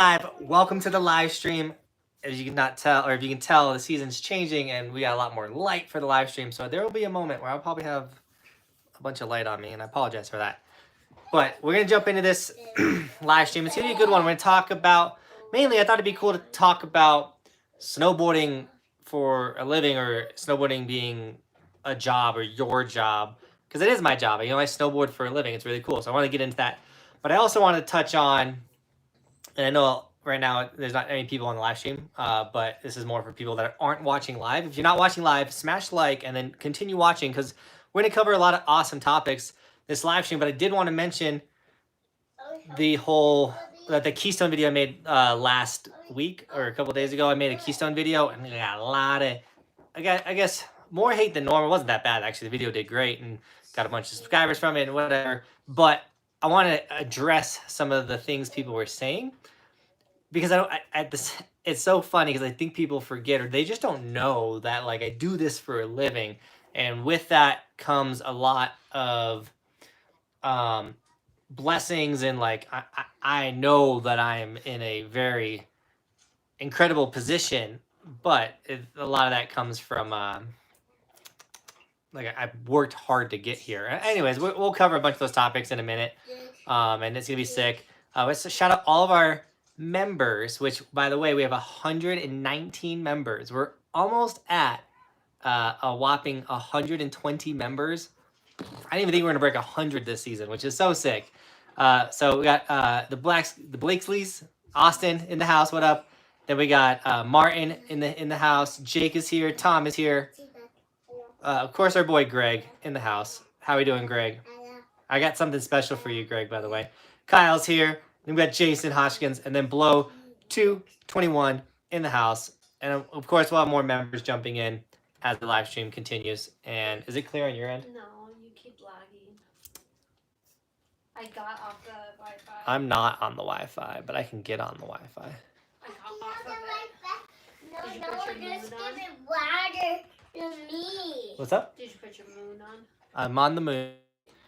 Live. Welcome to the live stream. As you cannot tell, or if you can tell, the season's changing and we got a lot more light for the live stream. So there will be a moment where I'll probably have a bunch of light on me, and I apologize for that. But we're going to jump into this live stream. It's going to be a good one. We're going to talk about, mainly I thought it'd be cool to talk about snowboarding for a living, or snowboarding being a job or your job. Because it is my job. I snowboard for a living. It's really cool. So I want to get into that. But I also want to touch on, and I know right now there's not any people on the live stream, but this is more for people that aren't watching live. If you're not watching live, smash like and then continue watching, because we're going to cover a lot of awesome topics this live stream. But I did want to mention the Keystone video I made last week or a couple days ago. I made a Keystone video and I got a lot of, I guess, more hate than normal. It wasn't that bad, actually. The video did great and got a bunch of subscribers from it and whatever. But I want to address some of the things people were saying, because it's so funny, because I think people forget, or they just don't know that, like, I do this for a living, and with that comes a lot of blessings, and like I know that I'm in a very incredible position, but a lot of that comes from like I've worked hard to get here. Anyways, we'll cover a bunch of those topics in a minute, and it's gonna be sick. Let's shout out all of our members, which, by the way, we have 119 members. We're almost at a whopping 120 members. I didn't even think we were gonna break 100 this season, which is so sick. So we got the Blakesleys, Austin in the house. What up? Then we got Martin in the house. Jake is here. Tom is here. Of course, our boy Greg in the house. How are we doing, Greg? I got something special for you, Greg, by the way. Kyle's here. Then we got Jason Hoskins, and then Blow 221 in the house. And of course, we'll have more members jumping in as the live stream continues. And is it clear on your end? No, you keep lagging. I got off the Wi-Fi. I'm not on the Wi-Fi, but I can get on the Wi-Fi. I got off of it. Did you No, put your just moon give on? it louder than me. What's up? Did you put your moon on? I'm on the moon.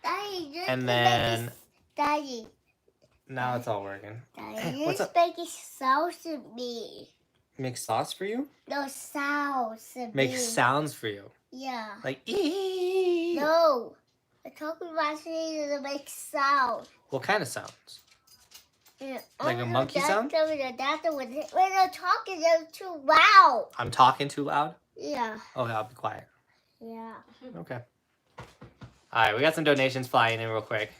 Daddy, just And then Daddy, now it's all working. Daddy, What's just up? make it sounds to me. Make sauce for you? No sounds to Make me. sounds for you. Yeah. Like ee. No. I'm talking about things that make sound. What kind of sounds? Yeah. Like a monkey that's sound? That's when they're talking, they're too loud. I'm talking too loud? Yeah. Okay, I'll be quiet. Yeah. Okay. All right, we got some donations flying in real quick.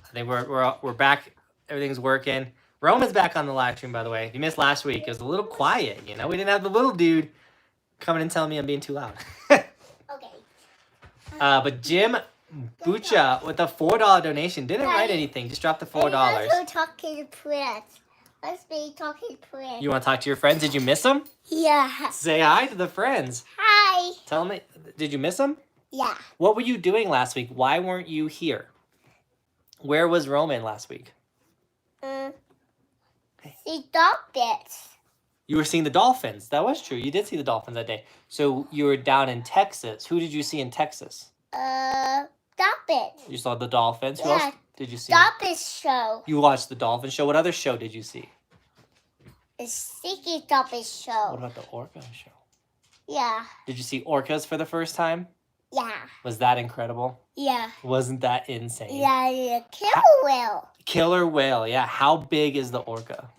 I think we're back. Everything's working. Roman's back on the live stream, by the way. If you missed last week, it was a little quiet. We didn't have the little dude coming and telling me I'm being too loud. Okay. But Jim Bucha with a $4 donation didn't write anything. Just dropped the $4. Let's talking to Prince. Let's be talking to Prince. You want to talk to your friends? Did you miss them? Yeah. Say hi to the friends. Hi. Tell them. Did you miss them? Yeah. What were you doing last week? Why weren't you here? Where was Roman last week? See dolphins. You were seeing the dolphins. That was true. You did see the dolphins that day. So you were down in Texas. Who did you see in Texas? Dolphins. You saw the dolphins. Who Yeah. else did you see? Dolphins show. You watched the dolphin show. What other show did you see? The Sticky Dolphins show. What about the orca show? Yeah. Did you see orcas for the first time? Yeah. Was that incredible? Yeah. Wasn't that insane? Yeah. Yeah. Killer whale. Killer whale. Yeah. How big is the orca?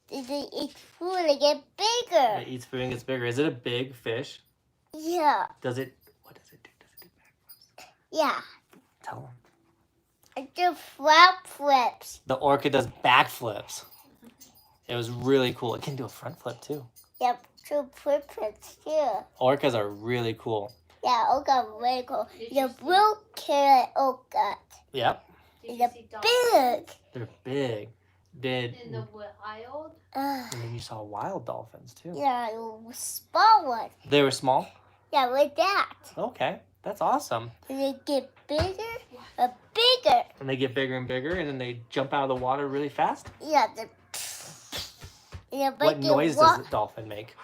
They eat food. They get bigger. It eats food and gets bigger. Is it a big fish? Yeah. What does it do? Does it do backflips? Yeah. Tell them. I do flap flips. The orca does backflips. It was really cool. It can do a front flip too. Yep. Two footprints too. Orcas are really cool. Yeah. Oka really cool. The blue carrot oka. Yep. Did They're you see dolphins big. They're big. in the wild? And then you saw wild dolphins too. Yeah, a small one. They were small? Yeah, like that. Okay. That's awesome. And they get bigger and bigger. And they get bigger and bigger, and then they jump out of the water really fast? Yeah, What noise does the dolphin make?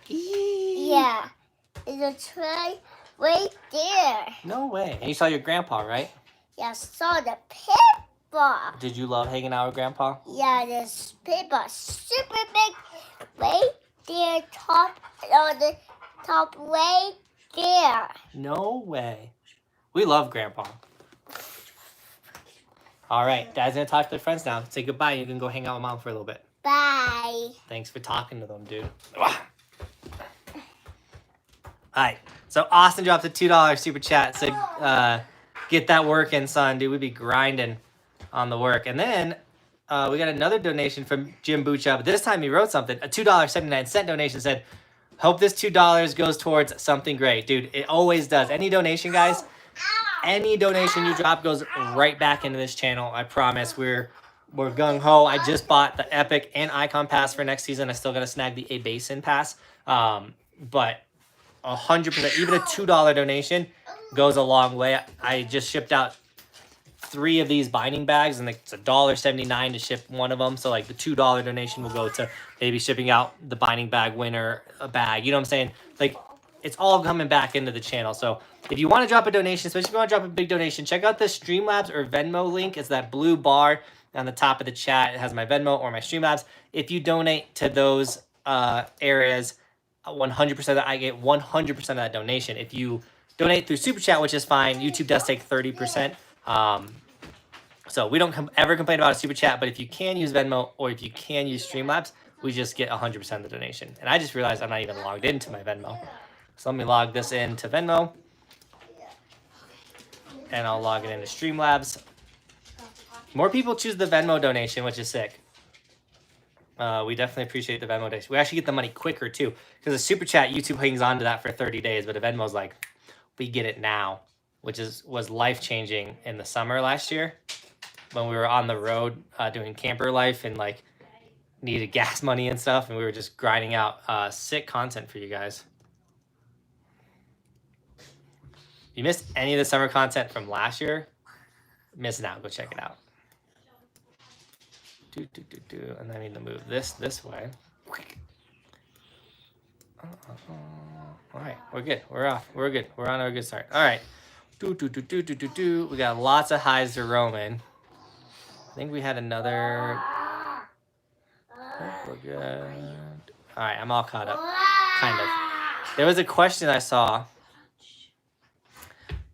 Yeah. There's a tray right there. No way. And you saw your grandpa, right? Yeah, I saw the pit paper. Did you love hanging out with Grandpa? Yeah, this paper super big, right there, top on the top right there. No way. We love Grandpa. All right, Dad's gonna talk to their friends now. Say goodbye. You can go hang out with Mom for a little bit. Bye. Thanks for talking to them, dude. All right, so Austin dropped a $2 super chat. So get that work in, son, dude. We'd be grinding on the work. And then we got another donation from Jim Bucha, but this time he wrote something. A $2.79 donation said, hope this $2 goes towards something great. Dude, it always does. Any donation, guys, any donation you drop goes right back into this channel. I promise. We're gung-ho. I just bought the Epic and Icon Pass for next season. I still got to snag the A Basin Pass. But 100%, even a $2 donation goes a long way. I just shipped out 3 of these binding bags, and it's $1.79 to ship one of them. So like the $2 donation will go to maybe shipping out the binding bag winner a bag. You know what I'm saying? Like it's all coming back into the channel. So if you want to drop a donation, especially if you want to drop a big donation, check out the Streamlabs or Venmo link. It's that blue bar on the top of the chat. It has my Venmo or my Streamlabs. If you donate to those areas, 100% of that, I get 100% of that donation. If you donate through Super Chat, which is fine, YouTube does take 30%. So we don't ever complain about a Super Chat, but if you can use Venmo or if you can use Streamlabs, we just get 100% of the donation. And I just realized I'm not even logged into my Venmo. So let me log this into Venmo. And I'll log it into Streamlabs. More people choose the Venmo donation, which is sick. We definitely appreciate the Venmo donation. We actually get the money quicker too, because a Super Chat, YouTube hangs on to that for 30 days, but a Venmo's like, we get it now, which was life-changing in the summer last year when we were on the road doing camper life and like needed gas money and stuff, and we were just grinding out sick content for you guys. If you missed any of the summer content from last year, missing out. Go check it out. And I need to move this way. All right, we're good. We're off. We're good. We're on a good start. All right. We got lots of highs to Roman. I think we had another. We're good. All right, I'm all caught up. Kind of. There was a question I saw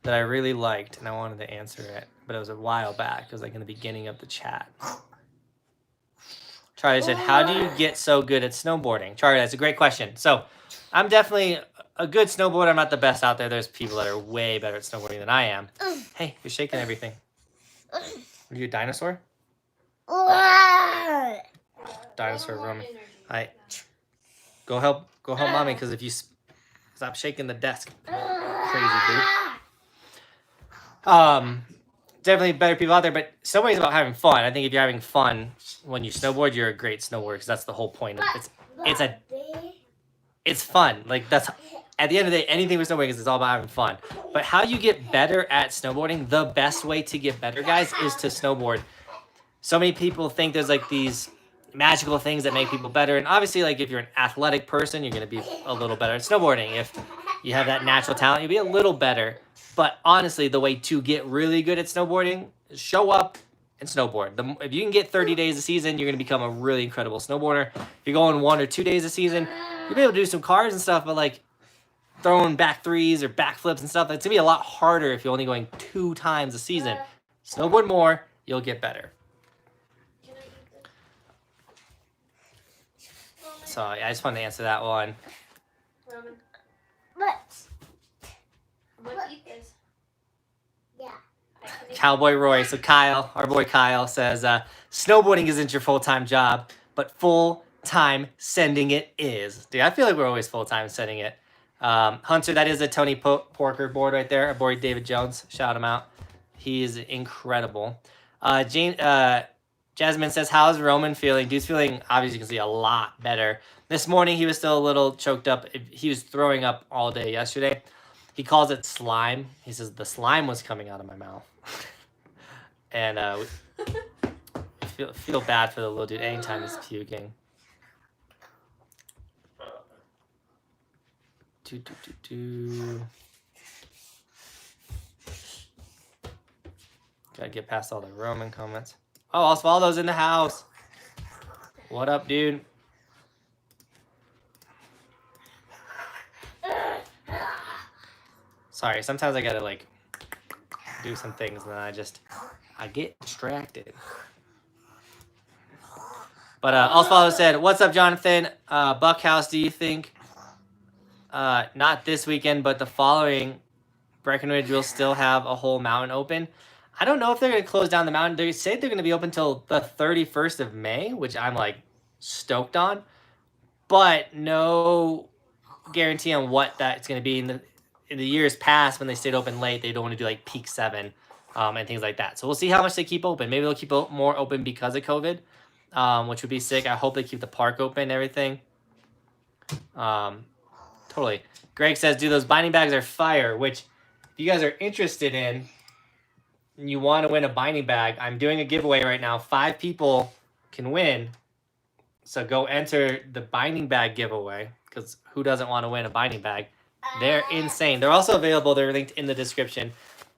that I really liked, and I wanted to answer it, but it was a while back. It was like in the beginning of the chat. Charlie said, how do you get so good at snowboarding? Charlie, that's a great question. So I'm definitely a good snowboarder. I'm not the best out there. There's people that are way better at snowboarding than I am. Hey, you're shaking everything. Are you a dinosaur? Dinosaur Roman. All right. Go help mommy, because if you stop shaking the desk. Crazy, dude. Definitely better people out there, but snowboarding is about having fun. I think if you're having fun when you snowboard, you're a great snowboarder, because that's the whole point. It's fun. Like that's at the end of the day, anything with snowboarding is all about having fun. But how you get better at snowboarding, the best way to get better, guys, is to snowboard. So many people think there's like these magical things that make people better, and obviously, like if you're an athletic person, you're gonna be a little better at snowboarding. If you have that natural talent, you'll be a little better. But honestly, the way to get really good at snowboarding is show up and snowboard. If you can get 30 days a season, you're going to become a really incredible snowboarder. If you're going 1 or 2 days a season, you'll be able to do some cars and stuff, but like throwing back threes or back flips and stuff, it's going to be a lot harder if you're only going 2 times a season. Snowboard more, you'll get better. So I just wanted to answer that one. Roman, what eat this? Yeah. Cowboy Roy. So Kyle, our boy Kyle says, snowboarding isn't your full-time job, but full-time sending it is. Dude, I feel like we're always full-time sending it. Hunter, that is a Tony Porker board right there. Our boy David Jones. Shout him out. He is incredible. Jasmine says, how's Roman feeling? Dude's feeling, obviously you can see, a lot better. This morning he was still a little choked up. He was throwing up all day yesterday. He calls it slime. He says the slime was coming out of my mouth. And feel bad for the little dude anytime he's puking. Gotta get past all the Roman comments. Oh, Osvaldo's in the house. What up, dude? Sorry, sometimes I gotta like do some things and then I get distracted. But Osvaldo said, "What's up, Johnathan? Buckhouse, do you think not this weekend, but the following Breckenridge will still have a whole mountain open?" I don't know if they're gonna close down the mountain. They say they're gonna be open till the 31st of May, which I'm like stoked on, but no guarantee on what that's gonna be. In the years past, when they stayed open late, they don't want to do like peak 7 and things like that. So we'll see how much they keep open. Maybe they'll keep more open because of COVID, which would be sick. I hope they keep the park open and everything. Totally. Greg says, "Do those binding bags are fire?" Which, if you guys are interested in, and you want to win a binding bag, I'm doing a giveaway right now. 5 people can win. So go enter the binding bag giveaway, because who doesn't want to win a binding bag? They're insane. They're also available. They're linked in the description.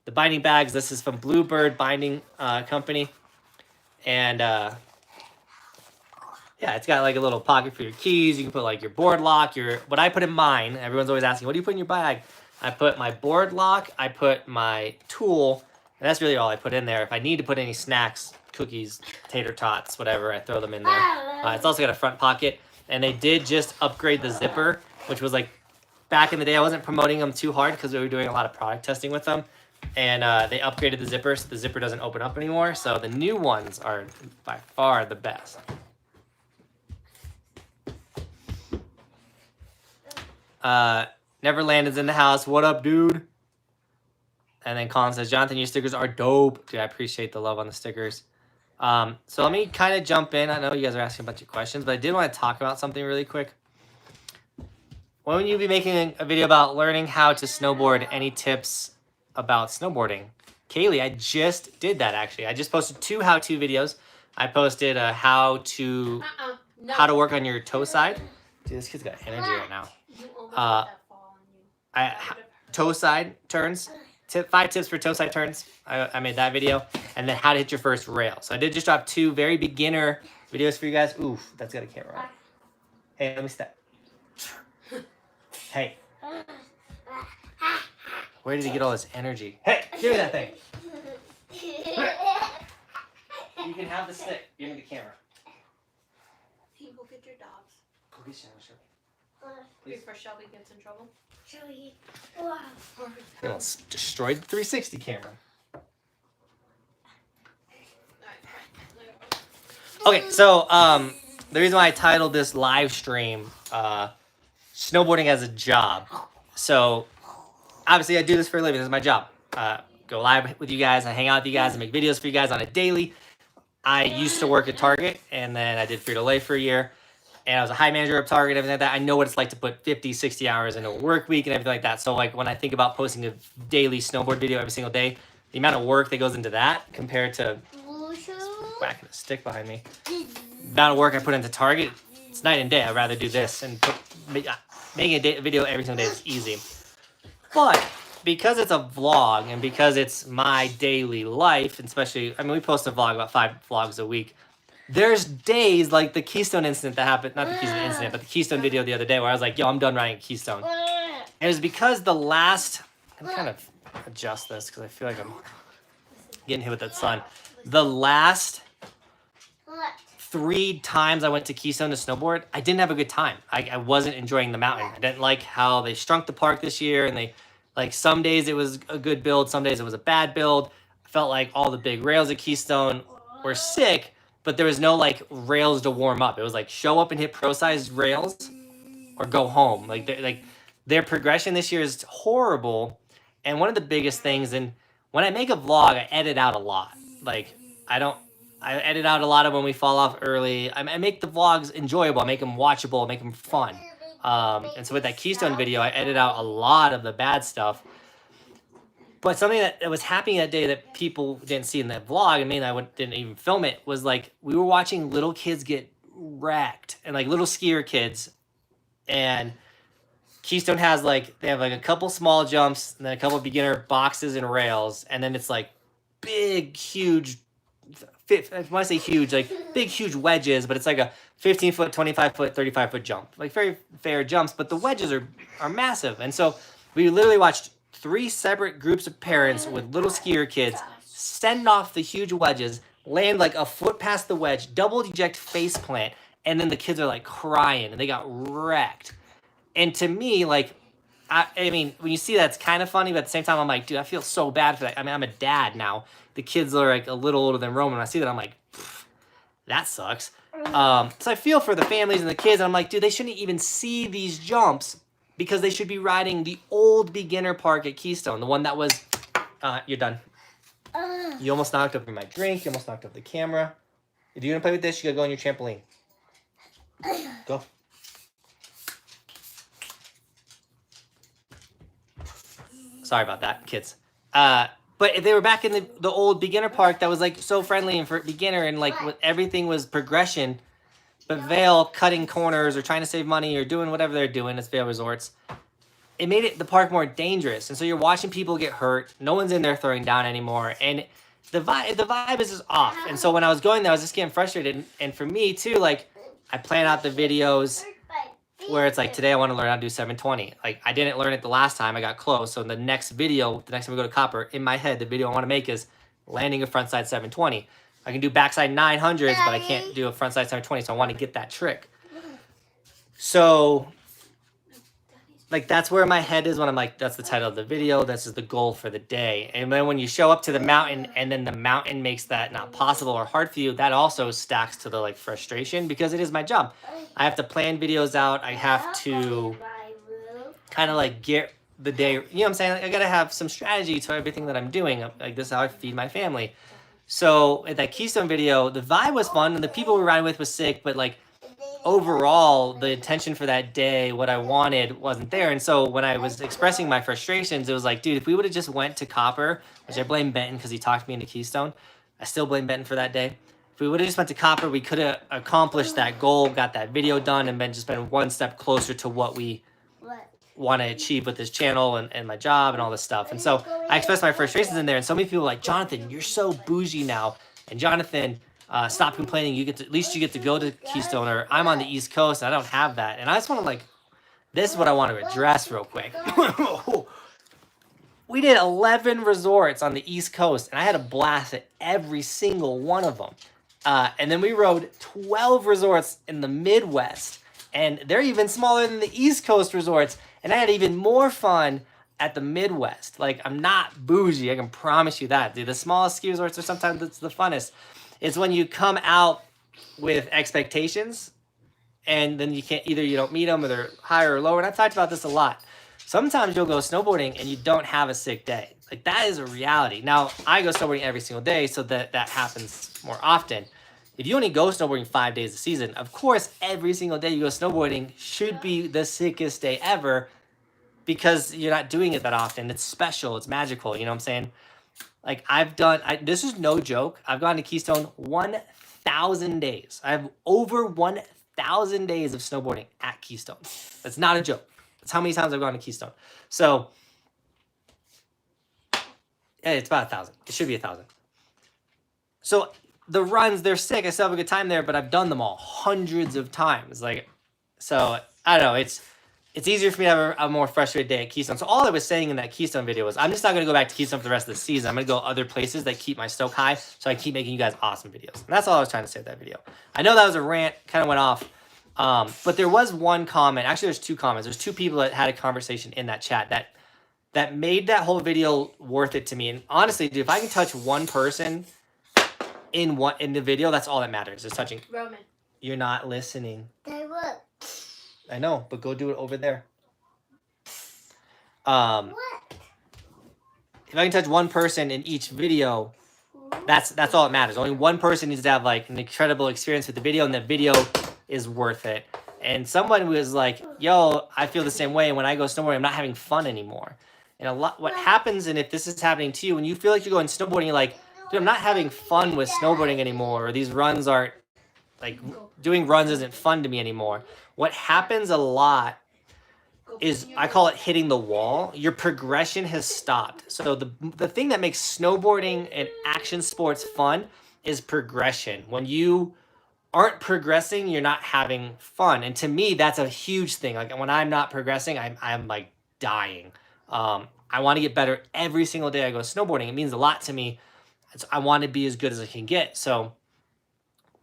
The binding bags, this is from Bluebird Binding Company. And yeah, it's got like a little pocket for your keys. You can put like your board lock, what I put in mine. Everyone's always asking, what do you put in your bag? I put my board lock, I put my tool, and that's really all I put in there. If I need to put any snacks, cookies, tater tots, whatever, I throw them in there. It's also got a front pocket. And they did just upgrade the zipper, which was like, back in the day, I wasn't promoting them too hard because we were doing a lot of product testing with them. And they upgraded the zipper so the zipper doesn't open up anymore. So the new ones are by far the best. Neverland is in the house. What up, dude? And then Colin says, "Johnathan, your stickers are dope." Dude, I appreciate the love on the stickers. So let me kind of jump in. I know you guys are asking a bunch of questions, but I did want to talk about something really quick. When will you be making a video about learning how to snowboard? Any tips about snowboarding? Kaylee, I just did that actually. I just posted 2 how-to videos. I posted how to work on your toe side. Dude, this kid's got energy right now. Toe side turns. 5 tips for toe side turns. I made that video. And then how to hit your first rail. So I did just drop 2 very beginner videos for you guys. Oof, that's got a camera on. Hey, let me step. Hey. Where did he get all this energy? Hey, give me that thing. You can have the stick. Give me the camera. Hey, go get your dogs. Go get Shelby. Before Shelby gets in trouble. Shelby. Wow. You almost destroyed the 360 camera. Okay, so the reason why I titled this live stream Snowboarding as a Job. So obviously I do this for a living. This is my job. Go live with you guys. I hang out with you guys. I make videos for you guys on a daily. I used to work at Target, and then I did Frito-Lay for a year. And I was a high manager of Target and everything like that. I know what it's like to put 50, 60 hours into a work week and everything like that. So like when I think about posting a daily snowboard video every single day, the amount of work that goes into that compared to whacking a stick behind me, the amount of work I put into Target, it's night and day. I'd rather do this, and making a video every single day is easy. But because it's a vlog and because it's my daily life, especially, I mean, we post a vlog, about 5 vlogs a week. There's days like the Keystone incident that happened, not the Keystone incident, but the Keystone video the other day where I was like, yo, I'm done riding Keystone. And it was because I'm kind of adjust this because I feel like I'm getting hit with that sun. The last 3 times I went to Keystone to snowboard, I didn't have a good time. I wasn't enjoying the mountain. I didn't like how they shrunk the park this year, and they, like, some days it was a good build, some days it was a bad build. I felt like all the big rails at Keystone were sick, but there was no like rails to warm up. It was like show up and hit pro size rails or go home. Like their progression this year is horrible. And one of the biggest things, and when I make a vlog, I edit out a lot. Like I edit out a lot of when we fall off early. I make the vlogs enjoyable. I make them watchable. I make them fun. And so with that Keystone video, I edit out a lot of the bad stuff. But something that was happening that day that people didn't see in that vlog, and me and I didn't even film it, was like we were watching little kids get wrecked, and like little skier kids. And Keystone they have like a couple small jumps and then a couple beginner boxes and rails, and then it's like big, huge, when I say huge, like big, huge wedges, but it's like a 15-foot, 25-foot, 35-foot jump. Like very fair jumps, but the wedges are massive. And so we literally watched 3 separate groups of parents with little skier kids send off the huge wedges, land like a foot past the wedge, double eject face plant, and then the kids are like crying and they got wrecked. And to me, like, I mean, when you see that, it's kind of funny, but at the same time, I'm like, dude, I feel so bad for that. I mean, I'm a dad now. The kids are like a little older than Roman. When I see that, I'm like, that sucks. So I feel for the families and the kids. And I'm like, dude, they shouldn't even see these jumps because they should be riding the old beginner park at Keystone, the one that was, you're done. You almost knocked over my drink. You almost knocked over the camera. If you're going to play with this, you got to go on your trampoline. Go. Sorry about that, kids. But they were back in the old beginner park that was like so friendly and for beginner and like everything was progression. But Vail cutting corners or trying to save money or doing whatever they're doing, it's Vail Resorts. It made the park more dangerous. And so you're watching people get hurt. No one's in there throwing down anymore. And the vibe is just off. And so when I was going there, I was just getting frustrated. And for me too, like I plan out the videos where it's like, today I want to learn how to do 720. Like I didn't learn it the last time, I got close. So in the next video, the next time we go to Copper, in my head, the video I want to make is landing a frontside 720. I can do backside 900s, but I can't do a frontside 720. So I want to get that trick. So like that's where my head is when I'm like, that's the title of the video. This is the goal for the day. And then when you show up to the mountain and then the mountain makes that not possible or hard for you, that also stacks to the like frustration because it is my job. I have to plan videos out. I have to kind of like get the day, you know what I'm saying? Like, I got to have some strategy to everything that I'm doing. Like this is how I feed my family. So at that Keystone video, the vibe was fun and the people we were riding with was sick, but like overall, the intention for that day, what I wanted wasn't there. And so when I was expressing my frustrations, it was like, dude, if we would have just went to Copper, which I blame Benton because he talked me into Keystone. I still blame Benton for that day. If we would have just went to Copper, we could have accomplished that goal, got that video done, and been one step closer to what we want to achieve with this channel and my job and all this stuff. And so I expressed my frustrations in there. And so many people were like, Johnathan, you're so bougie now. And Johnathan, stop complaining. At least you get to go to Keystone, or I'm on the East Coast and I don't have that. And I just want to like, this is what I want to address real quick. We did 11 resorts on the East Coast and I had a blast at every single one of them. And then we rode 12 resorts in the Midwest and they're even smaller than the East Coast resorts. And I had even more fun at the Midwest. Like I'm not bougie. I can promise you that. Dude, the smallest ski resorts are sometimes it's the funnest. It's when you come out with expectations and then you don't meet them or they're higher or lower. And I've talked about this a lot. Sometimes you'll go snowboarding and you don't have a sick day. Like that is a reality. Now I go snowboarding every single day, so that happens more often. If you only go snowboarding 5 days a season, of course, every single day you go snowboarding should be the sickest day ever because you're not doing it that often. It's special. It's magical. You know what I'm saying? Like this is no joke. I've gone to Keystone 1,000 days. I have over 1,000 days of snowboarding at Keystone. That's not a joke. That's how many times I've gone to Keystone. So yeah, it's about 1,000. It should be 1,000. So the runs, they're sick. I still have a good time there, but I've done them all hundreds of times. Like, so I don't know. It's easier for me to have a more frustrated day at Keystone. So all I was saying in that Keystone video was I'm just not going to go back to Keystone for the rest of the season. I'm going to go other places that keep my stoke high so I keep making you guys awesome videos. And that's all I was trying to say with that video. I know that was a rant, kind of went off. But there was one comment. Actually, there's 2 comments. There's 2 people that had a conversation in that chat that made that whole video worth it to me. And honestly, dude, if I can touch one person in the video, that's all that matters. Is touching. Roman. You're not listening. They look. I know, but go do it over there. What? If I can touch one person in each video, that's all that matters. Only one person needs to have like an incredible experience with the video, and the video is worth it. And someone was like, yo, I feel the same way. And when I go snowboarding, I'm not having fun anymore. And what happens, and if this is happening to you, when you feel like you're going snowboarding, you're like, dude, I'm not having fun with snowboarding anymore. Or these runs aren't, like, doing runs isn't fun to me anymore. What happens a lot is, I call it hitting the wall. Your progression has stopped. So the thing that makes snowboarding and action sports fun is progression. When you aren't progressing, you're not having fun. And to me, that's a huge thing. Like when I'm not progressing, I'm like dying. I want to get better every single day I go snowboarding. It means a lot to me. I want to be as good as I can get. So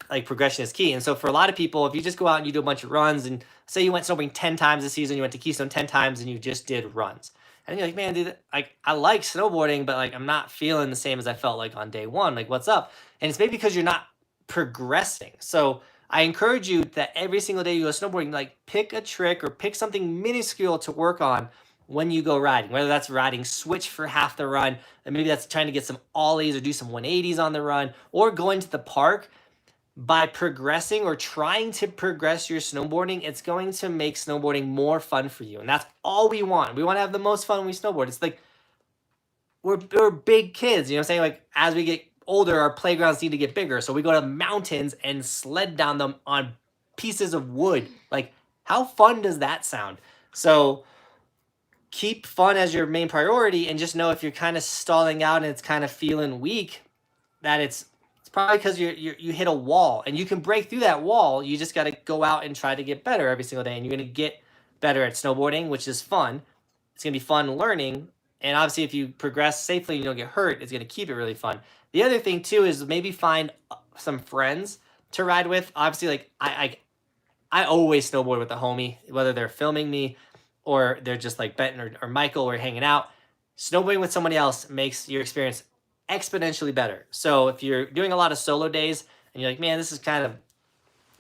like progression is key. And so for a lot of people, if you just go out and you do a bunch of runs, and say you went snowboarding 10 times this season, you went to Keystone 10 times and you just did runs. And you're like, man, dude, like I like snowboarding, but like I'm not feeling the same as I felt like on day one. Like, what's up? And it's maybe because you're not progressing. So I encourage you that every single day you go snowboarding, like pick a trick or pick something minuscule to work on when you go riding, whether that's riding switch for half the run, and maybe that's trying to get some ollies or do some 180s on the run, or going to the park. By progressing or trying to progress your snowboarding, it's going to make snowboarding more fun for you. And that's all we want. We want to have the most fun when we snowboard. It's like we're big kids, you know what I'm saying? Like as we get older, our playgrounds need to get bigger. So we go to mountains and sled down them on pieces of wood. Like how fun does that sound? So keep fun as your main priority, and just know if you're kind of stalling out and it's kind of feeling weak, that it's probably because you hit a wall, and you can break through that wall. You just got to go out and try to get better every single day, and you're going to get better at snowboarding, which is fun. It's going to be fun learning, and obviously if you progress safely and you don't get hurt, it's going to keep it really fun. The other thing too is maybe find some friends to ride with. Obviously, like I always snowboard with a homie, whether they're filming me or they're just like Benton or Michael or hanging out. Snowboarding with somebody else makes your experience exponentially better. So if you're doing a lot of solo days and you're like, man, this is kind of,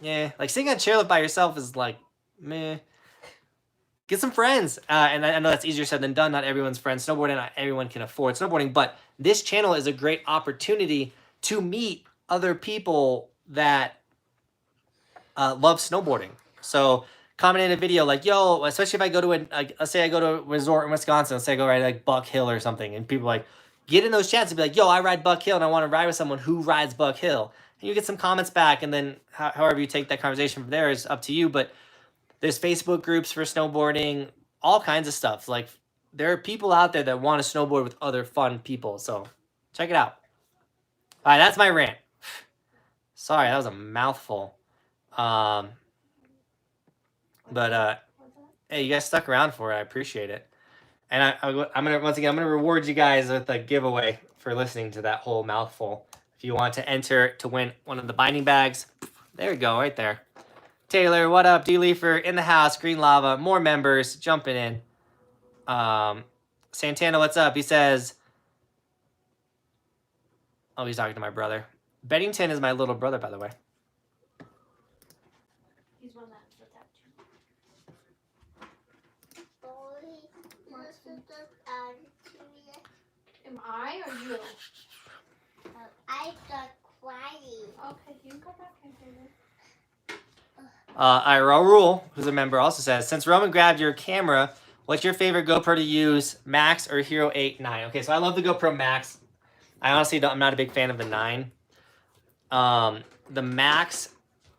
yeah, like sitting on chairlift by yourself is like, meh. Get some friends. And I know that's easier said than done. Not everyone's friends snowboarding. Not everyone can afford snowboarding. But this channel is a great opportunity to meet other people that love snowboarding. So comment in a video like, yo, especially if I go to let's say I go to a resort in Wisconsin, let's say I go ride like Buck Hill or something, and people like, get in those chats and be like, yo, I ride Buck Hill and I want to ride with someone who rides Buck Hill. And you get some comments back, and then however you take that conversation from there is up to you. But there's Facebook groups for snowboarding, all kinds of stuff. Like there are people out there that want to snowboard with other fun people. So check it out. All right, that's my rant. Sorry, that was a mouthful. But hey, you guys stuck around for it. I appreciate it. And I'm gonna reward you guys with a giveaway for listening to that whole mouthful. If you want to enter to win one of the binding bags, there we go, right there. Taylor, what up? D Leafer in the house. Green Lava, more members jumping in. Santana, what's up? He says, oh, he's talking to my brother. Beddington is my little brother, by the way. He's one that's the tattoo. Am I or you? I got crying. Okay, you can go back and do it. Ira Rule, who's a member, also says, since Roman grabbed your camera, what's your favorite GoPro to use, Max or Hero 8, 9? Okay, so I love the GoPro Max. I honestly I'm not a big fan of the 9. The Max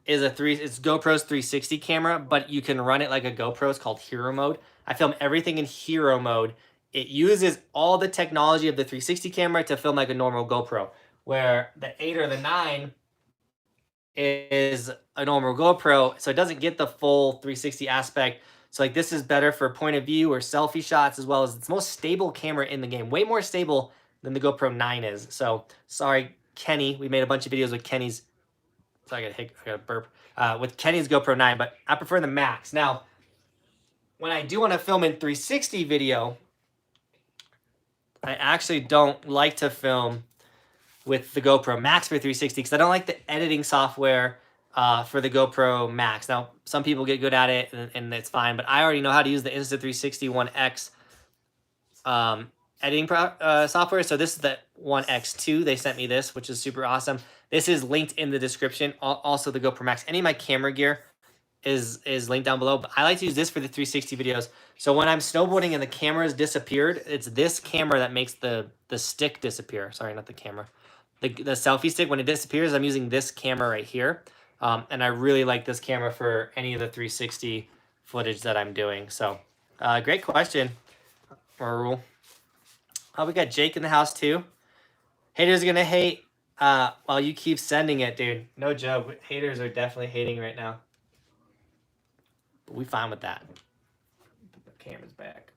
is it's GoPro's 360 camera, but you can run it like a GoPro. It's called Hero Mode. I film everything in Hero Mode. It uses all the technology of the 360 camera to film like a normal GoPro, where the 8 or the 9 is a normal GoPro, so it doesn't get the full 360 aspect. So like this is better for point of view or selfie shots, as well as it's the most stable camera in the game, way more stable than the GoPro 9 is. So sorry, Kenny, we made a bunch of videos with Kenny's, so I got a burp, with Kenny's GoPro 9, but I prefer the Max. Now, when I do want to film in 360 video, I actually don't like to film with the GoPro Max for 360 because I don't like the editing software for the GoPro Max. Now, some people get good at it and it's fine, but I already know how to use the Insta360 One X editing software. So this is the One X2. They sent me this, which is super awesome. This is linked in the description. Also, the GoPro Max. Any of my camera gear is linked down below. But I like to use this for the 360 videos. So when I'm snowboarding and the camera's disappeared, it's this camera that makes the stick disappear. Sorry, not the camera. The selfie stick, when it disappears, I'm using this camera right here. And I really like this camera for any of the 360 footage that I'm doing. So Great question, Rule. Oh, we got Jake in the house too. Haters gonna hate while you keep sending it, dude. No joke. Haters are definitely hating right now. But we fine with that. Put the camera's back.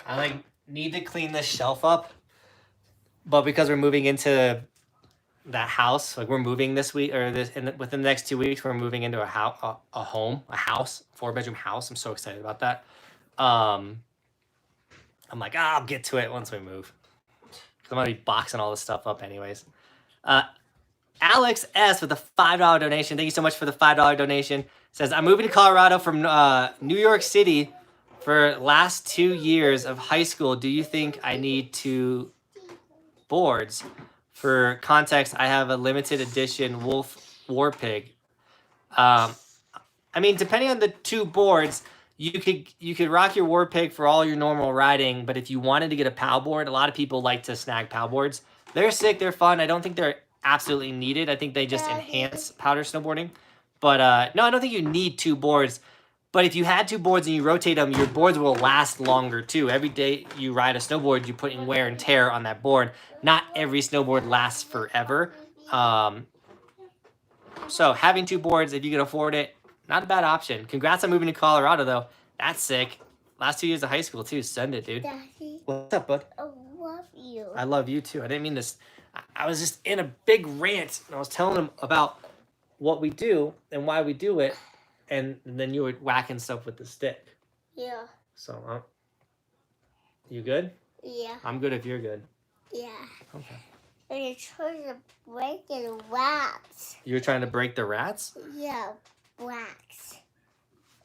I need to clean this shelf up, but because we're moving into that house, we're moving this week or within the next 2 weeks, we're moving into a house, a 4-bedroom house. I'm so excited about that. I'm like, I'll get to it once we move. I'm gonna be boxing all this stuff up anyways. Alex S with a $5 donation. Thank you so much for the $5 donation. Says, I'm moving to Colorado from New York City for last 2 years of high school. Do you think I need 2 boards? For context, I have a limited edition Wolf War Pig. I mean, depending on the 2 boards, you could rock your War Pig for all your normal riding, but if you wanted to get a POW board, a lot of people like to snag POW boards. They're sick, they're fun. I don't think they're absolutely needed. I think they just enhance powder snowboarding. But no, I don't think you need 2 boards. But if you had 2 boards and you rotate them, your boards will last longer too. Every day you ride a snowboard, you put in wear and tear on that board. Not every snowboard lasts forever. So having 2 boards, if you can afford it, not a bad option. Congrats on moving to Colorado, though. That's sick. Last 2 years of high school, too. Send it, dude. Daddy, What's up, bud? I love you. I love you, too. I didn't mean this. I was just in a big rant, and I was telling him about what we do and why we do it, and then you were whacking stuff with the stick. Yeah. So, you good? Yeah. I'm good if you're good. Yeah. Okay. And you're trying to break the rats. You're trying to break the rats? Yeah, rats.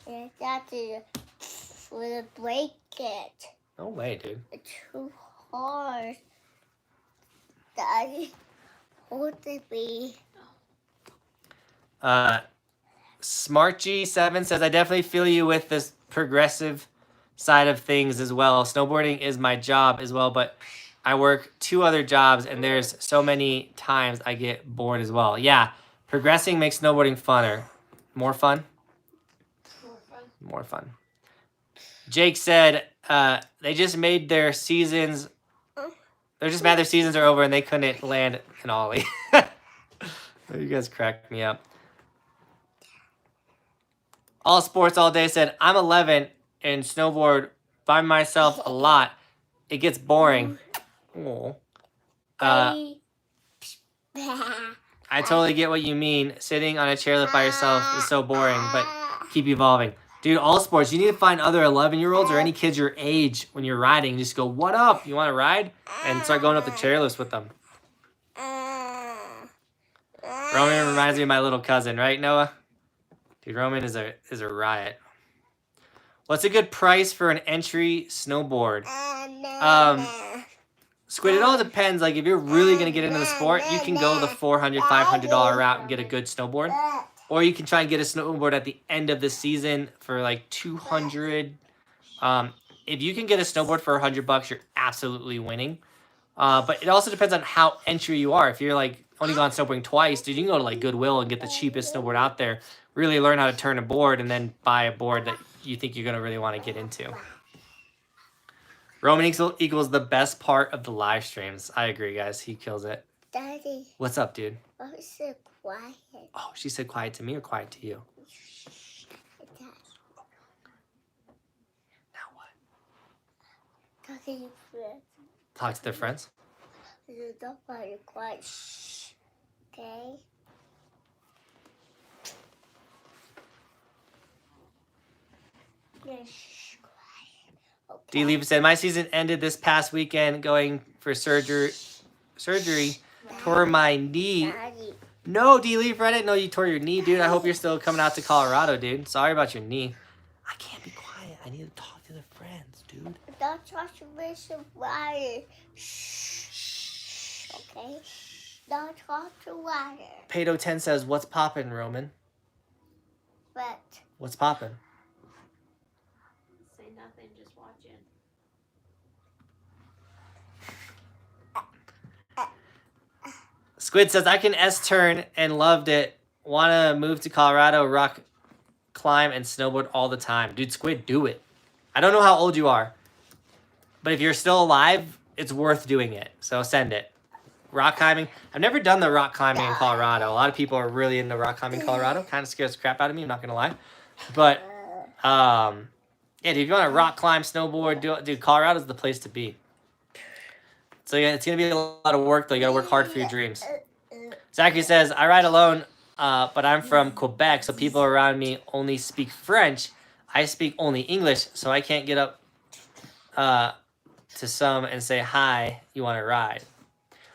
And that's for the break it. No way, dude. It's too hard. Daddy, hold the bee. Smart G7 says, I definitely feel you with this progressive side of things as well. Snowboarding is my job as well, but I work 2 other jobs and there's so many times I get bored as well. Yeah, progressing makes snowboarding funner. More fun? More fun. Jake said they just made their seasons. They're just mad their seasons are over and they couldn't land an ollie. You guys cracked me up. All Sports All Day said, I'm 11 and snowboard by myself a lot. It gets boring. Oh. I totally get what you mean. Sitting on a chairlift by yourself is so boring, but keep evolving. Dude, All Sports, you need to find other 11-year-olds or any kids your age when you're riding. Just go, what up? You want to ride? And start going up the chairlifts with them. Roman reminds me of my little cousin, right, Noah? Dude, Roman is a riot. What's a good price for an entry snowboard? Squid, it all depends. Like, if you're really going to get into the sport, you can go the $400, $500 route and get a good snowboard. Or you can try and get a snowboard at the end of the season for like $200. If you can get a snowboard for $100, you're absolutely winning. But it also depends on how entry you are. If you're like only gone snowboarding twice, dude, you can go to like Goodwill and get the cheapest snowboard out there. Really learn how to turn a board and then buy a board that you think you're going to really want to get into. Roman equals the best part of the live streams. I agree, guys. He kills it. Daddy. What's up, dude? I was so quiet. Oh, she said quiet to me or quiet to you? Now what? Talking to friends. Talk to their friends? Don't be quiet. Shh. Okay? Shh, quiet. Okay. D-Leap said, my season ended this past weekend going for surgery. Tore my knee. Daddy. No, D-Leaf, I didn't know you tore your knee, dude. I hope you're still coming out to Colorado, dude. Sorry about your knee. I can't be quiet. I need to talk to the friends, dude. Don't talk to me so quiet. Shh. Okay? Don't talk to water. Pato 10 says, what's poppin', Roman? But What's poppin'? Say nothing, just watch it. Squid says, I can S-turn and loved it. Want to move to Colorado, rock, climb, and snowboard all the time. Dude, Squid, do it. I don't know how old you are, but if you're still alive, it's worth doing it. So send it. Rock climbing. I've never done the rock climbing in Colorado. A lot of people are really into rock climbing in Colorado. Kind of scares the crap out of me, I'm not going to lie. But, yeah, dude, if you want to rock climb, snowboard, dude, Colorado's the place to be. So yeah, it's going to be a lot of work, though. You got to work hard for your dreams. Zachary says, I ride alone, but I'm from Quebec, so people around me only speak French. I speak only English, so I can't get up to some and say, hi, you want to ride?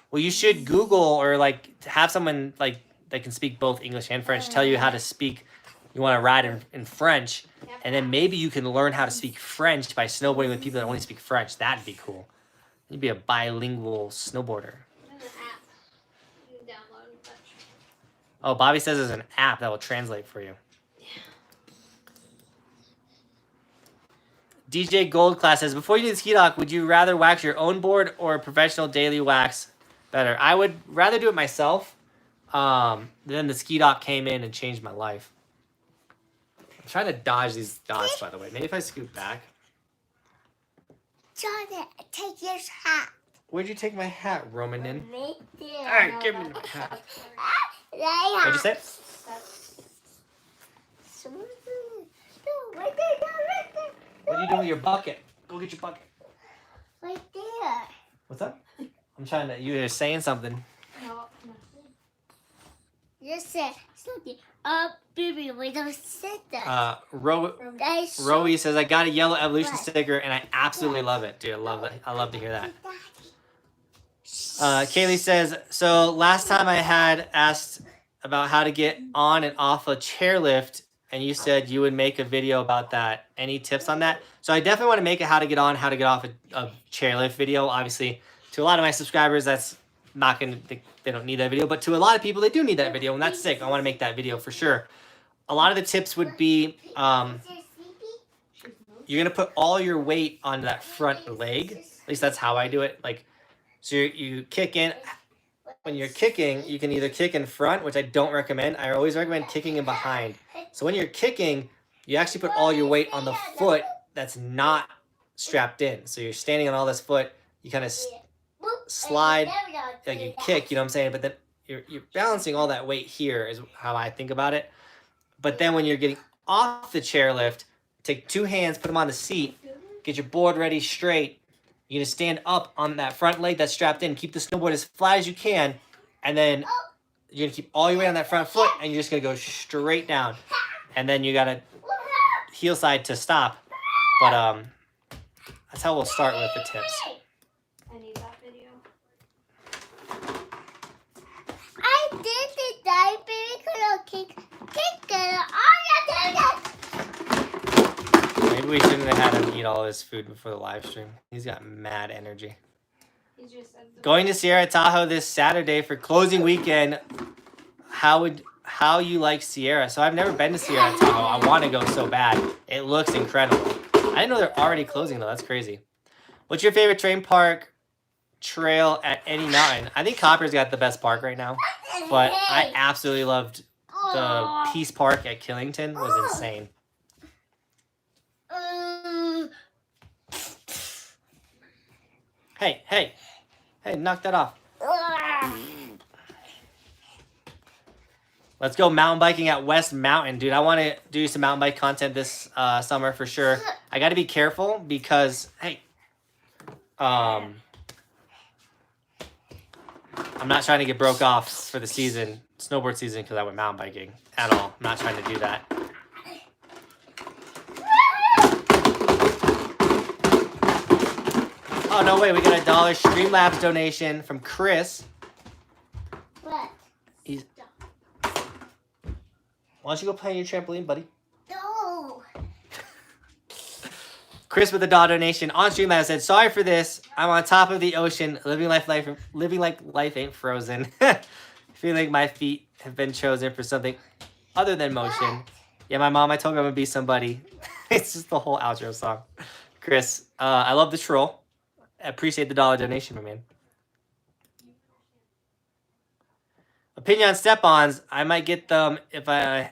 Well, you should Google or, like, have someone, like, that can speak both English and French tell you how to speak. You want to ride in French, and then maybe you can learn how to speak French by snowboarding with people that only speak French. That'd be cool. You'd be a bilingual snowboarder. There's an app you can download. But... Oh, Bobby says there's an app that will translate for you. DJ Gold Class says, before you do the ski dock, would you rather wax your own board or a professional daily wax better? I would rather do it myself. Then the ski dock came in and changed my life. I'm trying to dodge these dots, by the way. Maybe if I scoot back. Jonathan, take your hat. Where'd you take my hat, Romanin? Right there. All right, give me my hat. What'd you say? Right there. What are you doing with your bucket? Go get your bucket. Right there. What's up? I'm trying to. You were saying something. No. You said something. Baby, we don't say that. Rowie says, I got a yellow Evolution sticker and I absolutely love it. Dude, I love it. I love to hear that. Kaylee says, so last time I had asked about how to get on and off a chairlift, and you said you would make a video about that. Any tips on that? So I definitely want to make a how to get on, how to get off a chairlift video. Obviously, to a lot of my subscribers, that's not going to, they don't need that video. But to a lot of people, they do need that video, and that's sick. I want to make that video for sure. A lot of the tips would be, you're going to put all your weight on that front leg. At least that's how I do it. Like, so you kick in. When you're kicking, you can either kick in front, which I don't recommend. I always recommend kicking in behind. So when you're kicking, you actually put all your weight on the foot that's not strapped in. So you're standing on all this foot. You kind of slide, like you kick, you know what I'm saying? But then you're balancing all that weight here is how I think about it. But then when you're getting off the chairlift, take two hands, put them on the seat, get your board ready straight. You're going to stand up on that front leg that's strapped in. Keep the snowboard as flat as you can. And then you're going to keep all your weight on that front foot. And you're just going to go straight down. And then you got to heel side to stop. But that's how we'll start with the tips. I need that video. I did it, I baby kick. Maybe we shouldn't have had him eat all his food before the live stream. He's got mad energy. He's just Going to Sierra Tahoe this Saturday for closing weekend. How you like Sierra? So I've never been to Sierra Tahoe. I want to go so bad. It looks incredible. I didn't know they're already closing though. That's crazy. What's your favorite train park trail at any mountain? I think Copper's got the best park right now, but I absolutely loved the Peace Park at Killington. Was insane. Hey, knock that off. Let's go mountain biking at West Mountain. Dude, I want to do some mountain bike content this summer for sure. I got to be careful because, hey, I'm not trying to get broke off for the season, snowboard season, because I went mountain biking at all. I'm not trying to do that. Oh, no way. We got a $1 Streamlabs donation from Chris. What? Why don't you go play on your trampoline, buddy? No. Chris with the $1 donation on Streamlabs said, sorry for this. I'm on top of the ocean, living like life ain't frozen. Feeling my feet have been chosen for something other than motion. Yeah, my mom, I told her I'm going to be somebody. It's just the whole outro song. Chris, I love the troll. I appreciate the $1 donation, my man. Opinion on step-ons. I might get them if I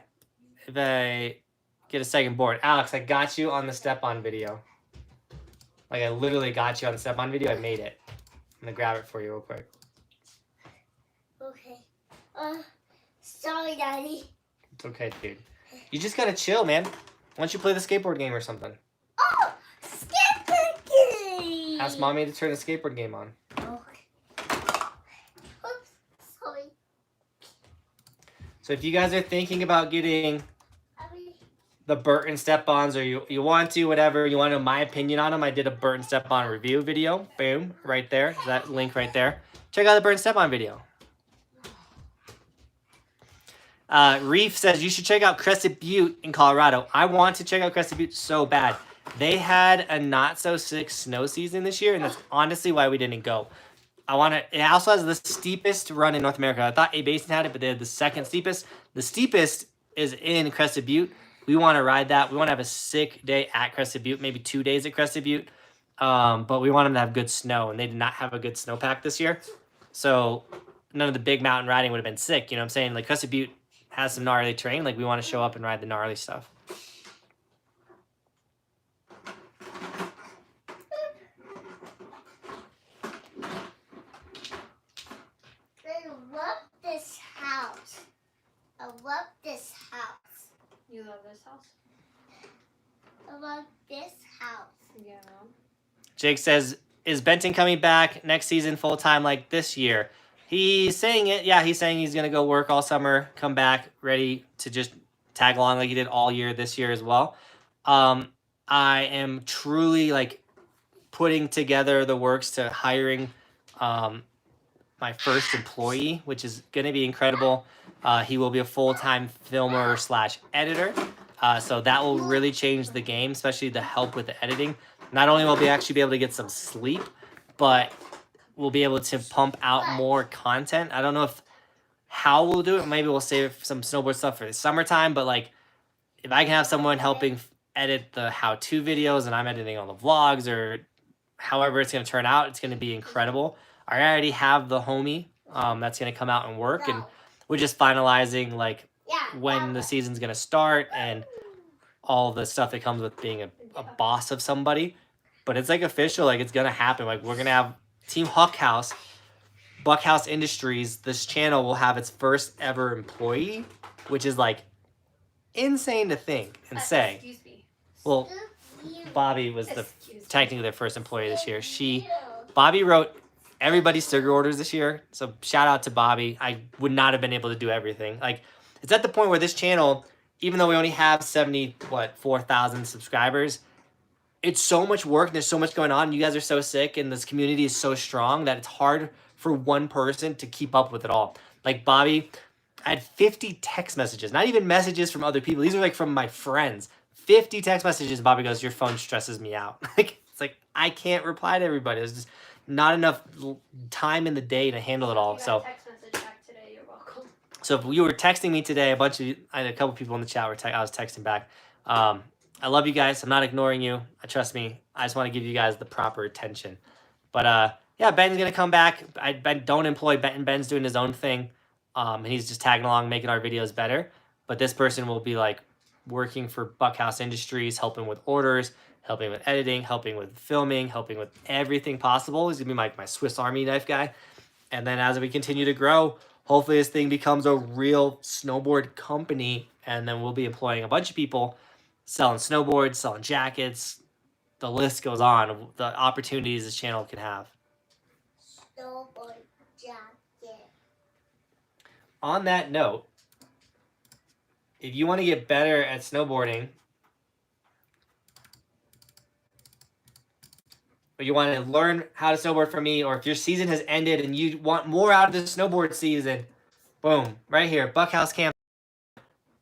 get a second board. Alex, I got you on the step-on video. Like, I literally got you on the step-on video. I made it. I'm gonna grab it for you real quick. Okay. Sorry, Daddy. It's okay, dude. You just gotta chill, man. Why don't you play the skateboard game or something? Oh, skateboard game. Ask Mommy to turn the skateboard game on. Okay. Oops, sorry. So if you guys are thinking about getting the Burton step-ons, or you want to, whatever, you want to know my opinion on them, I did a Burton step-on review video. Boom, right there. That link right there. Check out the Burton step-on video. Reef says you should check out Crested Butte in Colorado. I want to check out Crested Butte so bad. They had a not-so-sick snow season this year, and that's honestly why we didn't go. It also has the steepest run in North America. I thought A-Basin had it, but they had the second steepest. The steepest is in Crested Butte. We want to ride that. We want to have a sick day at Crested Butte, maybe 2 days at Crested Butte. But we want them to have good snow, and they did not have a good snowpack this year. So none of the big mountain riding would have been sick. You know what I'm saying? Like, Crested Butte has some gnarly terrain. Like, we want to show up and ride the gnarly stuff. I love this house. I love this house. You love this house? I love this house. Yeah. Jake says, is Benton coming back next season full-time like this year? He's saying it. Yeah, he's saying he's going to go work all summer, come back ready to just tag along like he did all year this year as well. I am truly, like, putting together the works to hiring my first employee, which is going to be incredible. He will be a full-time filmer / editor. So that will really change the game, especially the help with the editing. Not only will we actually be able to get some sleep, but we'll be able to pump out more content. I don't know how we'll do it. Maybe we'll save some snowboard stuff for the summertime, but like, if I can have someone helping edit the how-to videos and I'm editing all the vlogs, or however it's going to turn out, it's going to be incredible. I already have the homie that's going to come out and work, and we're just finalizing like when the season's going to start and all the stuff that comes with being a boss of somebody. But it's like official, like it's going to happen. Like, we're going to have Team Buckhouse Industries. This channel will have its first ever employee, which is like insane to think and say. Excuse me. Well, Bobby was technically their first employee this year. Bobby wrote everybody's sticker orders this year. So shout out to Bobby. I would not have been able to do everything. Like, it's at the point where this channel, even though we only have 4,000 subscribers, it's so much work and there's so much going on. You guys are so sick and this community is so strong that it's hard for one person to keep up with it all. Like, Bobby, I had 50 text messages, not even messages from other people. These are like from my friends. 50 text messages. Bobby goes, your phone stresses me out. Like, it's like, I can't reply to everybody. There's just not enough time in the day to handle it all. So Text message back today. You're welcome. if you were texting me today, I had a couple people in the chat I was texting back. I love you guys. I'm not ignoring you. Trust me. I just want to give you guys the proper attention. But yeah, Ben's gonna come back. Ben don't employ Benton. Ben's doing his own thing, and he's just tagging along, making our videos better. But this person will be like working for Buckhouse Industries, helping with orders, helping with editing, helping with filming, helping with everything possible. He's gonna be my Swiss Army knife guy. And then as we continue to grow, hopefully this thing becomes a real snowboard company, and then we'll be employing a bunch of people, selling snowboards, selling jackets. The list goes on, the opportunities this channel can have. Snowboard jacket. On that note, if you want to get better at snowboarding, or you want to learn how to snowboard from me, or if your season has ended and you want more out of the snowboard season, boom, right here, Buckhouse Camp.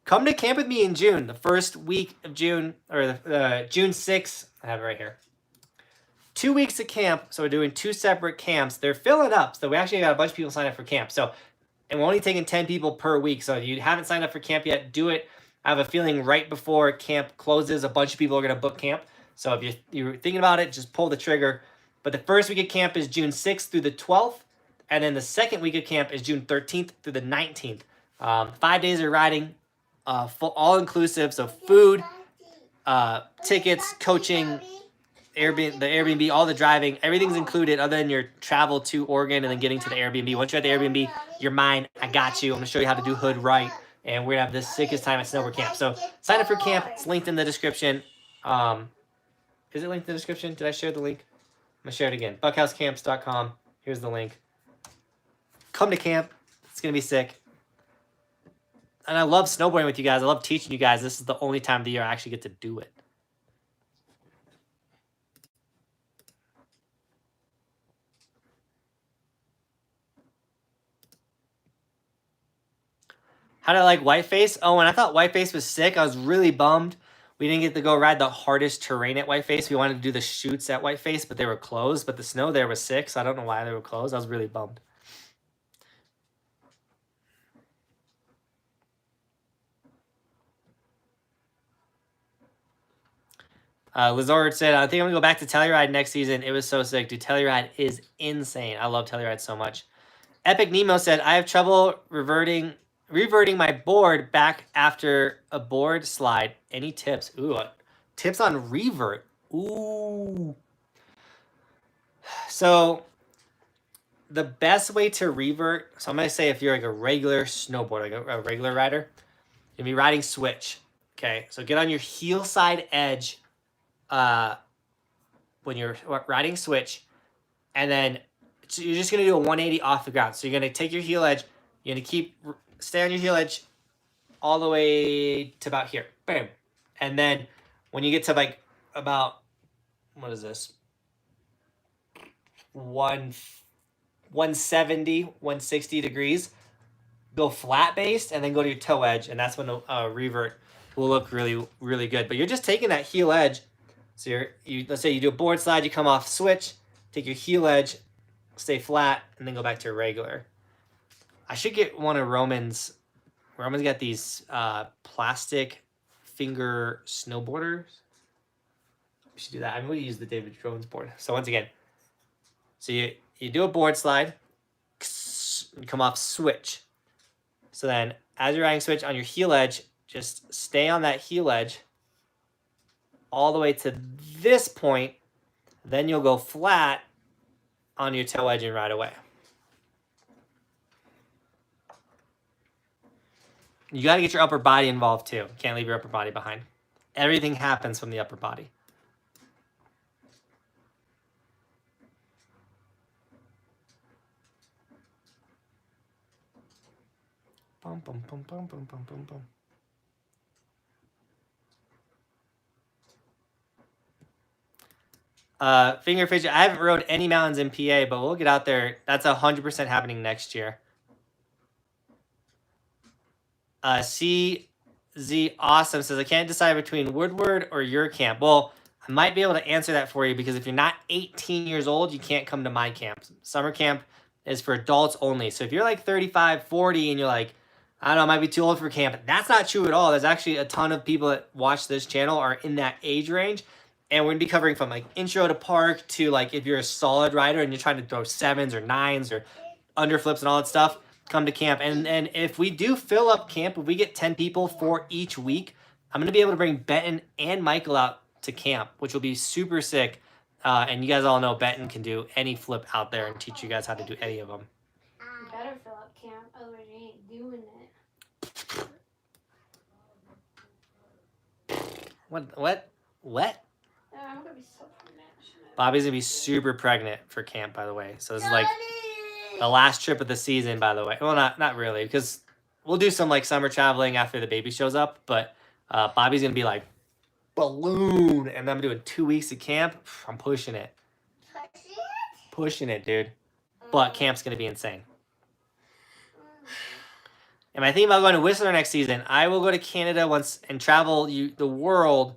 Come to camp with me in June, the first week of June, or June 6th. I have it right here. 2 weeks of camp, so we're doing 2 separate camps. They're filling up, so we actually got a bunch of people signed up for camp. So, and we're only taking 10 people per week, so if you haven't signed up for camp yet, do it. I have a feeling right before camp closes, a bunch of people are going to book camp. So if you're thinking about it, just pull the trigger. But the first week of camp is June 6th through the 12th. And then the second week of camp is June 13th through the 19th. 5 days of riding, full, all inclusive. So food, tickets, coaching, Airbnb, the Airbnb, all the driving, everything's included other than your travel to Oregon and then getting to the Airbnb. Once you're at the Airbnb, you're mine. I got you. I'm going to show you how to do hood right. And we're going to have the sickest time at Snowboard Camp. So sign up for camp. It's linked in the description. Is it linked in the description? Did I share the link? I'm going to share it again. Buckhousecamps.com. Here's the link. Come to camp. It's going to be sick. And I love snowboarding with you guys. I love teaching you guys. This is the only time of the year I actually get to do it. How did I like Whiteface? Oh, and I thought Whiteface was sick. I was really bummed. We didn't get to go ride the hardest terrain at Whiteface. We wanted to do the chutes at Whiteface, but they were closed. But the snow there was sick, so I don't know why they were closed. I was really bummed. Lizard said, I think I'm going to go back to Telluride next season. It was so sick. Dude, Telluride is insane. I love Telluride so much. Epic Nemo said, I have trouble reverting my board back after a board slide. Any tips? Ooh, tips on revert. Ooh. So the best way to revert, so I'm going to say if you're like a regular snowboarder, like a regular rider, you'll be riding switch. Okay, so get on your heel side edge when you're riding switch, and then so you're just going to do a 180 off the ground. So you're going to take your heel edge, you're going to stay on your heel edge all the way to about here. Bam. And then when you get to like about, what is this? 170, 160 degrees, go flat based and then go to your toe edge. And that's when a revert will look really, really good. But you're just taking that heel edge. So let's say you do a board slide, you come off switch, take your heel edge, stay flat, and then go back to your regular. I should get one of Roman's. Roman's got these plastic finger snowboarders. We should do that. I'm going to use the David Jones board. So once again, so you do a board slide, you come off switch. So then as you're riding switch on your heel edge, just stay on that heel edge all the way to this point. Then you'll go flat on your toe edge and ride away. You got to get your upper body involved too. You can't leave your upper body behind. Everything happens from the upper body. Bum, bum, bum, bum, bum, bum, bum, bum. Finger fidget. I haven't rode any mountains in PA, but we'll get out there. That's 100% happening next year. CZ Awesome says, I can't decide between Woodward or your camp. Well, I might be able to answer that for you because if you're not 18 years old, you can't come to my camp. Summer camp is for adults only. So if you're like 35, 40, and you're like, I don't know, I might be too old for camp. That's not true at all. There's actually a ton of people that watch this channel are in that age range. And we're going to be covering from like intro to park to like if you're a solid rider and you're trying to throw 7s or 9s or underflips and all that stuff, come to camp. And if we do fill up camp, if we get 10 people for each week, I'm going to be able to bring Benton and Michael out to camp, which will be super sick. And you guys all know Benton can do any flip out there and teach you guys how to do any of them. You better fill up camp, otherwise you ain't doing it. What? I'm gonna be so pregnant. Bobby's going to be super pregnant for camp, by the way. So this is like the last trip of the season, by the way. Well, not really, because we'll do some like summer traveling after the baby shows up. But Bobby's going to be like balloon. And I'm doing 2 weeks of camp. I'm pushing it. Pushing it, dude. But camp's going to be insane. Am I thinking about going to Whistler next season? I will go to Canada once and travel the world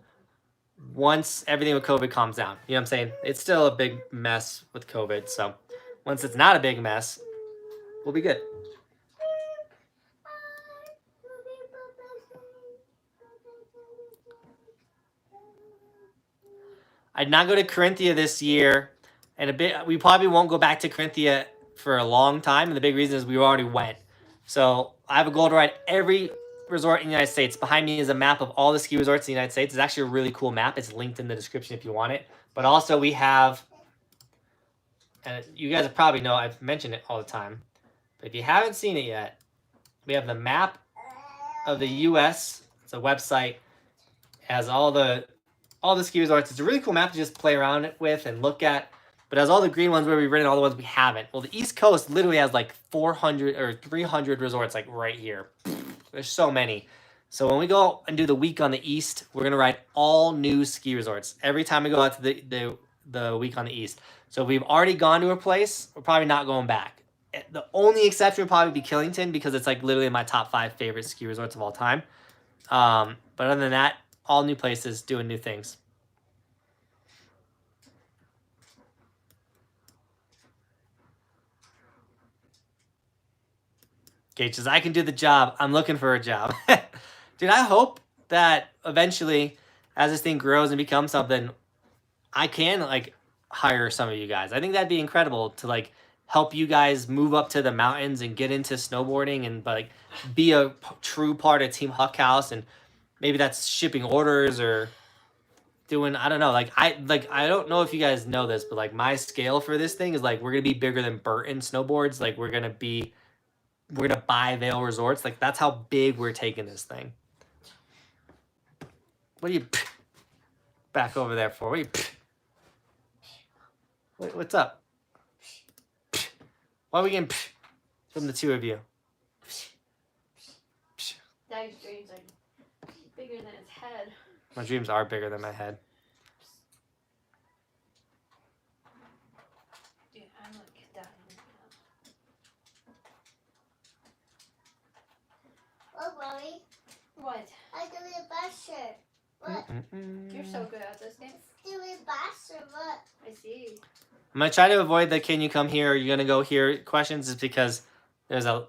once everything with COVID calms down. You know what I'm saying? It's still a big mess with COVID. So once it's not a big mess, we'll be good. I'd not go to Corinthia this year. And we probably won't go back to Corinthia for a long time, and the big reason is we already went. So I have a goal to ride every resort in the United States. Behind me is a map of all the ski resorts in the United States. It's actually a really cool map. It's linked in the description if you want it. But also we have, and you guys probably know I've mentioned it all the time, but if you haven't seen it yet, we have the map of the U.S. It's a website. It has all the ski resorts. It's a really cool map to just play around with and look at. But it has all the green ones where we've ridden, all the ones we haven't. Well, the East Coast literally has like 400 or 300 resorts like right here. There's so many. So when we go and do the week on the East, we're going to ride all new ski resorts. Every time we go out to the week on the East. So if we've already gone to a place, we're probably not going back. The only exception would probably be Killington because it's like literally my top 5 favorite ski resorts of all time. But other than that, all new places doing new things. Gage says, I can do the job. I'm looking for a job. Dude, I hope that eventually, as this thing grows and becomes something, I can, like, hire some of you guys. I think that'd be incredible to, like, help you guys move up to the mountains and get into snowboarding and, like, be a true part of Team Buckhouse. And maybe that's shipping orders or doing, I don't know. I don't know if you guys know this, but, like, my scale for this thing is, like, we're going to be bigger than Burton Snowboards. Like, we're going to buy Vail Resorts. Like, that's how big we're taking this thing. What are you back over there for? What are you, what's up? Why are we getting from the two of you? Daddy's dreams are bigger than his head. My dreams are bigger than my head. Dude, I'm like dying. Oh, Mommy. What? I do the basher. What? You're so good at this game. Do the basher. What? I see. I'm going to try to avoid the can you come here or you're going to go here questions, is because there's a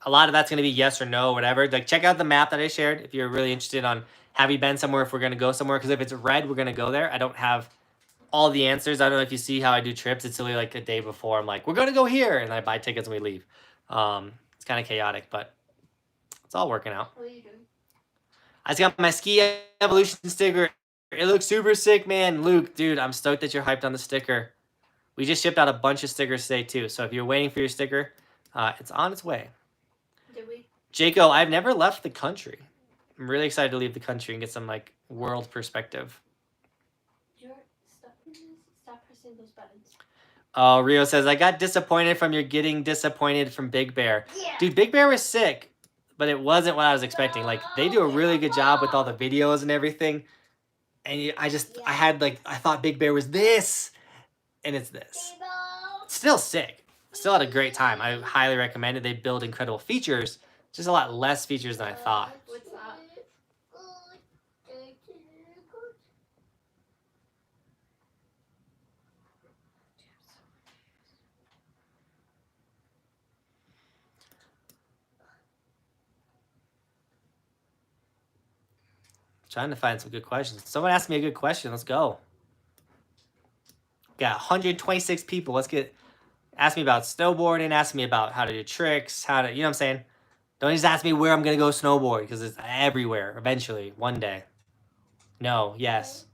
lot of that's going to be yes or no or whatever. Like, check out the map that I shared if you're really interested on have you been somewhere, if we're going to go somewhere. Because if it's red, we're going to go there. I don't have all the answers. I don't know if you see how I do trips. It's really like a day before. I'm like, we're going to go here. And I buy tickets and we leave. It's kind of chaotic, but it's all working out. What are you doing? I just got my Ski Evolution sticker. It looks super sick, man. Luke, dude, I'm stoked that you're hyped on the sticker. We just shipped out a bunch of stickers today, too. So if you're waiting for your sticker, it's on its way. Did we? Jaco, I've never left the country. I'm really excited to leave the country and get some, like, world perspective. Stop pressing those buttons. Oh, Rio says, I got disappointed from your getting disappointed from Big Bear. Yeah. Dude, Big Bear was sick, but it wasn't what I was expecting. Like, they do a really good job with all the videos and everything. And I thought Big Bear was this, and it's this. Still sick. Still had a great time. I highly recommend it. They build incredible features. Just a lot less features than I thought. What's that? Trying to find some good questions. Someone asked me a good question. Let's go. Got 126 people. Let's get... Ask me about snowboarding. Ask me about how to do tricks. How to... You know what I'm saying? Don't just ask me where I'm going to go snowboard, because it's everywhere eventually, one day. No, yes.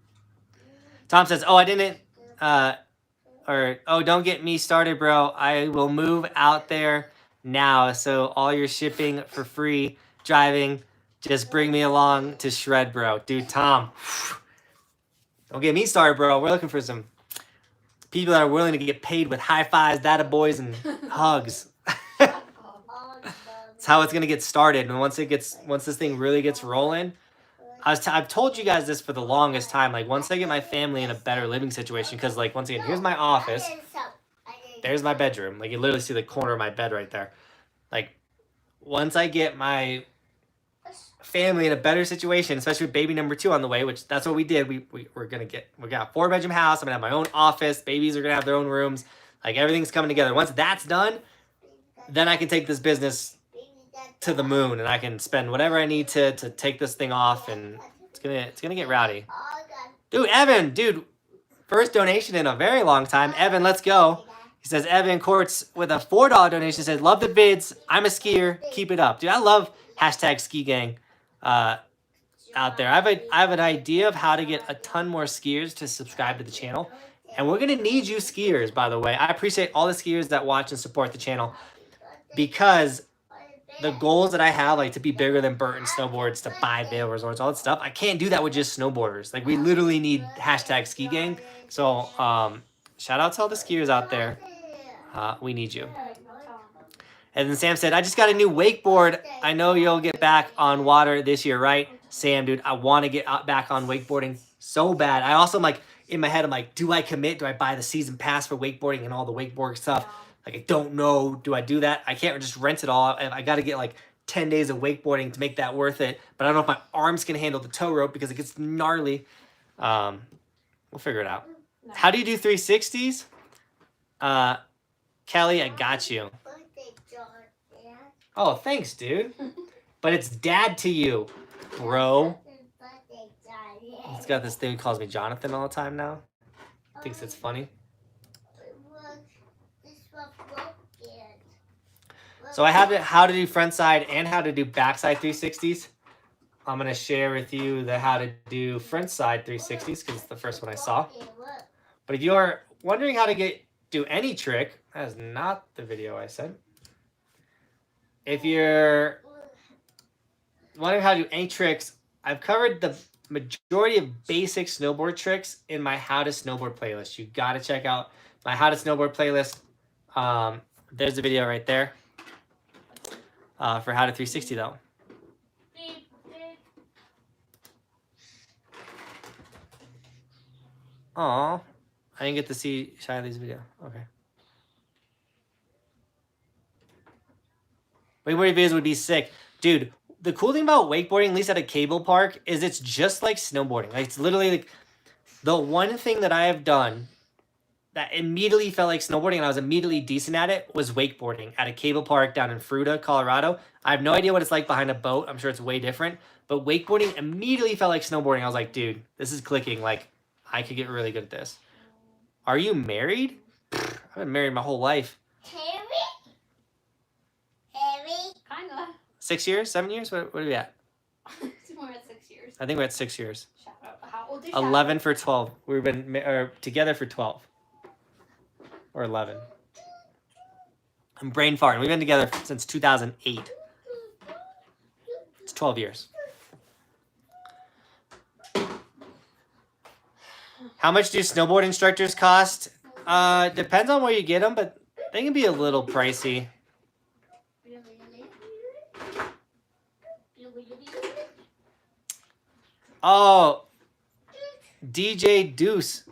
Tom says, oh, I didn't... don't get me started, bro. I will move out there now. So all your shipping for free, driving... Just bring me along to shred, bro. Dude, Tom. Don't get me started, bro. We're looking for some people that are willing to get paid with high fives, data boys, and hugs. That's how it's gonna get started. And once this thing really gets rolling, I've told you guys this for the longest time. Like, once I get my family in a better living situation, because, like, once again, here's my office. There's my bedroom. Like, you literally see the corner of my bed right there. Like, once I get my family in a better situation, especially with baby number 2 on the way, which that's what we did. We got a 4-bedroom house. I'm gonna have my own office. Babies are gonna have their own rooms. Like, everything's coming together. Once that's done, then I can take this business to the moon, and I can spend whatever I need to take this thing off, and it's gonna get rowdy. Dude, Evan, dude, first donation in a very long time. Evan, let's go. He says, Evan Courts with a $4 donation says, love the vids. I'm a skier. Keep it up. Dude, I love hashtag ski gang out there. I have an idea of how to get a ton more skiers to subscribe to the channel. And we're going to need you skiers, by the way. I appreciate all the skiers that watch and support the channel because the goals that I have, like to be bigger than Burton Snowboards, to buy Vail Resorts, all that stuff, I can't do that with just snowboarders. Like, we literally need hashtag ski gang. So, shout out to all the skiers out there. We need you. And then Sam said, I just got a new wakeboard. I know you'll get back on water this year, right? Sam, dude, I want to get back on wakeboarding so bad. I also am like, in my head, I'm like, do I commit? Do I buy the season pass for wakeboarding and all the wakeboard stuff? Like, I don't know. Do I do that? I can't just rent it all. I got to get like 10 days of wakeboarding to make that worth it. But I don't know if my arms can handle the tow rope because it gets gnarly. We'll figure it out. No. How do you do 360s? Kelly, I got you. Oh, thanks, dude. But it's dad to you, bro. He's got this thing he calls me Johnathan all the time now. Thinks it's funny. So I have how to do front side and how to do backside 360s. I'm going to share with you the how to do front side 360s because it's the first one I saw. But if you're wondering how to do any trick, that is not the video I sent. If you're wondering how to do any tricks, I've covered the majority of basic snowboard tricks in my How to Snowboard playlist. You got to check out my How to Snowboard playlist. There's the video right there for How to 360 though. Aw, I didn't get to see Shiley's video. Okay. Wakeboarding videos would be sick. Dude, the cool thing about wakeboarding, at least at a cable park, is it's just like snowboarding. Like, it's literally like the one thing that I have done that immediately felt like snowboarding and I was immediately decent at it was wakeboarding at a cable park down in Fruita, Colorado. I have no idea what it's like behind a boat. I'm sure it's way different. But wakeboarding immediately felt like snowboarding. I was like, dude, this is clicking. Like, I could get really good at this. Are you married? I've been married my whole life. Kinda. 6 years? 7 years? What are we at? We're at 6 years. I think we're at 6 years. Shout out. How old is 11 for 12. We've been together for 12. Or 11. I'm brain farting. We've been together since 2008. It's 12 years. How much do snowboard instructors cost? Depends on where you get them, but they can be a little pricey. Oh, DJ Deuce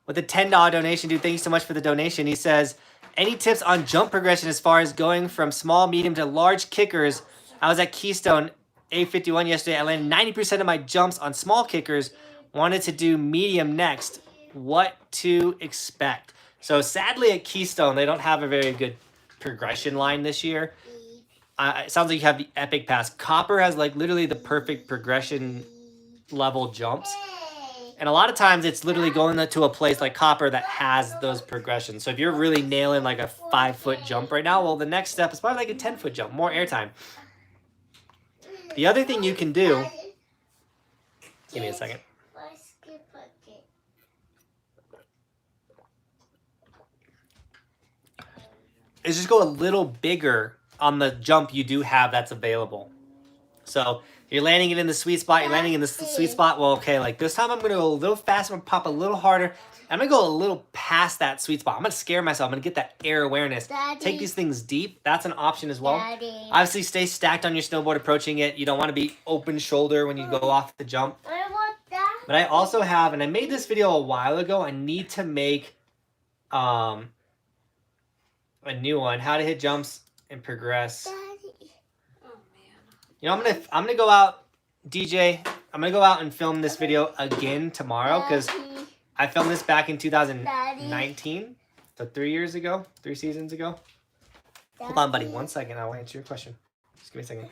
with a $10 donation. Dude, thank you so much for the donation. He says, any tips on jump progression as far as going from small, medium to large kickers? I was at Keystone A51 yesterday. I landed 90% of my jumps on small kickers. Wanted to do medium next. What to expect? So sadly at Keystone, they don't have a very good progression line this year. It sounds like you have the Epic Pass. Copper has like literally the perfect progression level jumps. And a lot of times it's literally going to a place like Copper that has those progressions. So if you're really nailing like a 5-foot jump right now, well, the next step is probably like a 10-foot jump, more airtime. The other thing you can do, give me a second. Is just go a little bigger on the jump you do have that's available. So you're landing it in the sweet spot. You're landing in the sweet spot. Well, okay, like this time I'm going to go a little faster. I'm going to pop a little harder. I'm going to go a little past that sweet spot. I'm going to scare myself. I'm going to get that air awareness. Daddy. Take these things deep. That's an option as well. Daddy. Obviously, stay stacked on your snowboard approaching it. You don't want to be open shoulder when you go off the jump. I want that. But I also have, and I made this video a while ago. I need to make a new one. How to hit jumps and progress. Daddy. You know, I'm gonna go out, DJ. I'm gonna go out and film this video again tomorrow because I filmed this back in 2019, so 3 seasons ago. Hold on, buddy, 1 second. I'll answer your question. Just give me a second.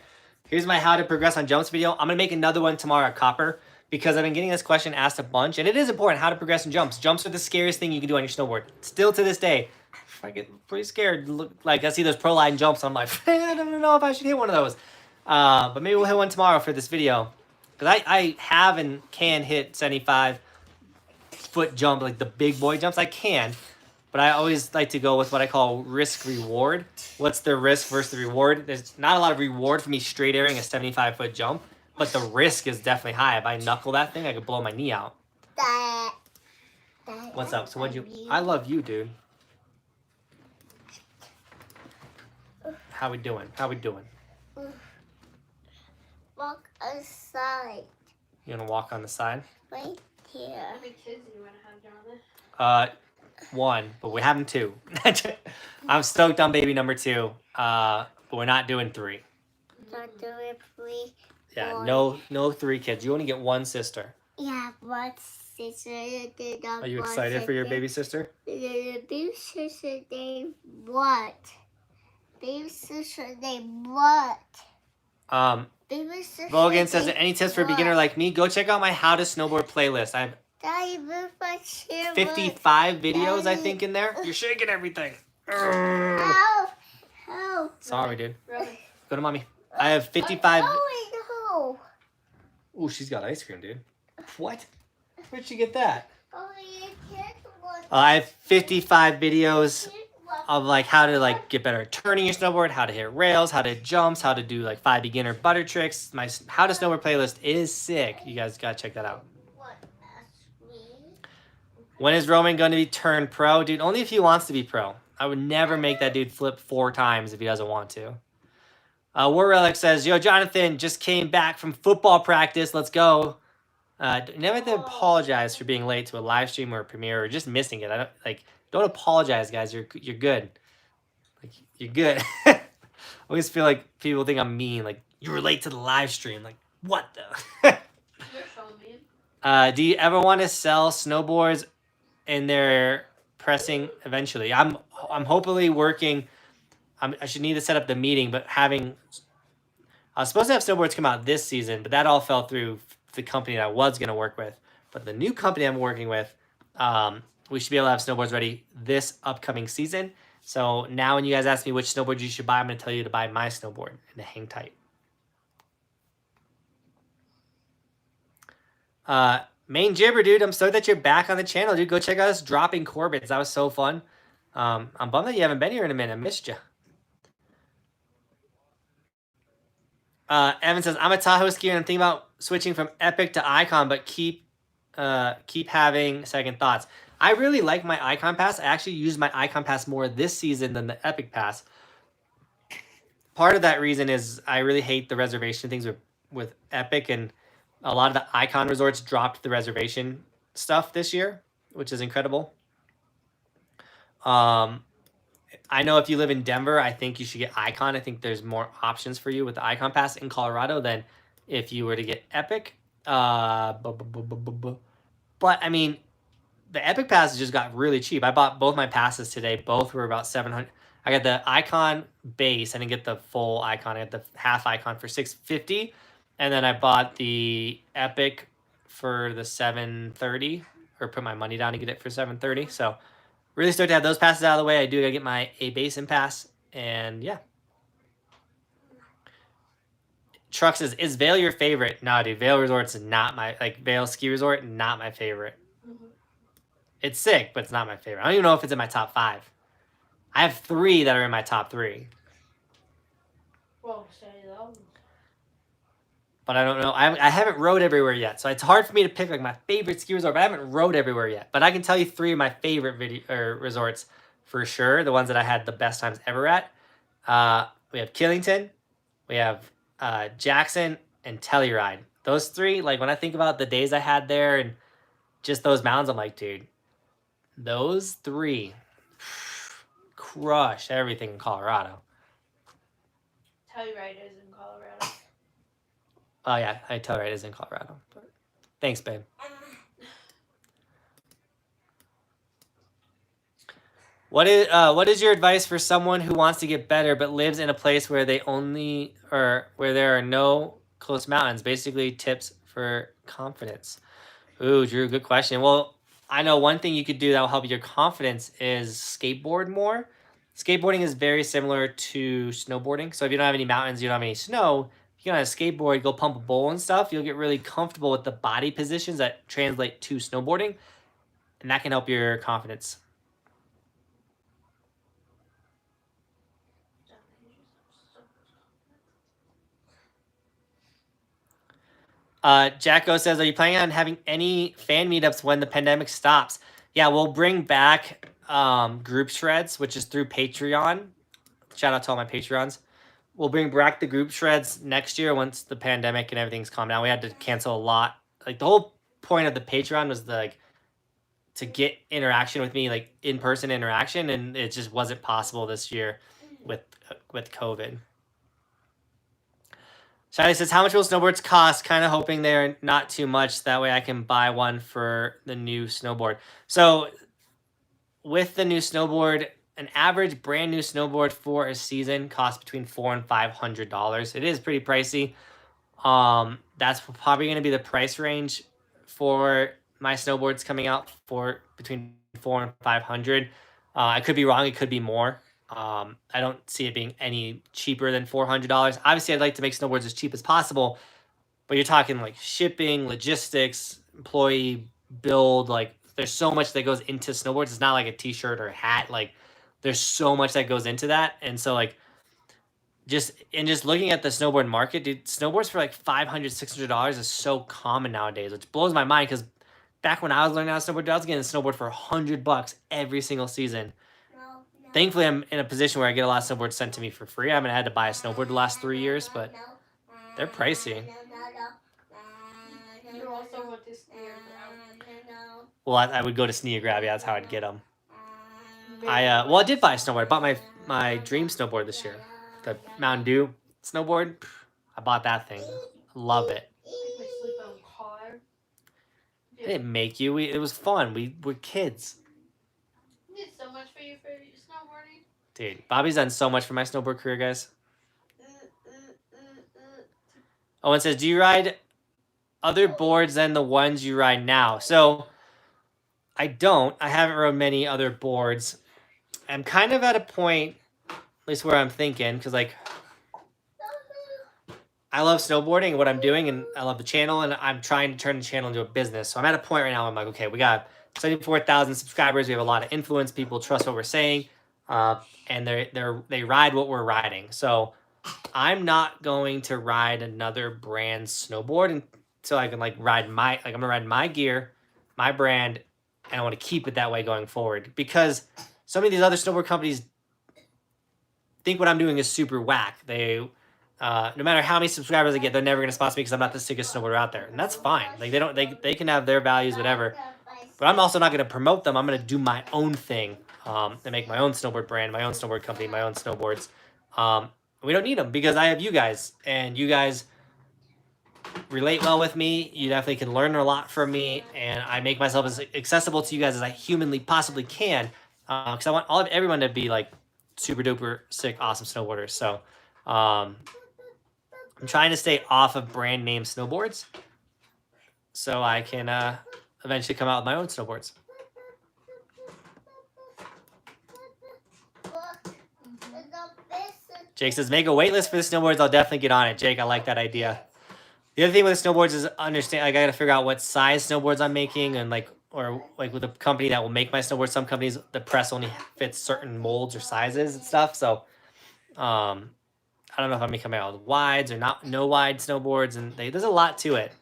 Here's my how to progress on jumps video. I'm gonna make another one tomorrow at Copper because I've been getting this question asked a bunch, and it is important how to progress in jumps. Jumps are the scariest thing you can do on your snowboard. Still to this day, I get pretty scared. Look, like I see those pro line jumps, I'm like, I don't know if I should hit one of those. But maybe we'll hit one tomorrow for this video, because I have and can hit 75-foot jump, like the big boy jumps. I can, but I always like to go with what I call risk reward. What's the risk versus the reward? There's not a lot of reward for me straight airing a 75-foot jump. But the risk is definitely high. If I knuckle that thing, I could blow my knee out. What's up? So what'd you... I love you, dude. How we doing? How we doing? Walk aside. You gonna walk on the side? Right here. How many kids do you want to have, Jonathan? One, but we're having two. I'm stoked on baby number 2. But we're not doing 3. Not doing 3. Yeah, no 3 kids. You only get 1 sister. Yeah, one sister. Are you excited for your baby sister? The baby sister named what? Baby sister named what? Baby sister Logan says, any tips for a beginner like me? Go check out my How to Snowboard playlist. I have Daddy, move my chair. 55 videos, I Daddy. think, in there. You're shaking everything. Ow. Ow. Sorry, dude. Really? Go to mommy. I have 55. No. Ooh, she's got ice cream, dude. What? Where'd she get that? Oh, you can't watch. I have 55 videos of like how to like get better at turning your snowboard, how to hit rails, how to hit jumps, how to do like 5 beginner butter tricks. My How to Snowboard playlist is sick. You guys gotta check that out. When is Roman going to be turned pro? Dude, only if he wants to be pro. I would never make that dude flip 4 times if he doesn't want to. War Relic says, yo, Jonathan, just came back from football practice. Let's go. Never have to apologize for being late to a live stream or a premiere or just missing it. Don't apologize, guys. You're good. Like, you're good. I always feel like people think I'm mean. Like, you were late to the live stream. Like, what the? You're so mean. Do you ever want to sell snowboards and they're pressing eventually? I'm hopefully working. I should need to set up the meeting, but I was supposed to have snowboards come out this season, but that all fell through the company that I was going to work with. But the new company I'm working with, we should be able to have snowboards ready this upcoming season. So now when you guys ask me which snowboard you should buy, I'm going to tell you to buy my snowboard and to hang tight. Main Gibber, dude, I'm stoked that you're back on the channel, dude. Go check out us dropping Corbins. That was so fun. I'm bummed that you haven't been here in a minute. I missed you. Evan says, I'm a Tahoe skier and I'm thinking about switching from Epic to Icon, but keep having second thoughts. I really like my Icon Pass. I actually use my Icon Pass more this season than the Epic Pass. Part of that reason is I really hate the reservation things with Epic, and a lot of the Icon resorts dropped the reservation stuff this year, which is incredible. I know if you live in Denver, I think you should get Icon. I think there's more options for you with the Icon Pass in Colorado than if you were to get Epic. But, I mean, the Epic Pass just got really cheap. I bought both my passes today. Both were about $700. I got the Icon base. I didn't get the full Icon. I got the half Icon for $650. And then I bought the Epic for the $730, or put my money down to get it for $730. So really stoked to have those passes out of the way. I do gotta get my A Basin pass, and yeah. Truck says, is Vail your favorite? No, dude, Vail Resort's not my, Vail Ski Resort, not my favorite. Mm-hmm. It's sick, but it's not my favorite. I don't even know if it's in my top 5. I have 3 that are in my top 3. Well, say those. But I don't know. I haven't rode everywhere yet, so it's hard for me to pick like my favorite ski resort. But I haven't rode everywhere yet. But I can tell you 3 of my favorite resorts for sure. The ones that I had the best times ever at. We have Killington, we have Jackson, and Telluride. Those 3, like when I think about the days I had there and just those mountains, I'm like, dude, those 3 crush everything in Colorado. Telluride is in Colorado. Oh yeah, Telluride is in Colorado. But thanks, babe. What is your advice for someone who wants to get better but lives in a place where where there are no close mountains? Basically, tips for confidence? Ooh, Drew, good question. Well, I know one thing you could do that will help your confidence is skateboard more. Skateboarding is very similar to snowboarding. So if you don't have any mountains, you don't have any snow, you can on a skateboard, go pump a bowl and stuff. You'll get really comfortable with the body positions that translate to snowboarding, and that can help your confidence. Jacko says, are you planning on having any fan meetups when the pandemic stops? Yeah, we'll bring back group shreds, which is through Patreon. Shout out to all my Patreons. We'll bring back the group shreds next year once the pandemic and everything's calmed down. We had to cancel a lot. Like the whole point of the Patreon was to get interaction with me, like in-person interaction, and it just wasn't possible this year with COVID. Shadi says, how much will snowboards cost? Kind of hoping they're not too much. That way I can buy one for the new snowboard. So with the new snowboard, an average brand new snowboard for a season costs between $400 and $500. It is pretty pricey. That's probably going to be the price range for my snowboards coming out for between $400 and $500. I could be wrong. It could be more. I don't see it being any cheaper than $400. Obviously, I'd like to make snowboards as cheap as possible, but you're talking like shipping, logistics, employee build. Like, there's so much that goes into snowboards. It's not like a t-shirt or a hat. Like, there's so much that goes into that. And so, like, just looking at the snowboard market, dude, snowboards for like $500, $600 is so common nowadays, which blows my mind because back when I was learning how to snowboard, I was getting a snowboard for $100 every single season. Thankfully, I'm in a position where I get a lot of snowboards sent to me for free. I haven't had to buy a snowboard the last 3 years, but they're pricey. You also went to Snare. Well, I would go to Snea Grab. Yeah, that's how I'd get them. I did buy a snowboard. I bought my dream snowboard this year. The Mountain Dew snowboard. I bought that thing. Love it. We sleep on car. It didn't make you. It was fun. We were kids. You did so much for you for snowboarding. Dude, Bobby's done so much for my snowboard career, guys. Owen says, do you ride other boards than the ones you ride now? So, I don't. I haven't rode many other boards. I'm kind of at a point, at least where I'm thinking, because, like, I love snowboarding and what I'm doing, and I love the channel, and I'm trying to turn the channel into a business. So I'm at a point right now where I'm like, okay, we got 74,000 subscribers. We have a lot of influence. People trust what we're saying, and they ride what we're riding. So I'm not going to ride another brand snowboard until I can ride I'm gonna ride my gear, my brand, and I want to keep it that way going forward. Because so many of these other snowboard companies think what I'm doing is super whack. They no matter how many subscribers I get, they're never gonna sponsor me because I'm not the sickest snowboarder out there, and that's fine. Like they can have their values, whatever. But I'm also not gonna promote them. I'm gonna do my own thing and make my own snowboard brand, my own snowboard company, my own snowboards. We don't need them because I have you guys, and you guys relate well with me. You definitely can learn a lot from me, and I make myself as accessible to you guys as I humanly possibly can, because I want everyone to be like super duper sick, awesome snowboarders. So I'm trying to stay off of brand name snowboards so I can eventually come out with my own snowboards. Jake says, make a wait list for the snowboards. I'll definitely get on it. Jake, I like that idea. The other thing with the snowboards is understand. I got to figure out what size snowboards I'm making, and with a company that will make my snowboards. Some companies, the press only fits certain molds or sizes and stuff. So I don't know if I'm coming out with wides or no wide snowboards, and there's a lot to it.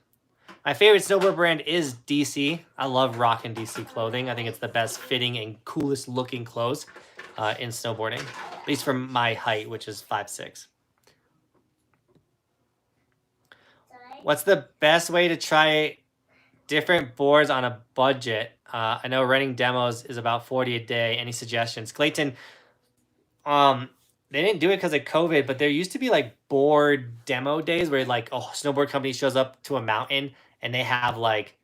My favorite snowboard brand is DC. I love rocking DC clothing. I think it's the best fitting and coolest looking clothes in snowboarding, at least from my height, which is 5'6". What's the best way to try different boards on a budget? I know renting demos is about $40 a day. Any suggestions? Clayton, they didn't do it because of COVID, but there used to be like board demo days where like a snowboard company shows up to a mountain and they have like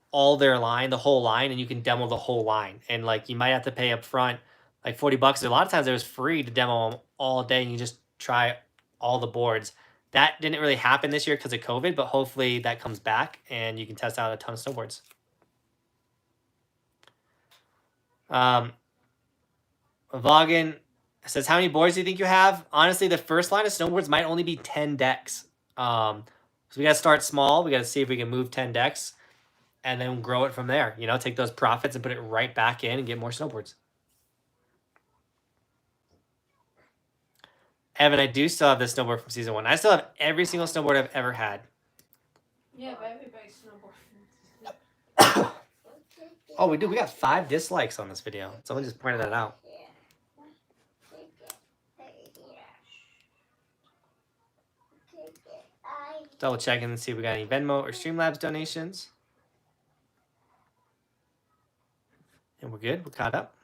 all their line, the whole line, and you can demo the whole line. And like you might have to pay up front like $40. A lot of times it was free to demo them all day and you just try all the boards. That didn't really happen this year because of COVID, but hopefully that comes back and you can test out a ton of snowboards. Vaughan says, how many boards do you think you have? Honestly, the first line of snowboards might only be 10 decks. So we got to start small. We got to see if we can move 10 decks and then grow it from there. You know, take those profits and put it right back in and get more snowboards. Evan, I do still have this snowboard from season 1. I still have every single snowboard I've ever had. Yeah, but everybody's snowboarding. Oh, we do. We got 5 dislikes on this video. Someone just pointed that out. Double checking and see if we got any Venmo or Streamlabs donations. And we're good. We're caught up.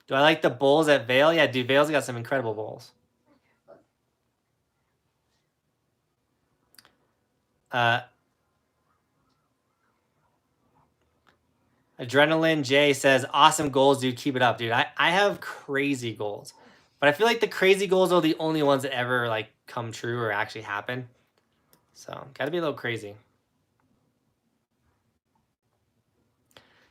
Do I like the bowls at Vail? Yeah, dude, Vail's got some incredible bowls. Adrenaline J says, awesome goals, dude. Keep it up, dude. I have crazy goals. But I feel like the crazy goals are the only ones that ever like come true or actually happen. So, gotta be a little crazy.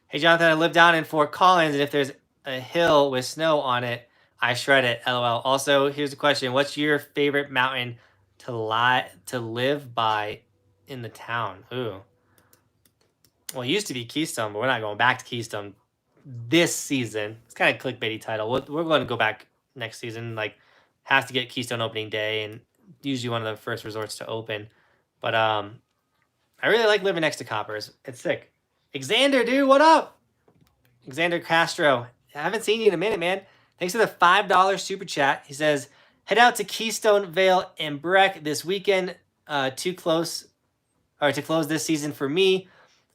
Hey, Jonathan, I live down in Fort Collins, and if there's a hill with snow on it, I shred it. LOL. Also, here's a question. What's your favorite mountain to live by in the town? Ooh. Well, it used to be Keystone, but we're not going back to Keystone this season. It's kind of a clickbaity title. We're going to go back next season. Like, has to get Keystone opening day, and usually one of the first resorts to open. But I really like living next to Coppers. It's sick. Xander, dude, what up? Xander Castro. I haven't seen you in a minute, man. Thanks for the $5 super chat. He says, head out to Keystone, Vail, and Breck this weekend to close this season for me.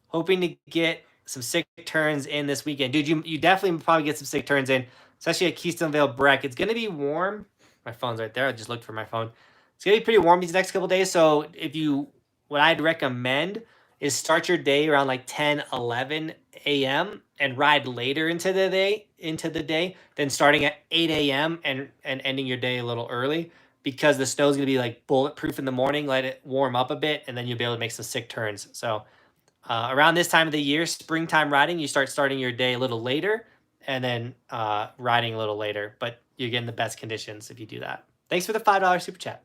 Hoping to get some sick turns in this weekend. Dude, you definitely probably get some sick turns in, especially at Keystone, Vail, Breck. It's going to be warm. My phone's right there. I just looked for my phone. It's going to be pretty warm these next couple days. So what I'd recommend is start your day around like 10, 11 a.m. and ride later into the day than starting at 8 a.m. and ending your day a little early, because the snow's going to be like bulletproof in the morning. Let it warm up a bit, and then you'll be able to make some sick turns. So around this time of the year, springtime riding, you start starting your day a little later and then riding a little later, but you're getting the best conditions if you do that. Thanks for the $5 super chat.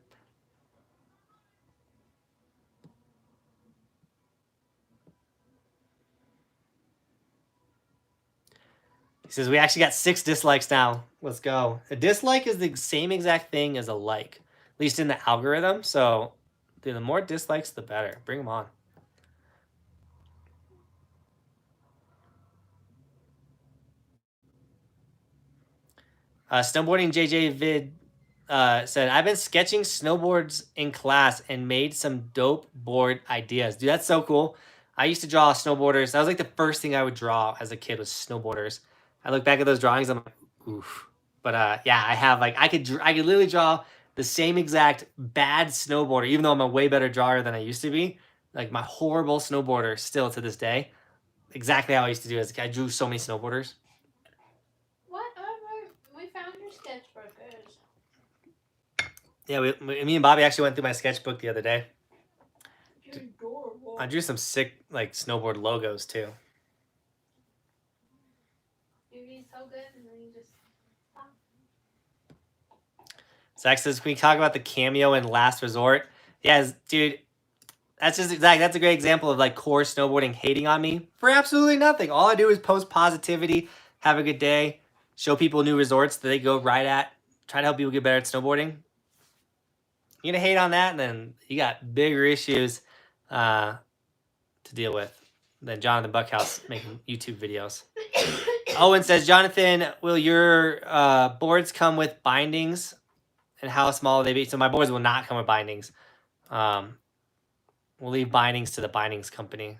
He says, we actually got 6 dislikes now. Let's go. A dislike is the same exact thing as a like, at least in the algorithm. So the more dislikes, the better. Bring them on. Snowboarding JJ Vid said, I've been sketching snowboards in class and made some dope board ideas. Dude, that's so cool. I used to draw snowboarders. That was like the first thing I would draw as a kid was snowboarders. I look back at those drawings, I'm like, oof. But yeah, I have like, I could literally draw the same exact bad snowboarder, even though I'm a way better drawer than I used to be. Like my horrible snowboarder still to this day. Exactly how I used to do as a kid. I drew so many snowboarders. We found your sketchbookers. Yeah, me and Bobby actually went through my sketchbook the other day. You're adorable. I drew some sick like snowboard logos too. You'd be so good, and then you just stop. Zach says, can we talk about the cameo in Last Resort? Yeah, dude, that's a great example of like core snowboarding hating on me for absolutely nothing. All I do is post positivity, have a good day, show people new resorts that they go ride at, try to help people get better at snowboarding. You're gonna hate on that, and then you got bigger issues to deal with than Johnathan Buckhouse making YouTube videos. Owen says, Jonathan, will your boards come with bindings, and how small will they be? So my boards will not come with bindings. We'll leave bindings to the bindings company.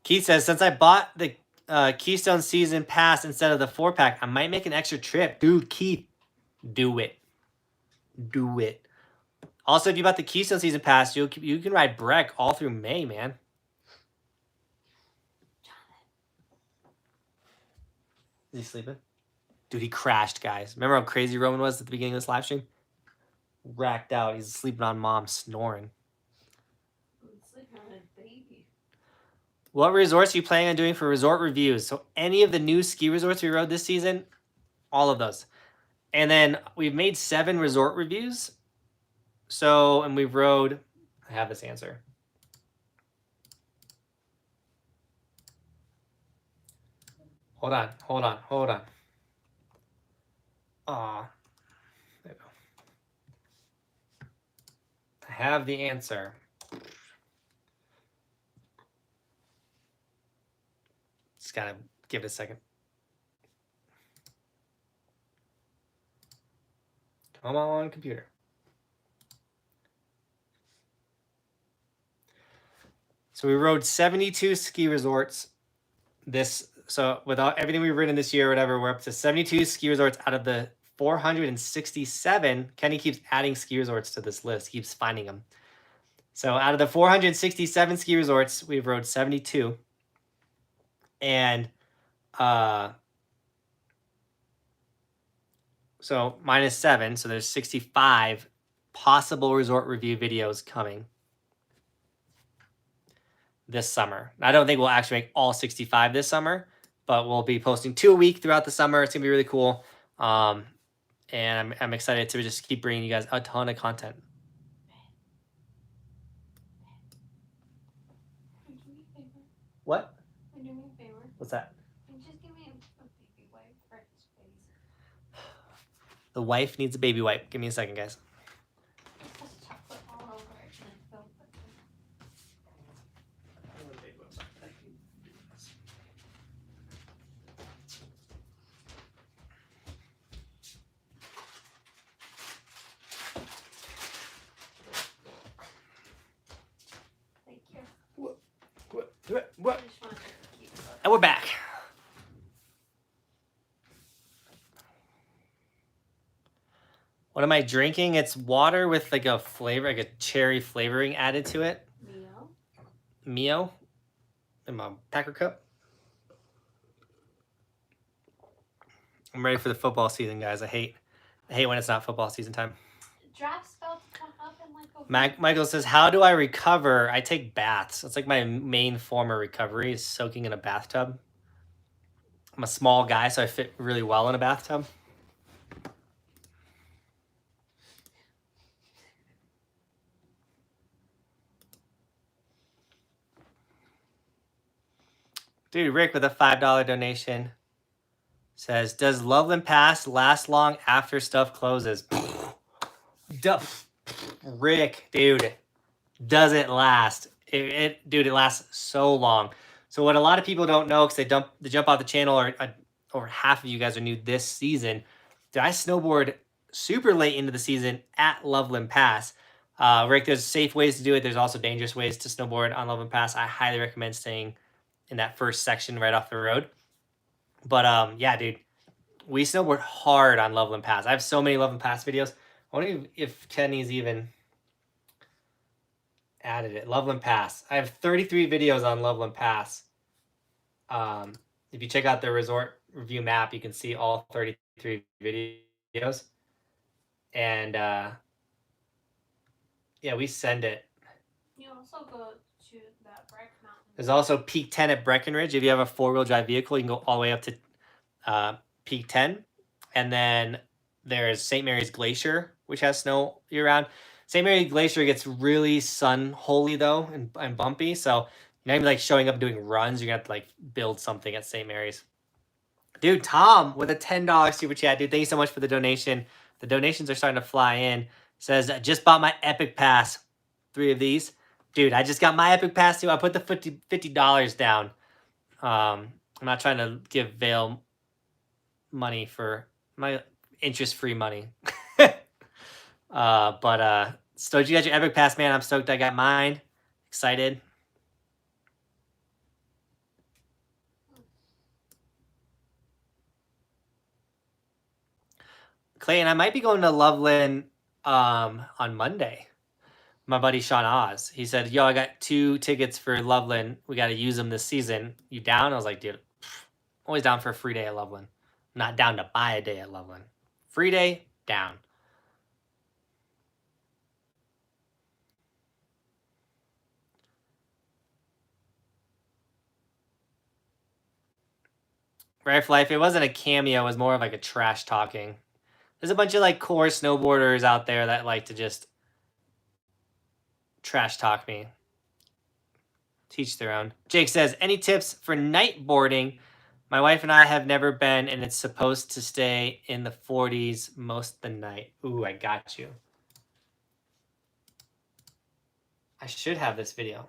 Keith says, since I bought the Keystone Season Pass instead of the 4-pack, I might make an extra trip. Dude, Keith, do it. Do it. Also, if you bought the Keystone Season Pass, you can ride Breck all through May, man. Is he sleeping? Dude, he crashed, guys. Remember how crazy Roman was at the beginning of this live stream? Racked out. He's sleeping on mom, snoring. I'm sleeping on a baby. What resorts are you planning on doing for resort reviews? So any of the new ski resorts we rode this season, all of those. And then we've made 7 resort reviews. So, and we've rode, I have this answer. Hold on. Aw. There we go. I have the answer. Just gotta give it a second. Come on, computer. So we rode 72 ski resorts so without everything we've ridden this year or whatever, we're up to 72 ski resorts out of the 467. Kenny keeps adding ski resorts to this list, keeps finding them. So out of the 467 ski resorts, we've rode 72. And so minus 7, so there's 65 possible resort review videos coming this summer. I don't think we'll actually make all 65 this summer, but we'll be posting 2 a week throughout the summer. It's gonna be really cool. And I'm excited to just keep bringing you guys a ton of content. Would you do me a favor? What? Would you do me a favor? What's that? Can you just give me a baby wipe for his face? The wife needs a baby wipe. Give me a second, guys. It has chocolate all over it and I felt it. Thank you. What? I just wanted to keep it. And we're back. What am I drinking? It's water with like a flavor, like a cherry flavoring added to it. Mio in my Packer cup. I'm ready for the football season, guys. I hate when it's not football season time. Draft's about to come up in like a Michael says, how do I recover? I take baths. It's like my main form of recovery is soaking in a bathtub. I'm a small guy, so I fit really well in a bathtub. Dude, Rick with a $5 donation says, does Loveland Pass last long after stuff closes? Rick, dude, doesn't last. Dude, it lasts so long. So what a lot of people don't know, because they jump off the channel, or half of you guys are new this season, did I snowboard super late into the season at Loveland Pass. Rick, there's safe ways to do it. There's also dangerous ways to snowboard on Loveland Pass. I highly recommend staying in that first section right off the road. But yeah, dude, we snowboard hard on Loveland Pass. I have so many Loveland Pass videos. I wonder if Kenny's even added it. Loveland Pass. I have 33 videos on Loveland Pass. If you check out the resort review map, you can see all 33 videos. And yeah, we send it. You also go to that Breck Mountain. There's also Peak 10 at Breckenridge. If you have a 4-wheel drive vehicle, you can go all the way up to Peak 10. And then there's St. Mary's Glacier, which has snow year-round. St. Mary's Glacier gets really sun-holy, though, and bumpy. So you're not even like showing up and doing runs. You're going to have to like build something at St. Mary's. Dude, Tom with a $10 super chat. Dude, thank you so much for the donation. The donations are starting to fly in. Says, I just bought my Epic Pass. 3 of these. Dude, I just got my Epic Pass too. I put the $50 down. I'm not trying to give Vail money for my interest-free money. But stoked you got your Epic Pass, man. I'm stoked I got mine. Excited. Clayton, I might be going to Loveland on Monday. My buddy Sean Oz. He said, yo, I got 2 tickets for Loveland. We got to use them this season. You down? I was like, dude, always down for a free day at Loveland. I'm not down to buy a day at Loveland. Free day, down. Right for Life, it wasn't a cameo, it was more of like a trash talking. There's a bunch of like core snowboarders out there that like to just trash talk me. Teach their own. Jake says, any tips for night boarding? My wife and I have never been, and it's supposed to stay in the 40s most of the night. Ooh, I got you. I should have this video.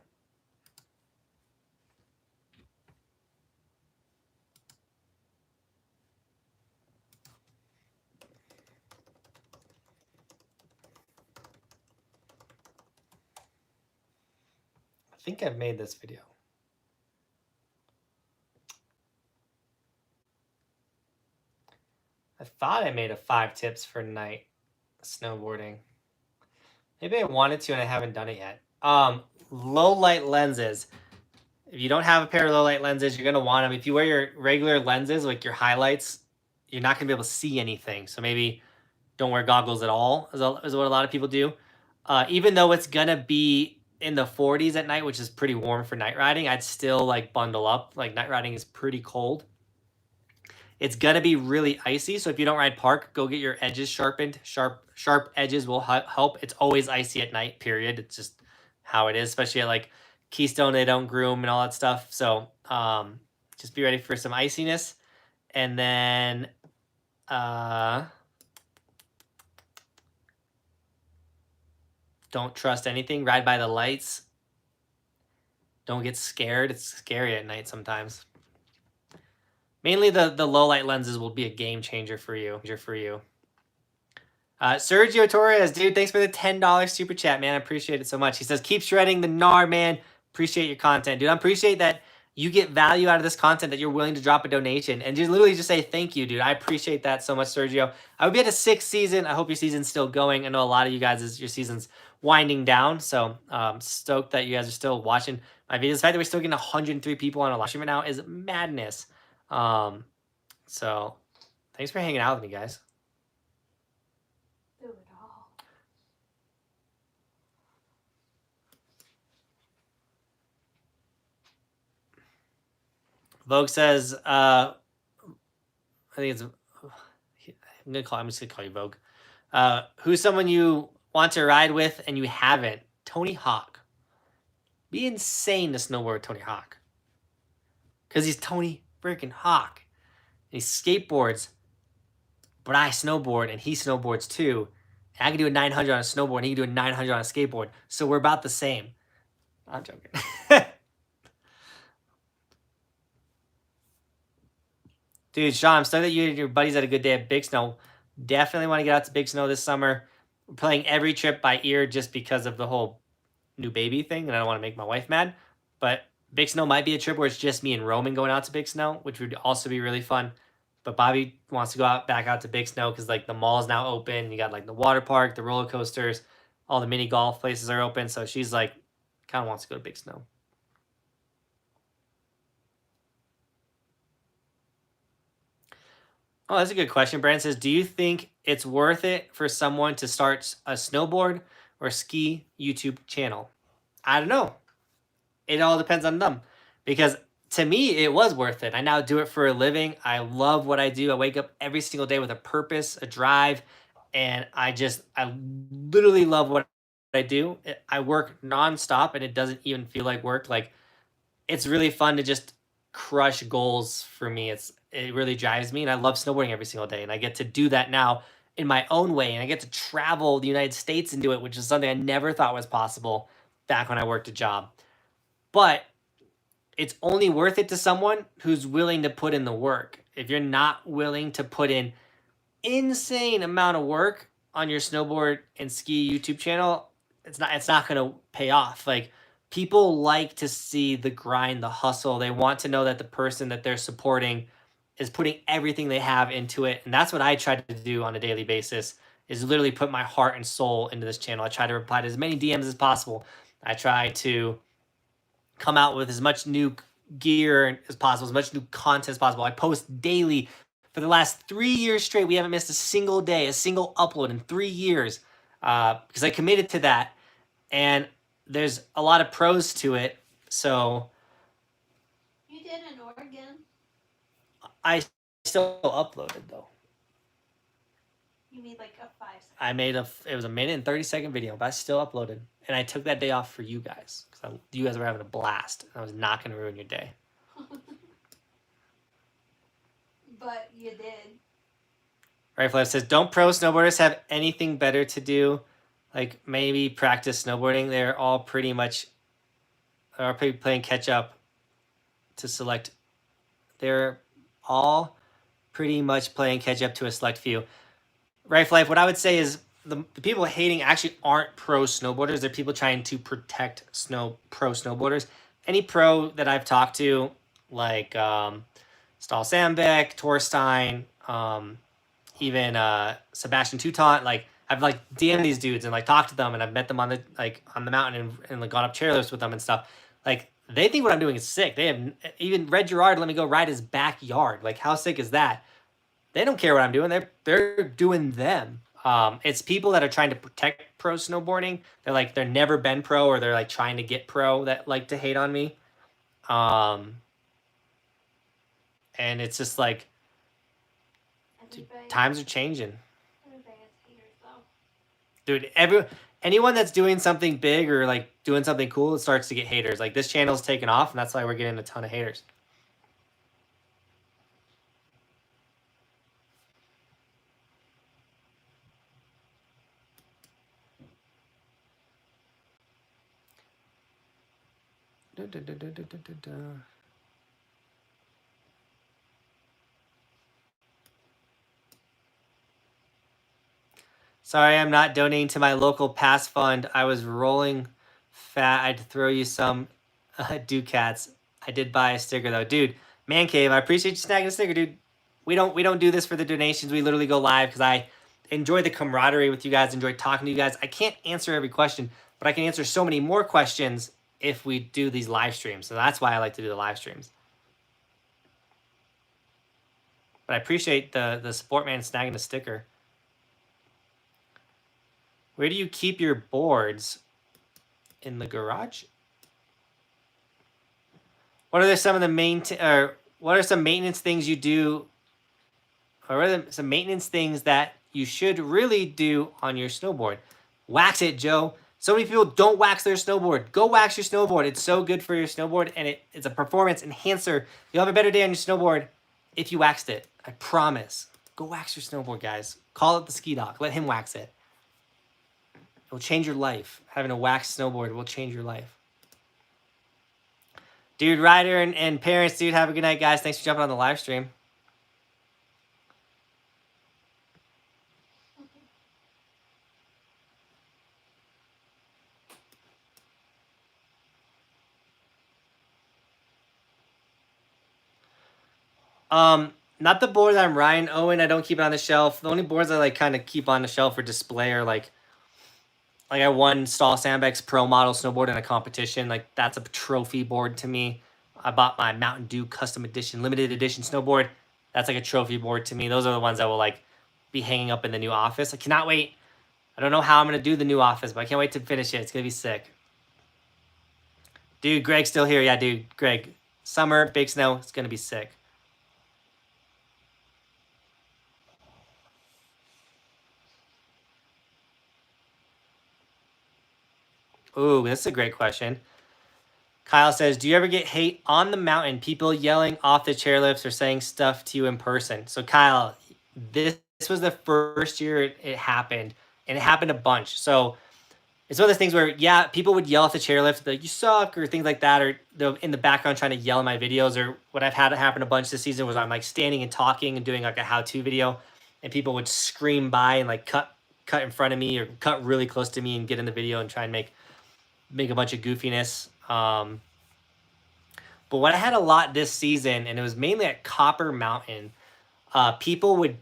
I think I've made this video. I thought I made a 5 tips for night snowboarding. Maybe I wanted to and I haven't done it yet. Low light lenses. If you don't have a pair of low light lenses, you're gonna want them. If you wear your regular lenses, like your highlights, you're not gonna be able to see anything. So maybe don't wear goggles at all, is what a lot of people do. Even though it's gonna be in the 40s at night, which is pretty warm for night riding, I'd still like bundle up. Like night riding is pretty cold. It's gonna be really icy, so if you don't ride park, go get your edges sharpened. Sharp edges will help. It's always icy at night, period. It's just how it is, especially at like Keystone, they don't groom and all that stuff. So just be ready for some iciness. And then don't trust anything. Ride by the lights. Don't get scared. It's scary at night sometimes. Mainly the low light lenses will be a game changer for you. Sergio Torres, dude, thanks for the $10 super chat, man. I appreciate it so much. He says, keep shredding the gnar, man. Appreciate your content, dude. I appreciate that you get value out of this content, that you're willing to drop a donation and just literally just say thank you, dude. I appreciate that so much, Sergio. I hope you had a 6th season. I hope your season's still going. I know a lot of you guys, your season's winding down. So stoked that you guys are still watching my videos. The fact that we're still getting 103 people on a live stream right now is madness. So thanks for hanging out with me, guys. Do it all. Vogue says, I think it's, I'm just gonna call you Vogue. Who's someone you want to ride with and you haven't? Tony Hawk. Be insane to snowboard with Tony Hawk. Because he's Tony freaking Hawk. And he skateboards, but I snowboard and he snowboards too. And I can do a 900 on a snowboard and he can do a 900 on a skateboard. So we're about the same. I'm joking. Dude, Sean, I'm stoked that you and your buddies had a good day at Big Snow. Definitely want to get out to Big Snow this summer. We're playing every trip by ear just because of the whole new baby thing, and I don't want to make my wife mad. But Big Snow might be a trip where it's just me and Roman going out to Big Snow, which would also be really fun. But Bobby wants to go back out to Big Snow because like the mall is now open. You got like the water park, the roller coasters, all the mini golf places are open. So she's like, kind of wants to go to Big Snow. Oh, that's a good question. Brandon says, do you think it's worth it for someone to start a snowboard or ski YouTube channel? I don't know. It all depends on them. Because to me, it was worth it. I now do it for a living. I love what I do. I wake up every single day with a purpose, a drive, and I literally love what I do. I work nonstop, and it doesn't even feel like work. Like, it's really fun to just crush goals for me. It really drives me, and I love snowboarding every single day, and I get to do that now in my own way, and I get to travel the United States and do it, which is something I never thought was possible back when I worked a job. But it's only worth it to someone who's willing to put in the work. If you're not willing to put in insane amount of work on your snowboard and ski YouTube channel, it's not going to pay off. Like, people like to see the grind, the hustle. They want to know that the person that they're supporting is putting everything they have into it. And that's what I try to do on a daily basis, is literally put my heart and soul into this channel. I try to reply to as many DMs as possible. I try to come out with as much new gear as possible, as much new content as possible. I post daily For the last 3 years straight, we haven't missed a single day, a single upload in 3 years, because I committed to that. And there's a lot of pros to it, so You did in Oregon. I still uploaded though. You made like a 5-second. I made it was a minute and 30-second video, but I still uploaded, and I took that day off for you guys because you guys were having a blast. I was not going to ruin your day. But you did. Right, Flav says, don't pro snowboarders have anything better to do? Like maybe practice snowboarding. They're all pretty much are playing catch up to select. They're all pretty much playing catch up to a select few. Right, Flav, what I would say is the people hating actually aren't pro snowboarders. They're people trying to protect pro snowboarders. Any pro that I've talked to, like Stahl Sandbeck, Torstein, even Sebastian Toutant, like I've like DM'd these dudes and like talked to them, and I've met them on the mountain and like gone up chairlifts with them and stuff. Like they think what I'm doing is sick. They have even Red Gerard let me go ride his backyard. Like how sick is that? They don't care what I'm doing. They're doing them. It's people that are trying to protect pro snowboarding. They're never been pro, or they're like trying to get pro, that like to hate on me. And it's just like, times are changing. Everybody has haters though. Dude, anyone that's doing something big or like doing something cool, it starts to get haters. Like this channel's taken off, and that's why we're getting a ton of haters. Sorry, I'm not donating to my local pass fund. I was rolling fat. I'd throw you some ducats. I did buy a sticker though, dude. Man cave, I appreciate you snagging a sticker, dude. We don't do this for the donations. We literally go live because I enjoy the camaraderie with you guys. Enjoy talking to you guys. I can't answer every question, but I can answer so many more questions if we do these live streams. So that's why I like to do the live streams. But I appreciate the support, man, snagging the sticker. Where do you keep your boards? In the garage? What are some of the what are some maintenance things you do? Or what are some maintenance things that you should really do on your snowboard? Wax it, Joe. So many people don't wax their snowboard. Go wax your snowboard. It's so good for your snowboard, and it's a performance enhancer. You'll have a better day on your snowboard if you waxed it. I promise. Go wax your snowboard, guys. Call it the ski doc. Let him wax it. It will change your life. Having a waxed snowboard will change your life. Dude, Ryder and parents, dude, have a good night, guys. Thanks for jumping on the live stream. Not the boards I'm Ryan Owen. I don't keep it on the shelf. The only boards I like kind of keep on the shelf for display are like I won Stahl Sandbeck's Pro Model snowboard in a competition. Like that's a trophy board to me. I bought my Mountain Dew Custom Edition, Limited Edition snowboard. That's like a trophy board to me. Those are the ones that will like be hanging up in the new office. I cannot wait. I don't know how I'm gonna do the new office, but I can't wait to finish it. It's gonna be sick. Dude, Greg's still here. Yeah, dude, Greg. Summer, big snow. It's gonna be sick. Ooh, that's a great question. Kyle says, do you ever get hate on the mountain? People yelling off the chairlifts or saying stuff to you in person? So Kyle, this was the first year it happened, and it happened a bunch. So it's one of those things where, yeah, people would yell off the chairlift, like, you suck, or things like that, or they're in the background trying to yell in my videos. Or what I've had happen a bunch this season was I'm like standing and talking and doing like a how-to video, and people would scream by and like cut in front of me or cut really close to me and get in the video and try and make a bunch of goofiness. But what I had a lot this season, and it was mainly at Copper Mountain, people would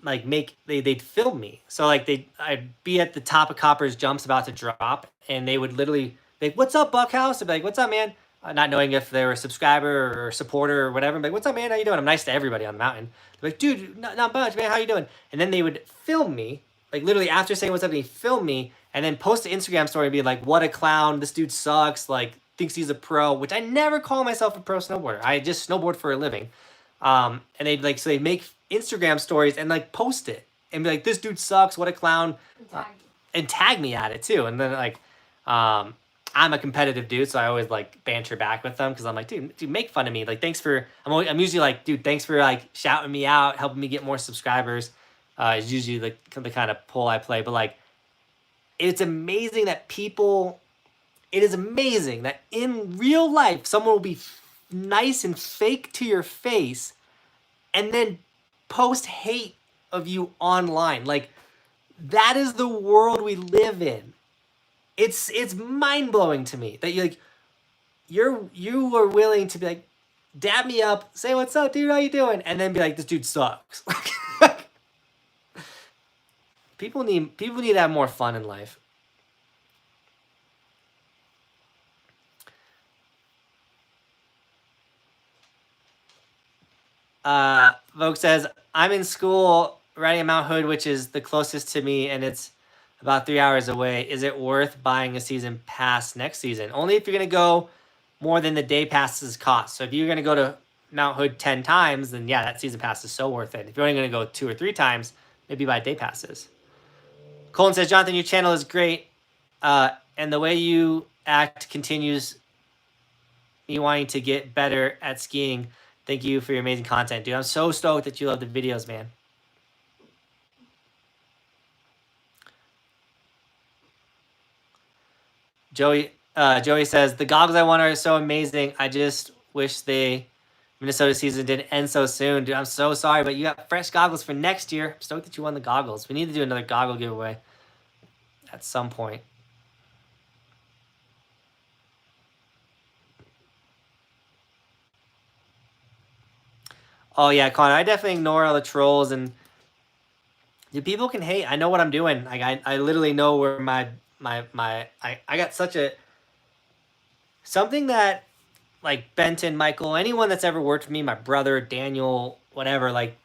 like they'd film me. So like I'd be at the top of Copper's jumps about to drop, and they would literally like, what's up, Buckhouse? I'd be like, what's up, man? not knowing if they were a subscriber or supporter or whatever. I'm like, what's up, man? How you doing? I'm nice to everybody on the mountain. They're like, dude, not much, man. How you doing? And then they would film me, like literally after saying what's up, they film me and then post an Instagram story and be like, what a clown. This dude sucks. Like, thinks he's a pro, which I never call myself a pro snowboarder. I just snowboard for a living. And they'd like, so they make Instagram stories and like post it and be like, this dude sucks. What a clown. And tag me at it too. And then like, I'm a competitive dude, so I always like banter back with them because I'm like, dude, make fun of me. Like, thanks for. I'm usually like, dude, thanks for like shouting me out, helping me get more subscribers. Is usually the kind of pull I play. But like, it's amazing that people. It is amazing that in real life, someone will be nice and fake to your face, and then post hate of you online. Like, that is the world we live in. It's mind-blowing to me that you were willing to be like, dab me up, say what's up, dude, how you doing, and then be like, this dude sucks. people need to have more fun in life. Vogue says, I'm in school riding at Mount Hood, which is the closest to me, and it's about 3 hours away. Is it worth buying a season pass next season? Only if you're going to go more than the day passes cost. So if you're going to go to Mount Hood 10 times, then yeah, that season pass is so worth it. If you're only going to go 2 or 3 times, maybe buy day passes. Colin says, Johnathan, your channel is great. And the way you act continues me wanting to get better at skiing. Thank you for your amazing content, dude. I'm so stoked that you love the videos, man. Joey says, the goggles I want are so amazing. I just wish Minnesota season didn't end so soon. Dude, I'm so sorry, but you got fresh goggles for next year. I'm stoked that you won the goggles. We need to do another goggle giveaway at some point. Oh yeah, Connor, I definitely ignore all the trolls and people can hate. I know what I'm doing. Like I literally know where I got such a something that like Benton, Michael, anyone that's ever worked with me, my brother, Daniel, whatever, like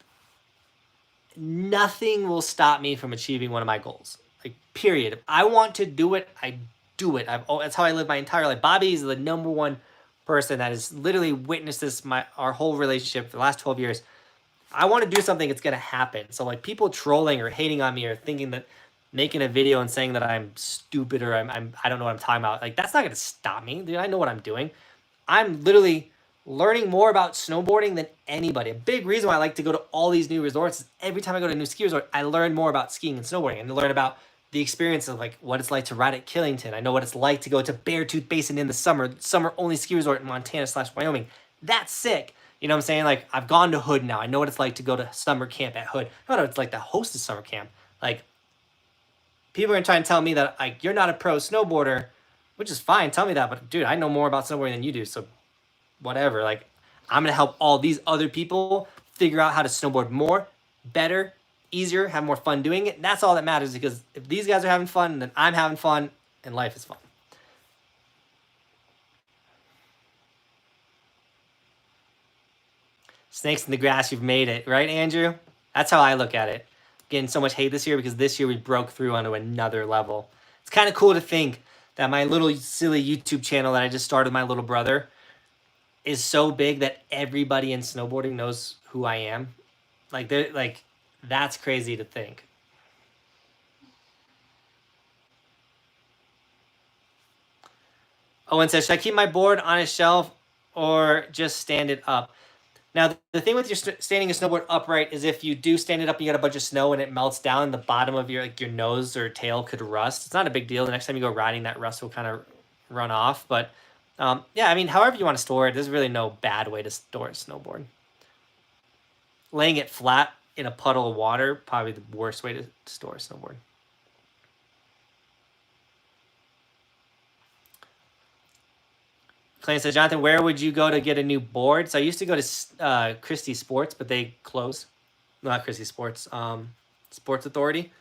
nothing will stop me from achieving one of my goals. Like period. If I want to do it, I do it. That's how I live my entire life. Bobby is the number one person that has literally witnessed this our whole relationship for the last 12 years. I want to do something, it's gonna happen. So like people trolling or hating on me or thinking that making a video and saying that I'm stupid or I don't know what I'm talking about, like that's not gonna stop me, dude. I know what I'm doing. I'm literally learning more about snowboarding than anybody. A big reason why I like to go to all these new resorts is every time I go to a new ski resort, I learn more about skiing and snowboarding and learn about the experience of like what it's like to ride at Killington. I know what it's like to go to Beartooth Basin in the summer only ski resort in Montana/Wyoming. That's sick. You know what I'm saying? Like I've gone to Hood now. I know what it's like to go to summer camp at Hood. I know what it's like to host a summer camp. Like people are gonna try and tell me that like you're not a pro snowboarder, which is fine. Tell me that, but dude, I know more about snowboarding than you do. So whatever. Like I'm gonna help all these other people figure out how to snowboard more, better, easier, have more fun doing it. That's all that matters, because if these guys are having fun, then I'm having fun and life is fun. Snakes in the grass, you've made it, right, Andrew? That's how I look at it. Getting so much hate this year because this year we broke through onto another level. It's kind of cool to think that my little silly YouTube channel that I just started with my little brother is so big that everybody in snowboarding knows who I am. Like that's crazy to think. Owen says, should I keep my board on a shelf or just stand it up? Now, the thing with your standing a snowboard upright is if you do stand it up and you got a bunch of snow and it melts down, the bottom of your nose or tail could rust. It's not a big deal. The next time you go riding, that rust will kind of run off. But yeah, I mean, however you want to store it, there's really no bad way to store a snowboard. Laying it flat in a puddle of water, probably the worst way to store a snowboard. Clay says, Johnathan, where would you go to get a new board? So I used to go to Christie Sports, but they closed. No, not Christie Sports. Sports Authority.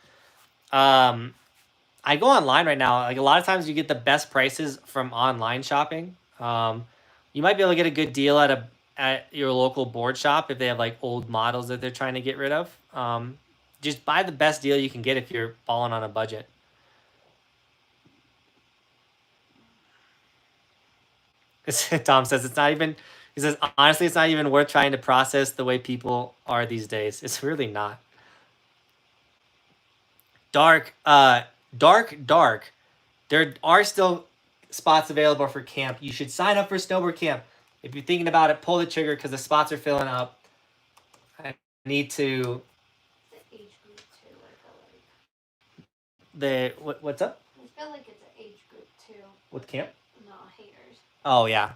I go online right now. Like a lot of times you get the best prices from online shopping. You might be able to get a good deal at your local board shop if they have like old models that they're trying to get rid of. Just buy the best deal you can get if you're falling on a budget. Tom says it's not even. He says honestly, it's not even worth trying to process the way people are these days. It's really not. Dark. There are still spots available for camp. You should sign up for snowboard camp. If you're thinking about it, pull the trigger because the spots are filling up. I need to. The age group too, I feel like. What's up? I feel like it's an age group too. With camp? No, haters. Oh, yeah.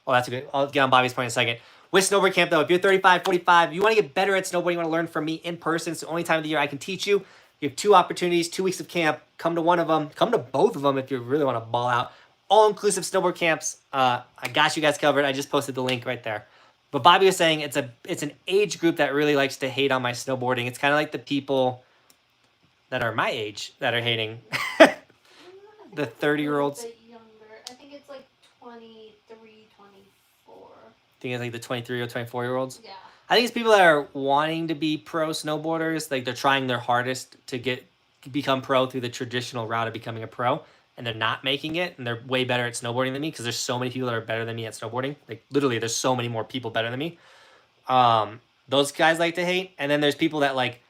Oh, that's a good. I'll get on Bobby's point in a second. With snowboard camp, though, if you're 35, 45, you want to get better at snowboarding, you want to learn from me in person. It's the only time of the year I can teach you. You have 2 opportunities, 2 weeks of camp. Come to one of them. Come to both of them if you really want to ball out. All-inclusive snowboard camps. I got you guys covered. I just posted the link right there. But Bobby was saying it's an age group that really likes to hate on my snowboarding. It's kind of like the people that are my age that are hating. The 30-year-olds. I think it's like 23, 24. I think it's like the 23 or 24-year-olds. Yeah. I think it's people that are wanting to be pro snowboarders. Like they're trying their hardest to become pro through the traditional route of becoming a pro. And they're not making it, and they're way better at snowboarding than me because there's so many people that are better than me at snowboarding. Like literally, there's so many more people better than me. Those guys like to hate, and then there's people that like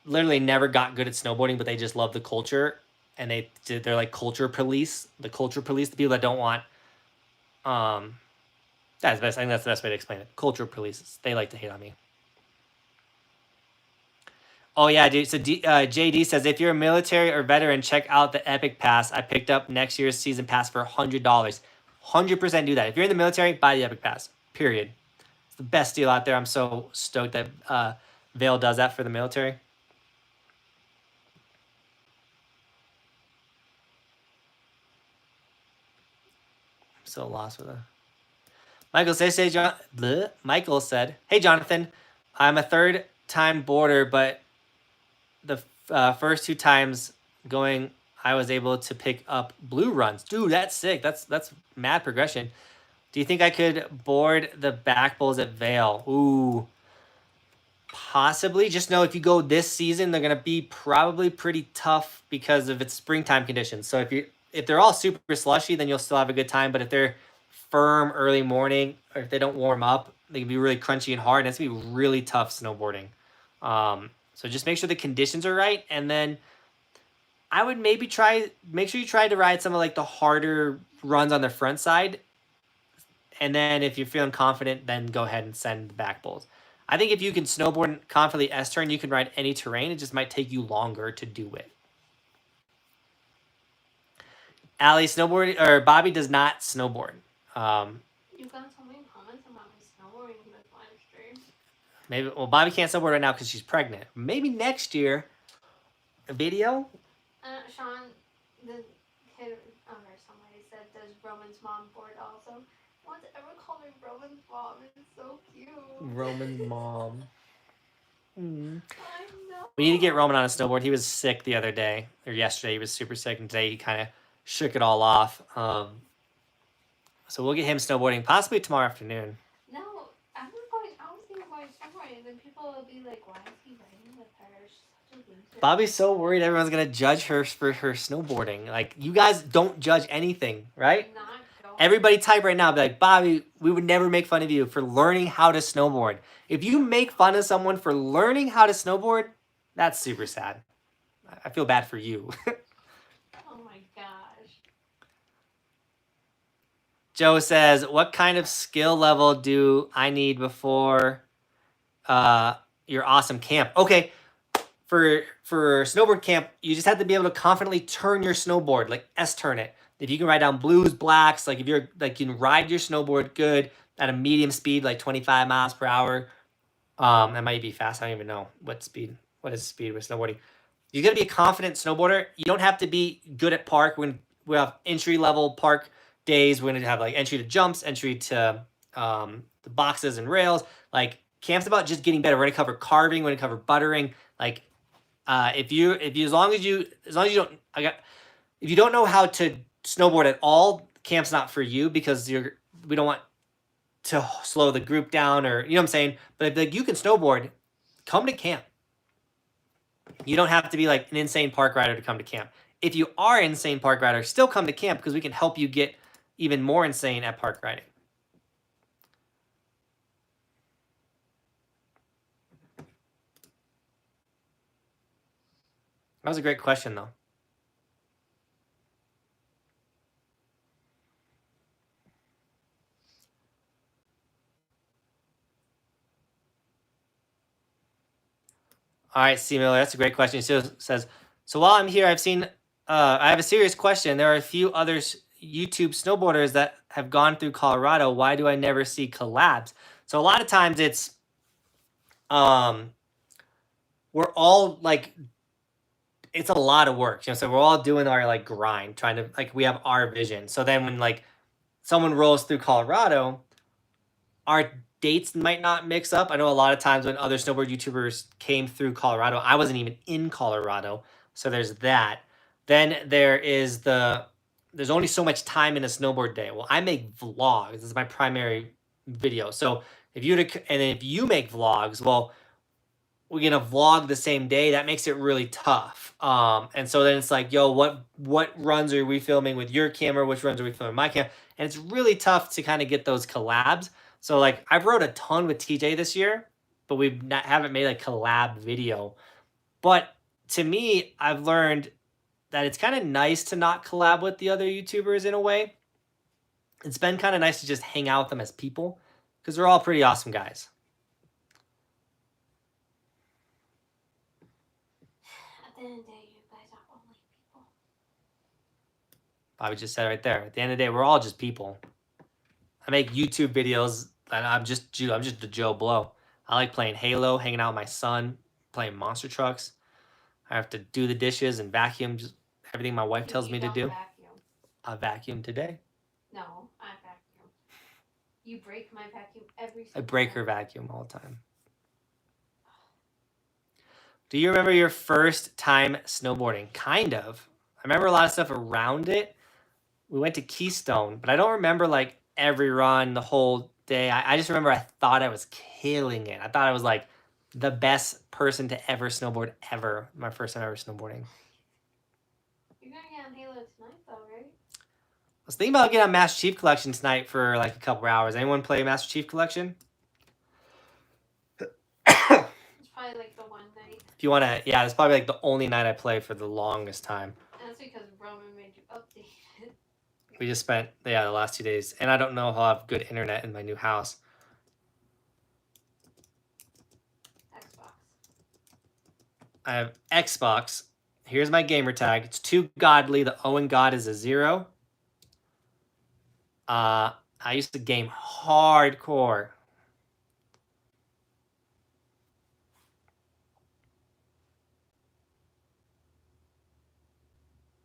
literally never got good at snowboarding, but they just love the culture, and they're like culture police. The culture police, the people that don't want. That's the best. I think that's the best way to explain it. Culture police. They like to hate on me. Oh, yeah, dude. So JD says, if you're a military or veteran, check out the Epic Pass. I picked up next year's season pass for $100. 100% do that. If you're in the military, buy the Epic Pass. Period. It's the best deal out there. I'm so stoked that Vail does that for the military. I'm so lost with it. Michael said, hey, Jonathan, I'm a third-time boarder, but the first 2 times going, I was able to pick up blue runs. Dude, that's sick. That's mad progression. Do you think I could board the back bowls at Vail? Ooh, possibly. Just know if you go this season, they're gonna be probably pretty tough because of its springtime conditions. So if they're all super slushy, then you'll still have a good time. But if they're firm early morning, or if they don't warm up, they can be really crunchy and hard. And it's gonna be really tough snowboarding. So just make sure the conditions are right, and then I would maybe make sure you try to ride some of like the harder runs on the front side, and then if you're feeling confident, then go ahead and send the back bowls. I think if you can snowboard confidently S-turn, you can ride any terrain. It just might take you longer to do it. Allie, Bobby does not snowboard. You've got so many comments about my snowboarding in this live stream. Maybe, well, Bobby can't snowboard right now because she's pregnant. Maybe next year, a video. Sean, the kid, somebody said, does Roman's mom board also? No one's ever called me Roman's mom. It's so cute. Roman's mom. I know. We need to get Roman on a snowboard. He was sick the other day, or yesterday. He was super sick, and today he kind of shook it all off. So we'll get him snowboarding possibly tomorrow afternoon. No, I was thinking about snowboarding, and then people will be like, why is he riding with her? She's such a loser. Bobby's so worried everyone's going to judge her for her snowboarding. Like, you guys don't judge anything, right? Everybody type right now, be like, Bobby, we would never make fun of you for learning how to snowboard. If you make fun of someone for learning how to snowboard, that's super sad. I feel bad for you. Oh my gosh. Joe says, what kind of skill level do I need before your awesome camp? Okay, for snowboard camp, you just have to be able to confidently turn your snowboard, like S-turn it. If you can ride down blues, blacks, like if you're like you can ride your snowboard good at a medium speed, like 25 miles per hour. That might be fast. I don't even know what is speed with snowboarding. You're gonna be a confident snowboarder. You don't have to be good at park. When we have entry level park days, we're gonna have like entry to jumps, entry to the boxes and rails. Like camp's about just getting better. We're gonna cover carving. We're gonna cover buttering. Like if you don't know how to snowboard at all, camp's not for you because we don't want to slow the group down, or you know what I'm saying. But if like you can snowboard, come to camp. You don't have to be like an insane park rider to come to camp. If you are an insane park rider, still come to camp because we can help you get even more insane at park riding. That was a great question, though. All right, C. Miller, that's a great question. He says, so while I'm here, I have a serious question. There are a few others YouTube snowboarders that have gone through Colorado. Why do I never see collabs? So a lot of times it's, we're all like, it's a lot of work. You know, so we're all doing our like grind, trying to like, we have our vision. So then when like someone rolls through Colorado, our dates might not mix up. I know a lot of times when other snowboard YouTubers came through Colorado, I wasn't even in Colorado. So there's that. Then there's only so much time in a snowboard day. Well, I make vlogs. This is my primary video. So if you make vlogs, well, we're gonna vlog the same day. That makes it really tough. And so then it's like, yo, what runs are we filming with your camera? Which runs are we filming with my camera? And it's really tough to kind of get those collabs. So like I've rode a ton with TJ this year, but haven't made a collab video. But to me, I've learned that it's kind of nice to not collab with the other YouTubers in a way. It's been kind of nice to just hang out with them as people because they're all pretty awesome guys. At the end of the day, you guys are only people. Bobby just said right there. At the end of the day, we're all just people. I make YouTube videos and I'm just the Joe Blow. I like playing Halo, hanging out with my son, playing monster trucks. I have to do the dishes and vacuum, just everything my wife tells me to do. Vacuum. I vacuum today. No, I vacuum. You break my vacuum every single I break time. her vacuum all the time. Do you remember your first time snowboarding? Kind of. I remember a lot of stuff around it. We went to Keystone, but I don't remember like every run, the whole day. I just remember I thought I was killing it. I thought I was like the best person to ever snowboard ever. My first time ever snowboarding. You're gonna get on Halo tonight though, right? I was thinking about getting on Master Chief Collection tonight for like a couple hours. Anyone play Master Chief Collection? It's probably like the one night. If you want to, yeah, it's probably like the only night I play for the longest time. And that's because Roman made you update it. We just spent, the last 2 days. And I don't know if I'll have good internet in my new house. Xbox. I have Xbox. Here's my gamer tag. It's too godly. The Owen God is a 0. I used to game hardcore.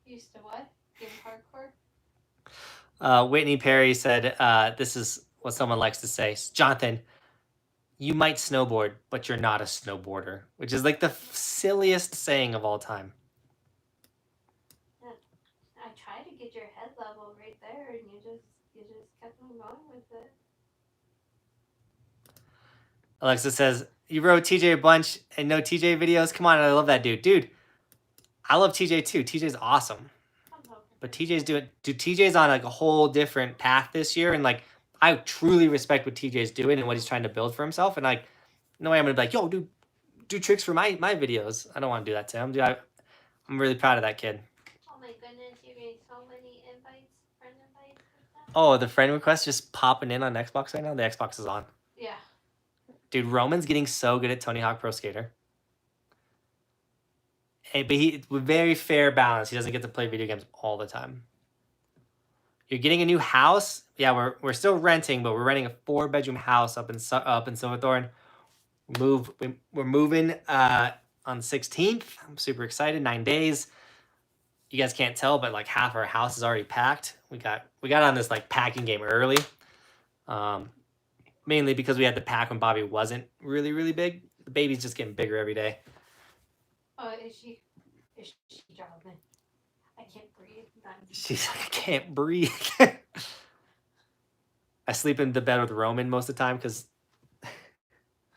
Used to what? Game hardcore? Whitney Perry said, this is what someone likes to say. Jonathan, you might snowboard, but you're not a snowboarder, which is like the silliest saying of all time. I tried to get your head level right there, and you just kept on going with it. Alexa says, you wrote TJ a bunch and no TJ videos? Come on, I love that dude. Dude, I love TJ too. TJ's awesome. But TJ's on like a whole different path this year, and like I truly respect what TJ's doing and what he's trying to build for himself. And like, no way I'm gonna be like, yo, dude, do tricks for my videos. I don't want to do that to him. Dude, I'm really proud of that kid. Oh my goodness, you made so many invites, friend invites. Oh, the friend request just popping in on Xbox right now. The Xbox is on. Yeah. Dude, Roman's getting so good at Tony Hawk Pro Skater. But he with very fair balance. He doesn't get to play video games all the time. You're getting a new house. Yeah, we're still renting, but we're renting a 4-bedroom house up in Silverthorne. We're moving on the 16th. I'm super excited. 9 days. You guys can't tell, but like half our house is already packed. We got on this like packing game early. Mainly because we had to pack when Bobby wasn't really, really big. The baby's just getting bigger every day. Oh, is she jogging? I can't breathe. She's like, I can't breathe. I sleep in the bed with Roman most of the time because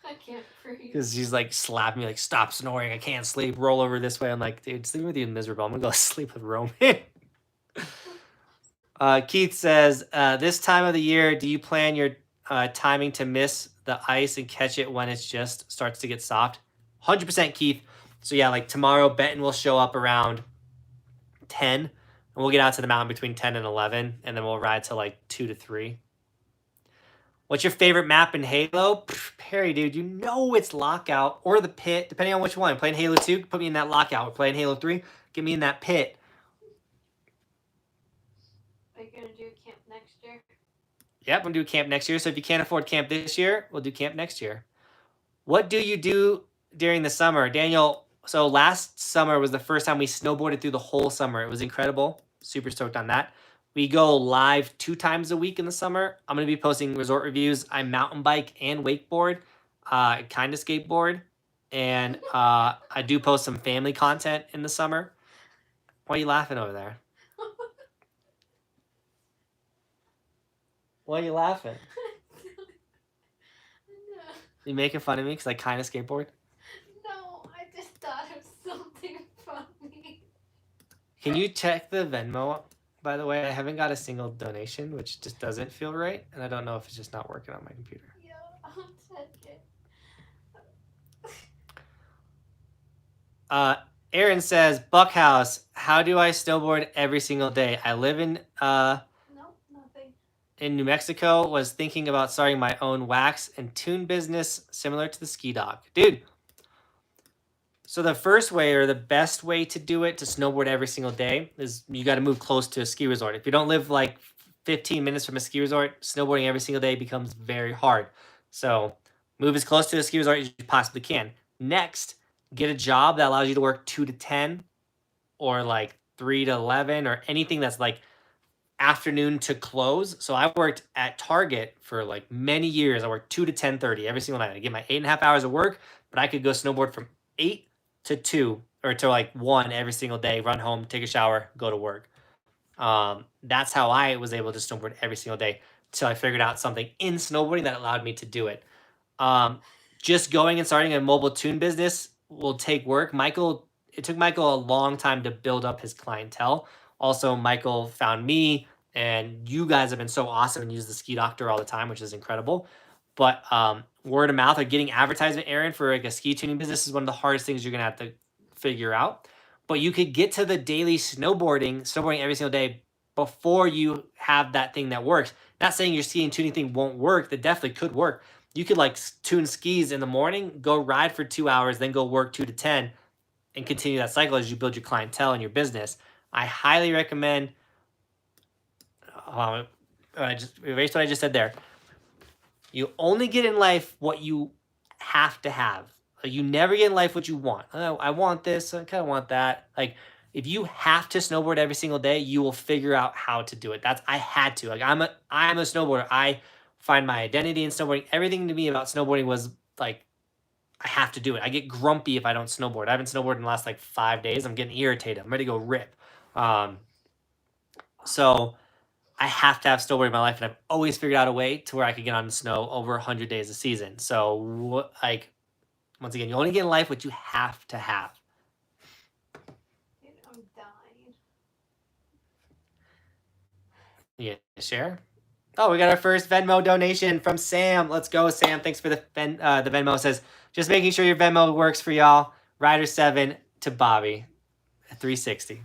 I can't breathe. she's like slapping me like, stop snoring, I can't sleep, roll over this way. I'm like, dude, sleeping with you is miserable. I'm gonna go sleep with Roman. Keith says, this time of the year, do you plan your timing to miss the ice and catch it when it just starts to get soft? 100% Keith. So yeah, like tomorrow, Benton will show up around 10, and we'll get out to the mountain between 10 and 11, and then we'll ride till like 2 to 3. What's your favorite map in Halo? Pff, Perry, dude, you know it's Lockout or the Pit, depending on which one. Playing Halo 2, put me in that Lockout. We're playing Halo 3, get me in that Pit. Are you gonna do camp next year? Yep, we'll do camp next year. So if you can't afford camp this year, we'll do camp next year. What do you do during the summer? Daniel, so last summer was the first time we snowboarded through the whole summer. It was incredible. Super stoked on that. We go live 2 times a week in the summer. I'm going to be posting resort reviews. I mountain bike and wakeboard, kind of skateboard. And I do post some family content in the summer. Why are you laughing over there? Why are you laughing? No. You making fun of me because I kind of skateboard? No, I just thought of something funny. Can you check the Venmo? By the way, I haven't got a single donation, which just doesn't feel right. And I don't know if it's just not working on my computer. Yeah, I'll check it. Aaron says, Buckhouse, how do I snowboard every single day? I live in Nope, nothing. in New Mexico, was thinking about starting my own wax and tune business similar to the ski dock. Dude, so the first way or the best way to do it to snowboard every single day is you got to move close to a ski resort. If you don't live like 15 minutes from a ski resort, snowboarding every single day becomes very hard. So move as close to a ski resort as you possibly can. Next, get a job that allows you to work 2 to 10 or like 3 to 11 or anything that's like afternoon to close. So I worked at Target for like many years. I worked 2 to 10:30 every single night. I get my 8.5 hours of work, but I could go snowboard from 8 to 2 or to like 1 every single day, run home, take a shower, go to work. That's how I was able to snowboard every single day till I figured out something in snowboarding that allowed me to do it. Just going and starting a mobile tune business will take work. It took Michael a long time to build up his clientele. Also, Michael found me, and you guys have been so awesome and use the Ski Doctor all the time, which is incredible. But word of mouth or getting advertisement, Aaron, for like a ski tuning business is one of the hardest things you're gonna have to figure out. But you could get to the daily snowboarding every single day before you have that thing that works. Not saying your ski and tuning thing won't work. That definitely could work. You could like tune skis in the morning, go ride for 2 hours, then go work 2 to 10 and continue that cycle as you build your clientele and your business. I highly recommend, I just erased what I just said there. You only get in life what you have to have. You never get in life what you want. Oh, I want this, I kind of want that. Like, if you have to snowboard every single day, you will figure out how to do it. I had to. Like, I'm a snowboarder. I find my identity in snowboarding. Everything to me about snowboarding was like, I have to do it. I get grumpy if I don't snowboard. I haven't snowboarded in the last like 5 days. I'm getting irritated. I'm ready to go rip. So I have to have snowboarding in my life, and I've always figured out a way to where I could get on the snow over 100 days a season. So like, once again, you only get in life what you have to have. Dude, I'm dying. Yeah, share. Oh, we got our first Venmo donation from Sam. Let's go, Sam. Thanks for the Venmo. Says, just making sure your Venmo works for y'all. Rider7 to Bobby. 360.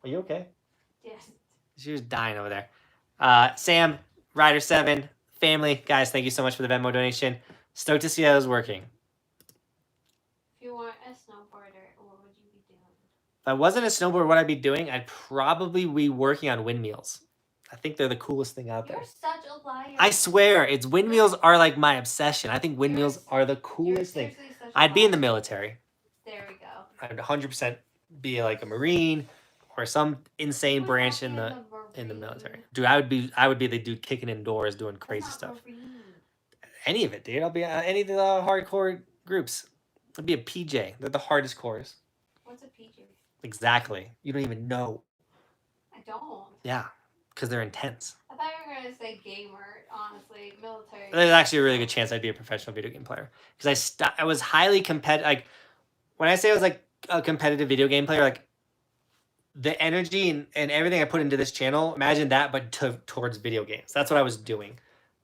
Are you okay? Yes. She was dying over there. Sam, Rider7, family. Guys, thank you so much for the Venmo donation. Stoked to see how it was working. If you weren't a snowboarder, what would you be doing? If I wasn't a snowboarder, what I'd be doing? I'd probably be working on windmills. I think they're the coolest thing out there. You're such a liar. I swear, windmills are like my obsession. I think windmills are the coolest thing. I'd be in the military. There we go. I'd 100% be like a Marine or some insane branch in the military. Dude, I would be the dude kicking in doors doing crazy stuff. Any of it, dude. I'll be any of the hardcore groups. I'd be a PJ. They're the hardest cores. What's a PJ? Exactly. You don't even know. I don't. Yeah, because they're intense. I thought you were gonna say gamer, honestly. Military. There's actually a really good chance I'd be a professional video game player because I was highly competitive. Like when I say I was like a competitive video game player, like the energy and everything I put into this channel, imagine that, but towards video games. That's what I was doing.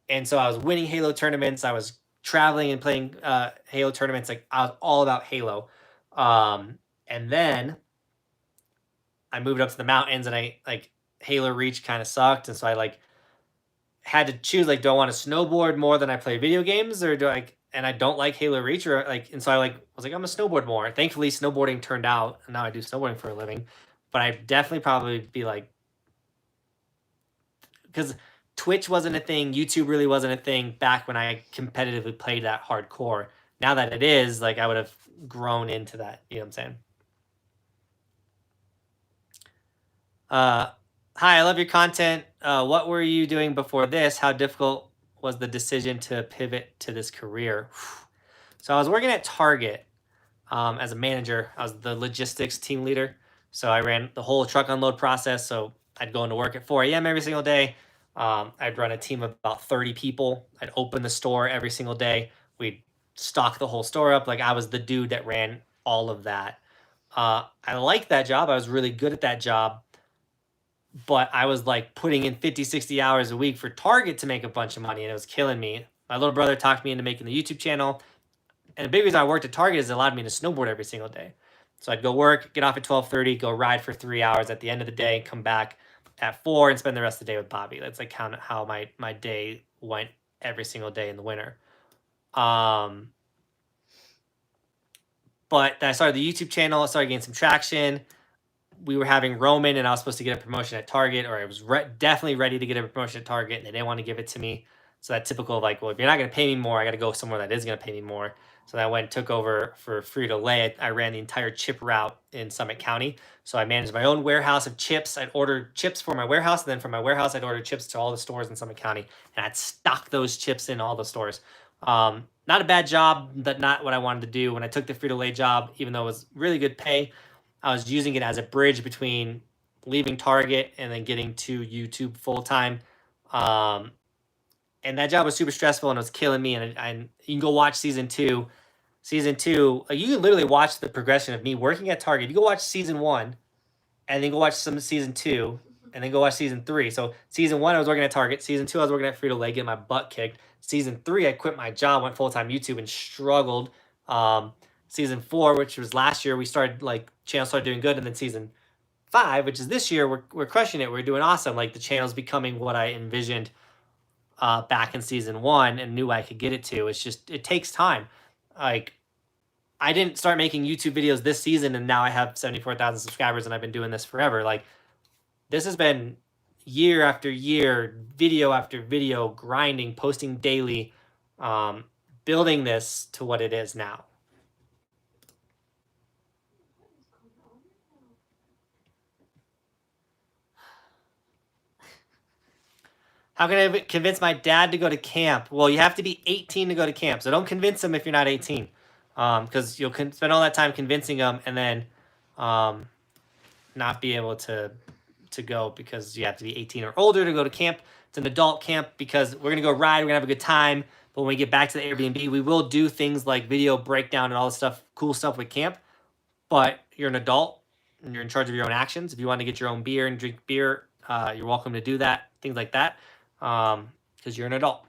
And so I was winning Halo tournaments. I was traveling and playing Halo tournaments. Like I was all about Halo. And then I moved up to the mountains and I like Halo Reach kind of sucked. And so I like had to choose, like, do I want to snowboard more than I play video games, or do I, and I don't like Halo Reach, or like, and so I like was like, I'm gonna snowboard more. Thankfully, snowboarding turned out, and now I do snowboarding for a living. But I definitely probably be like, because Twitch wasn't a thing, YouTube really wasn't a thing back when I competitively played that hardcore. Now that it is, like, I would have grown into that. You know what I'm saying? Hi, I love your content. What were you doing before this? How difficult was the decision to pivot to this career? So I was working at Target as a manager. I was the logistics team leader. So I ran the whole truck unload process. So I'd go into work at 4 a.m. every single day. I'd run a team of about 30 people. I'd open the store every single day. We'd stock the whole store up. Like I was the dude that ran all of that. I liked that job. I was really good at that job. But I was like putting in 50, 60 hours a week for Target to make a bunch of money, and it was killing me. My little brother talked me into making the YouTube channel. And the big reason I worked at Target is it allowed me to snowboard every single day. So I'd go work, get off at 12:30, go ride for 3 hours at the end of the day, come back at 4 and spend the rest of the day with Bobby. That's like how my day went every single day in the winter. But then I started the YouTube channel. I started getting some traction. We were having Roman, and I was supposed to get a promotion at Target, or I was definitely ready to get a promotion at Target, and they didn't want to give it to me. So that typical of like, well, if you're not going to pay me more, I got to go somewhere that is going to pay me more. So I went and took over for Frito-Lay. I ran the entire chip route in Summit County. So I managed my own warehouse of chips. I'd order chips for my warehouse, and then from my warehouse, I'd order chips to all the stores in Summit County, and I'd stock those chips in all the stores. Not a bad job, but not what I wanted to do. When I took the Frito-Lay job, even though it was really good pay, I was using it as a bridge between leaving Target and then getting to YouTube full time. And that job was super stressful and it was killing me. And you can go watch season two. Season two, you can literally watch the progression of me working at Target. You go watch season 1 and then go watch some season 2 and then go watch season 3. So season 1, I was working at Target. Season 2, I was working at Frito-Lay, getting my butt kicked. Season 3, I quit my job, went full-time YouTube and struggled. Season 4, which was last year, we started channel started doing good, and then season 5, which is this year, we're crushing it. We're doing awesome. Like the channel's becoming what I envisioned back in season 1 and knew I could get it to. It's just it takes time. Like I didn't start making YouTube videos this season, and now I have 74,000 subscribers, and I've been doing this forever. Like this has been year after year, video after video, grinding, posting daily, building this to what it is now. How can I convince my dad to go to camp? Well, you have to be 18 to go to camp. So don't convince him if you're not 18. Because you'll spend all that time convincing him and then not be able to go because you have to be 18 or older to go to camp. It's an adult camp because we're going to go ride. We're going to have a good time. But when we get back to the Airbnb, we will do things like video breakdown and all this stuff, cool stuff with camp. But you're an adult and you're in charge of your own actions. If you want to get your own beer and drink beer, you're welcome to do that. Things like that. Because you're an adult.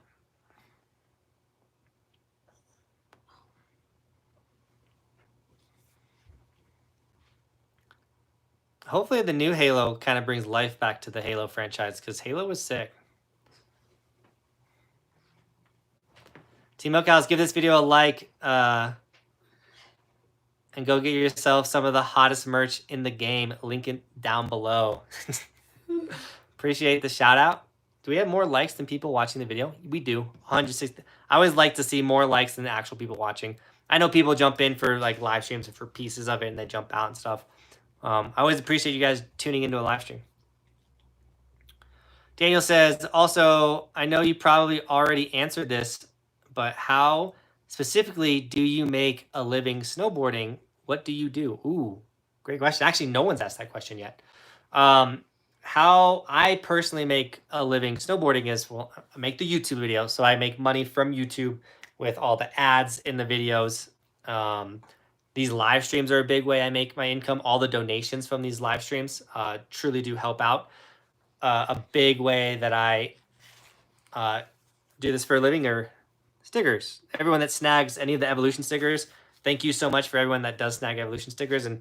Hopefully the new Halo kind of brings life back to the Halo franchise because Halo was sick. Team Buckhouse, give this video a like and go get yourself some of the hottest merch in the game. Link it down below. Appreciate the shout out. Do we have more likes than people watching the video? We do. 160. I always like to see more likes than the actual people watching. I know people jump in for live streams and for pieces of it and they jump out and stuff. I always appreciate you guys tuning into a live stream. Daniel says, also, I know you probably already answered this, but how specifically do you make a living snowboarding? What do you do? Ooh, great question. Actually, no one's asked that question yet. how I personally make a living snowboarding is, well, I make the YouTube video, so I make money from YouTube with all the ads in the videos. These live streams are a big way I make my income. All the donations from these live streams truly do help out. A big way that I do this for a living are stickers. Everyone that snags any of the Evolution stickers, thank you so much for everyone that does snag Evolution stickers. And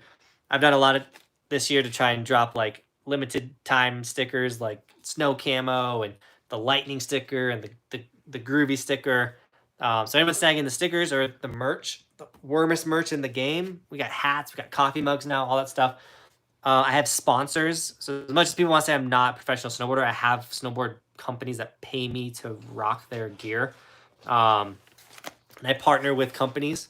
I've done a lot of this year to try and drop like limited time stickers like snow camo and the lightning sticker and the groovy sticker. So anyone snagging the stickers or the merch, the warmest merch in the game, we got hats, we got coffee mugs now, all that stuff. I have sponsors. So as much as people want to say I'm not a professional snowboarder, I have snowboard companies that pay me to rock their gear. And I partner with companies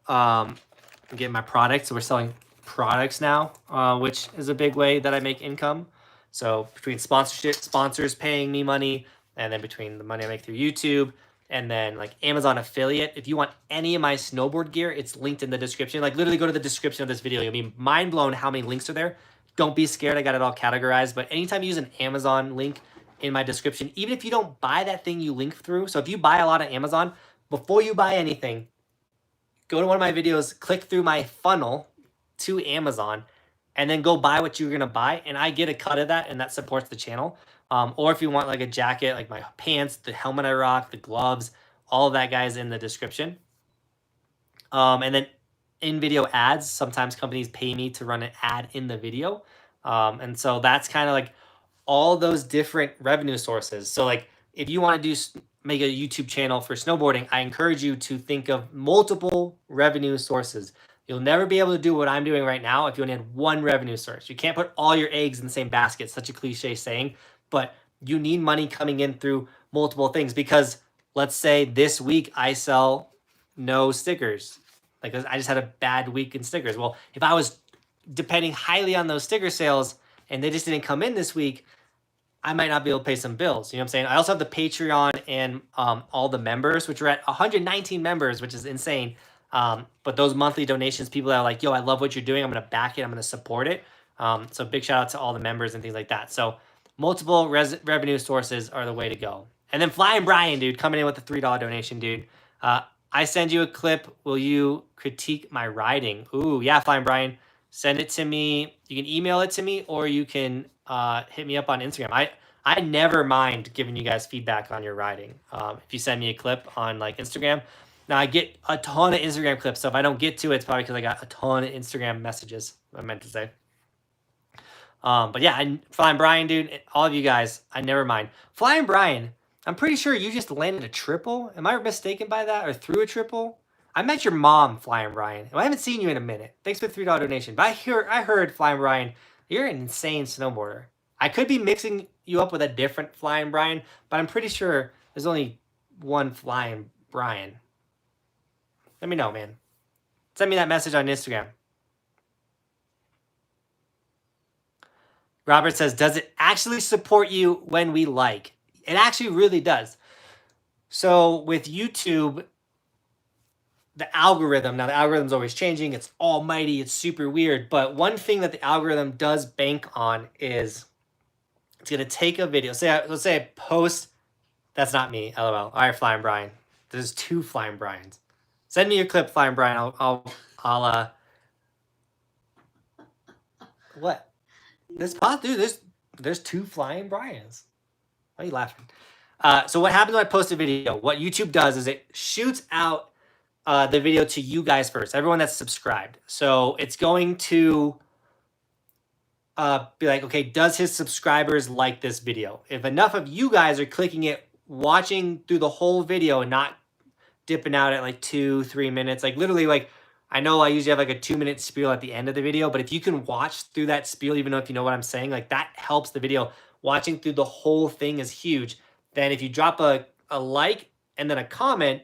get my products. So we're selling products now, which is a big way that I make income. So between sponsors paying me money, and then between the money I make through YouTube, and then like Amazon affiliate. If you want any of my snowboard gear, it's linked in the description. Like literally go to the description of this video. You'll be mind blown how many links are there. Don't be scared. I got it all categorized. But anytime you use an Amazon link in my description, even if you don't buy that thing you link through. So if you buy a lot of Amazon, before you buy anything, go to one of my videos, click through my funnel to Amazon, and then go buy what you're going to buy. And I get a cut of that, and that supports the channel. Or if you want like a jacket, like my pants, the helmet I rock, the gloves, all of that, guys, in the description. And then in video ads, sometimes companies pay me to run an ad in the video. And so that's kind of like all those different revenue sources. So like if you want to make a YouTube channel for snowboarding, I encourage you to think of multiple revenue sources. You'll never be able to do what I'm doing right now if you only had one revenue source. You can't put all your eggs in the same basket. Such a cliche saying, but you need money coming in through multiple things, because let's say this week I sell no stickers. Like I just had a bad week in stickers. Well, if I was depending highly on those sticker sales and they just didn't come in this week, I might not be able to pay some bills. You know what I'm saying? I also have the Patreon and all the members, which are at 119 members, which is insane. But those monthly donations, people that are like, yo, I love what you're doing. I'm going to back it. I'm going to support it. So big shout out to all the members and things like that. So multiple revenue sources are the way to go. And then Flying Brian, dude, coming in with a $3 donation, dude. I send you a clip. Will you critique my riding? Ooh, yeah, Flying Brian. Send it to me. You can email it to me, or you can hit me up on Instagram. I never mind giving you guys feedback on your riding. If you send me a clip on like Instagram. Now I get a ton of Instagram clips, so if I don't get to it, it's probably because I got a ton of Instagram messages, I meant to say. But yeah, Flying Brian, dude, all of you guys, I never mind. Flying Brian, I'm pretty sure you just landed a triple. Am I mistaken by that, or threw a triple? I met your mom, Flying Brian. Well, I haven't seen you in a minute. Thanks for the $3 donation. But I heard, Flying Brian, you're an insane snowboarder. I could be mixing you up with a different Flying Brian, but I'm pretty sure there's only one Flying Brian. Let me know, man. Send me that message on Instagram. Robert says, does it actually support you when we like? It actually really does. So with YouTube, the algorithm, now the algorithm's always changing. It's almighty. It's super weird. But one thing that the algorithm does bank on is it's going to take a video. Let's say I post, that's not me, LOL. All right, Flying Brian. There's 2 Flying Brians. Send me your clip, Flying Brian. I'll what? Dude, there's 2 Flying Brians. Why are you laughing? So what happens when I post a video? What YouTube does is it shoots out the video to you guys first, everyone that's subscribed. So it's going to be like, okay, does his subscribers like this video? If enough of you guys are clicking it, watching through the whole video and not dipping out at like 2-3 minutes, like literally, like I know I usually have like a 2-minute spiel at the end of the video, but if you can watch through that spiel, even though if you know what I'm saying, like that helps the video. Watching through the whole thing is huge. Then if you drop a like and then a comment,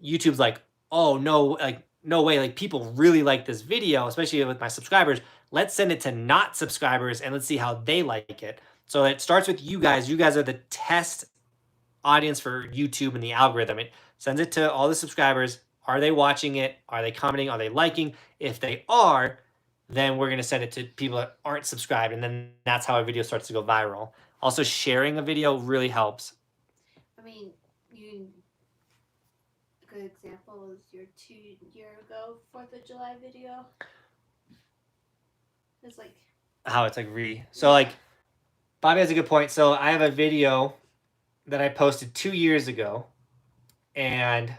YouTube's like, oh no, like no way, like people really like this video, especially with my subscribers. Let's send it to not subscribers and let's see how they like it. So it starts with you guys. You guys are the test audience for YouTube and the algorithm. It sends it to all the subscribers. Are they watching it? Are they commenting? Are they liking? If they are, then we're going to send it to people that aren't subscribed, and then that's how a video starts to go viral. Also, sharing a video really helps. I mean, a good example is your 2-year ago 4th of July video. It's like how it's like so like Bobby has a good point. So I have a video that I posted 2 years ago, and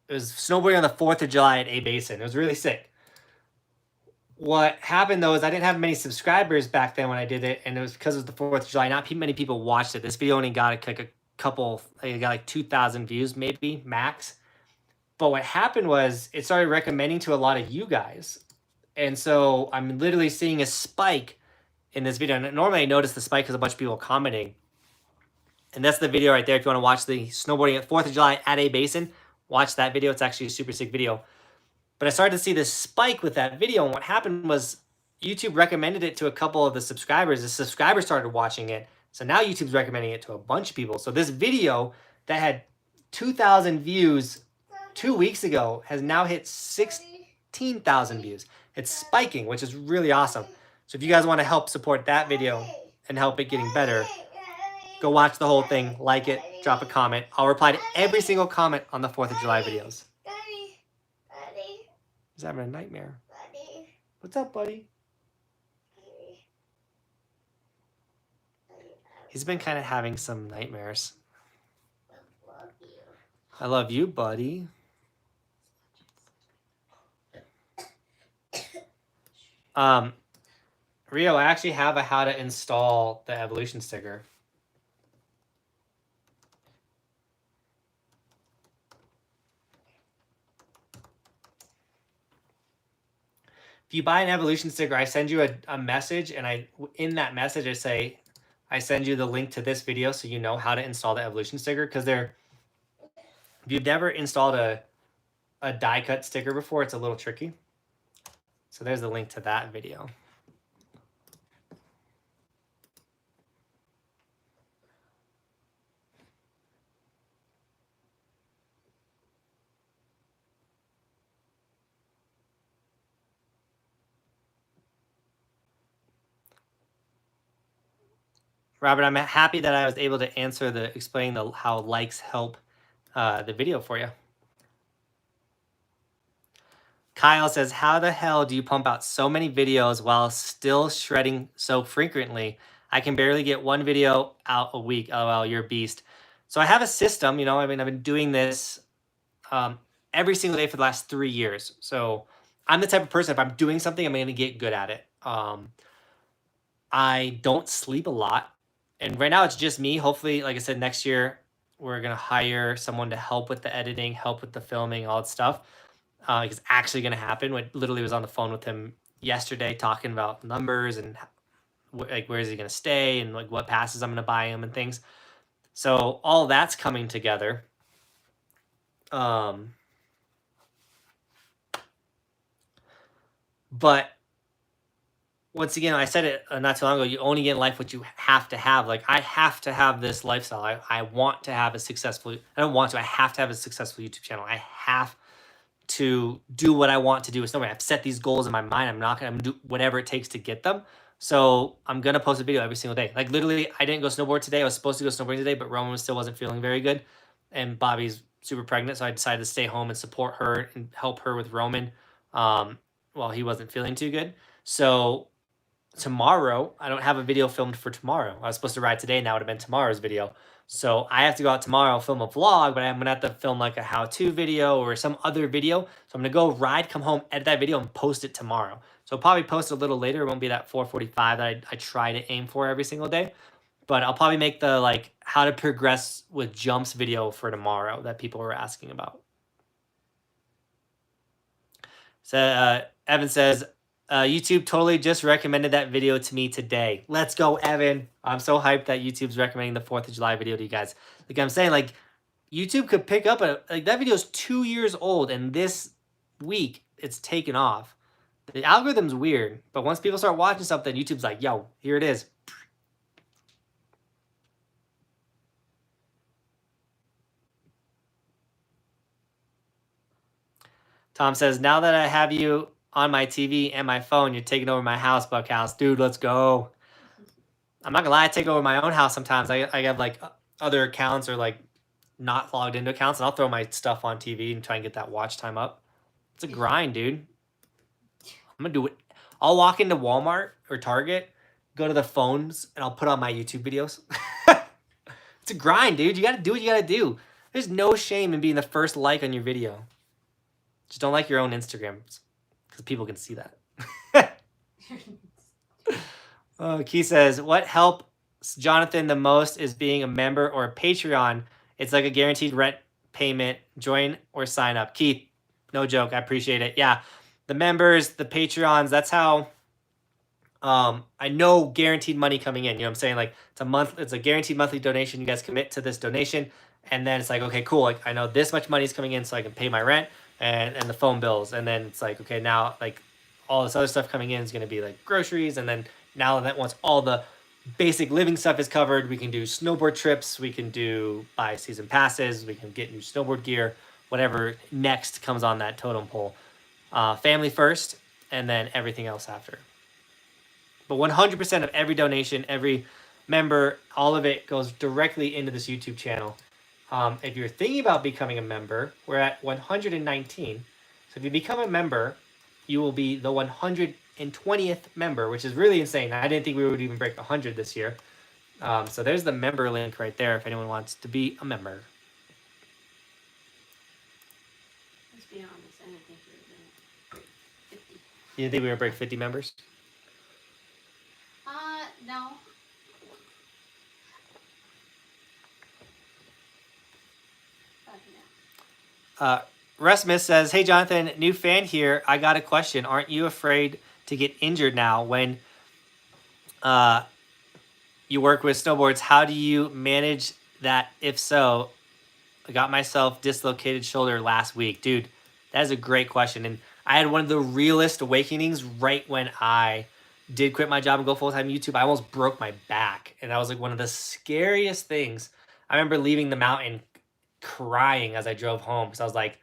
it was snowboarding on the 4th of July at A Basin. It was really sick. What happened though is I didn't have many subscribers back then when I did it, and it was because it was the 4th of July. Not many people watched it. This video only got like a couple, it got like 2,000 views maybe max. But what happened was it started recommending to a lot of you guys. And so I'm literally seeing a spike in this video. And normally I notice the spike because a bunch of people commenting. And that's the video right there. If you want to watch the snowboarding at 4th of July at A Basin, watch that video. It's actually a super sick video. But I started to see this spike with that video. And what happened was YouTube recommended it to a couple of the subscribers. The subscribers started watching it. So now YouTube's recommending it to a bunch of people. So this video that had 2,000 views 2 weeks ago has now hit 16,000 views. It's spiking, which is really awesome. So if you guys want to help support that video and help it getting better, go watch the whole thing, like it, drop a comment. I'll reply to every single comment on the 4th of July videos. He's having a nightmare. What's up, buddy? He's been kind of having some nightmares. I love you, buddy. Rio, I actually have a how to install the evolution sticker. If you buy an evolution sticker, I send you a message, and in that message I send you the link to this video so you know how to install the evolution sticker, because if you've never installed a die cut sticker before, it's a little tricky. So there's the link to that video. Robert, I'm happy that I was able to answer explain how likes help the video for you. Kyle says, how the hell do you pump out so many videos while still shredding so frequently? I can barely get one video out a week. LOL, you're a beast. So I have a system, I've been doing this every single day for the last 3 years. So I'm the type of person, if I'm doing something, I'm going to get good at it. I don't sleep a lot. And right now it's just me. Hopefully, like I said, next year we're going to hire someone to help with the editing, help with the filming, all that stuff. It's actually going to happen. I literally was on the phone with him yesterday talking about numbers and like where is he going to stay and like what passes I'm going to buy him and things. So all that's coming together. But once again, I said it not too long ago, you only get in life what you have to have. Like, I have to have this lifestyle. I want to have a successful, I don't want to, I have to have a successful YouTube channel. I have to do what I want to do with snowboarding. I've set these goals in my mind. I'm going to do whatever it takes to get them. So I'm going to post a video every single day. Like, literally, I didn't go snowboard today. I was supposed to go snowboarding today, but Roman still wasn't feeling very good. And Bobby's super pregnant, so I decided to stay home and support her and help her with Roman while he wasn't feeling too good. So tomorrow, I don't have a video filmed for tomorrow. I was supposed to ride today, and that would have been tomorrow's video. So I have to go out tomorrow, film a vlog, but I'm going to have to film like a how-to video or some other video. So I'm going to go ride, come home, edit that video, and post it tomorrow. So I'll probably post a little later. It won't be that 4:45 that I try to aim for every single day. But I'll probably make the like how to progress with jumps video for tomorrow that people were asking about. So Evan says, YouTube totally just recommended that video to me today. Let's go, Evan. I'm so hyped that YouTube's recommending the 4th of July video to you guys. Like I'm saying, like YouTube could pick up like that video is 2 years old, and this week it's taken off. The algorithm's weird, but once people start watching something, YouTube's like, yo, here it is. Tom says, now that I have you on my TV and my phone, you're taking over my house, Buckhouse. Dude, let's go. I'm not gonna lie, I take over my own house sometimes. I have like other accounts or like not logged into accounts, and I'll throw my stuff on TV and try and get that watch time up. It's a grind, dude. I'm gonna do it. I'll walk into Walmart or Target, go to the phones, and I'll put on my YouTube videos. It's a grind, dude. You gotta do what you gotta do. There's no shame in being the first like on your video. Just don't like your own Instagrams, because people can see that. Key says, what helps Johnathan the most is being a member or a Patreon. It's like a guaranteed rent payment. Join or sign up. Keith, no joke. I appreciate it. Yeah, the members, the Patreons, that's how I know guaranteed money coming in. You know what I'm saying? Like it's a guaranteed monthly donation. You guys commit to this donation. And then it's like, okay, cool. Like I know this much money is coming in so I can pay my rent and the phone bills. And then it's like, okay, now like all this other stuff coming in is going to be like groceries. And then now that once all the basic living stuff is covered, we can do snowboard trips. We can buy season passes. We can get new snowboard gear, whatever next comes on that totem pole. Family first, and then everything else after. But 100% of every donation, every member, all of it goes directly into this YouTube channel. If you're thinking about becoming a member, we're at 119. So if you become a member, you will be the 120th member, which is really insane. I didn't think we would even break 100 this year. So there's the member link right there if anyone wants to be a member. Let's be honest, I didn't think we were going to break 50. You didn't think we would break 50 members? No. Rasmus says, hey, Johnathan, new fan here. I got a question. Aren't you afraid to get injured now when you work with snowboards? How do you manage that? If so, I got myself dislocated shoulder last week. Dude, that is a great question. And I had one of the realest awakenings right when I did quit my job and go full-time YouTube. I almost broke my back. And that was like one of the scariest things. I remember leaving the mountain crying as I drove home because I was like,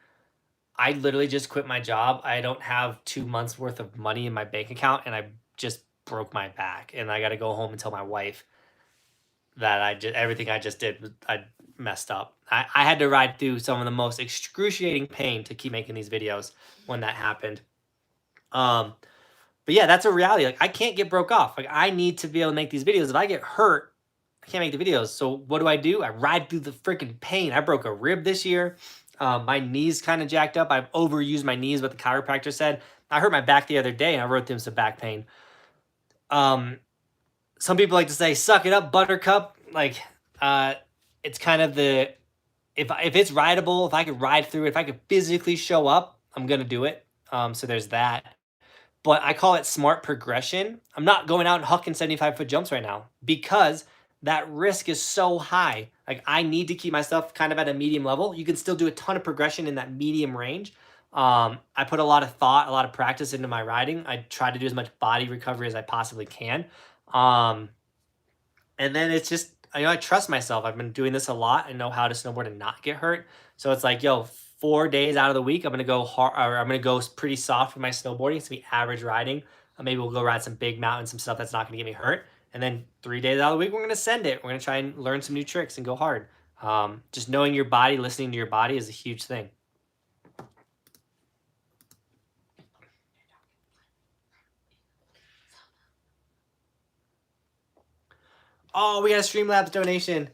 I literally just quit my job. I don't have 2 months worth of money in my bank account, and I just broke my back. And I got to go home and tell my wife that everything I just did, I messed up. I had to ride through some of the most excruciating pain to keep making these videos when that happened. But yeah, that's a reality. Like I can't get broke off. Like I need to be able to make these videos. If I get hurt, I can't make the videos. So what do? I ride through the freaking pain. I broke a rib this year. My knee's kind of jacked up. I've overused my knees, what the chiropractor said. I hurt my back the other day, and I wrote them some back pain. Some people like to say, suck it up, buttercup. Like, it's kind of the, if it's rideable, if I could ride through it, if I could physically show up, I'm going to do it. So there's that. But I call it smart progression. I'm not going out and hucking 75-foot jumps right now because that risk is so high. Like I need to keep my stuff kind of at a medium level. You can still do a ton of progression in that medium range. I put a lot of thought, a lot of practice into my riding. I try to do as much body recovery as I possibly can. And then it's just, I trust myself. I've been doing this a lot. I know how to snowboard and not get hurt. So it's like, 4 days out of the week, I'm going to go hard, or I'm going to go pretty soft with my snowboarding. It's going to be average riding. Maybe we'll go ride some big mountains, some stuff that's not going to get me hurt. And then 3 days out of the week, we're going to send it. We're going to try and learn some new tricks and go hard. Just knowing your body, listening to your body is a huge thing. Oh, we got a Streamlabs donation.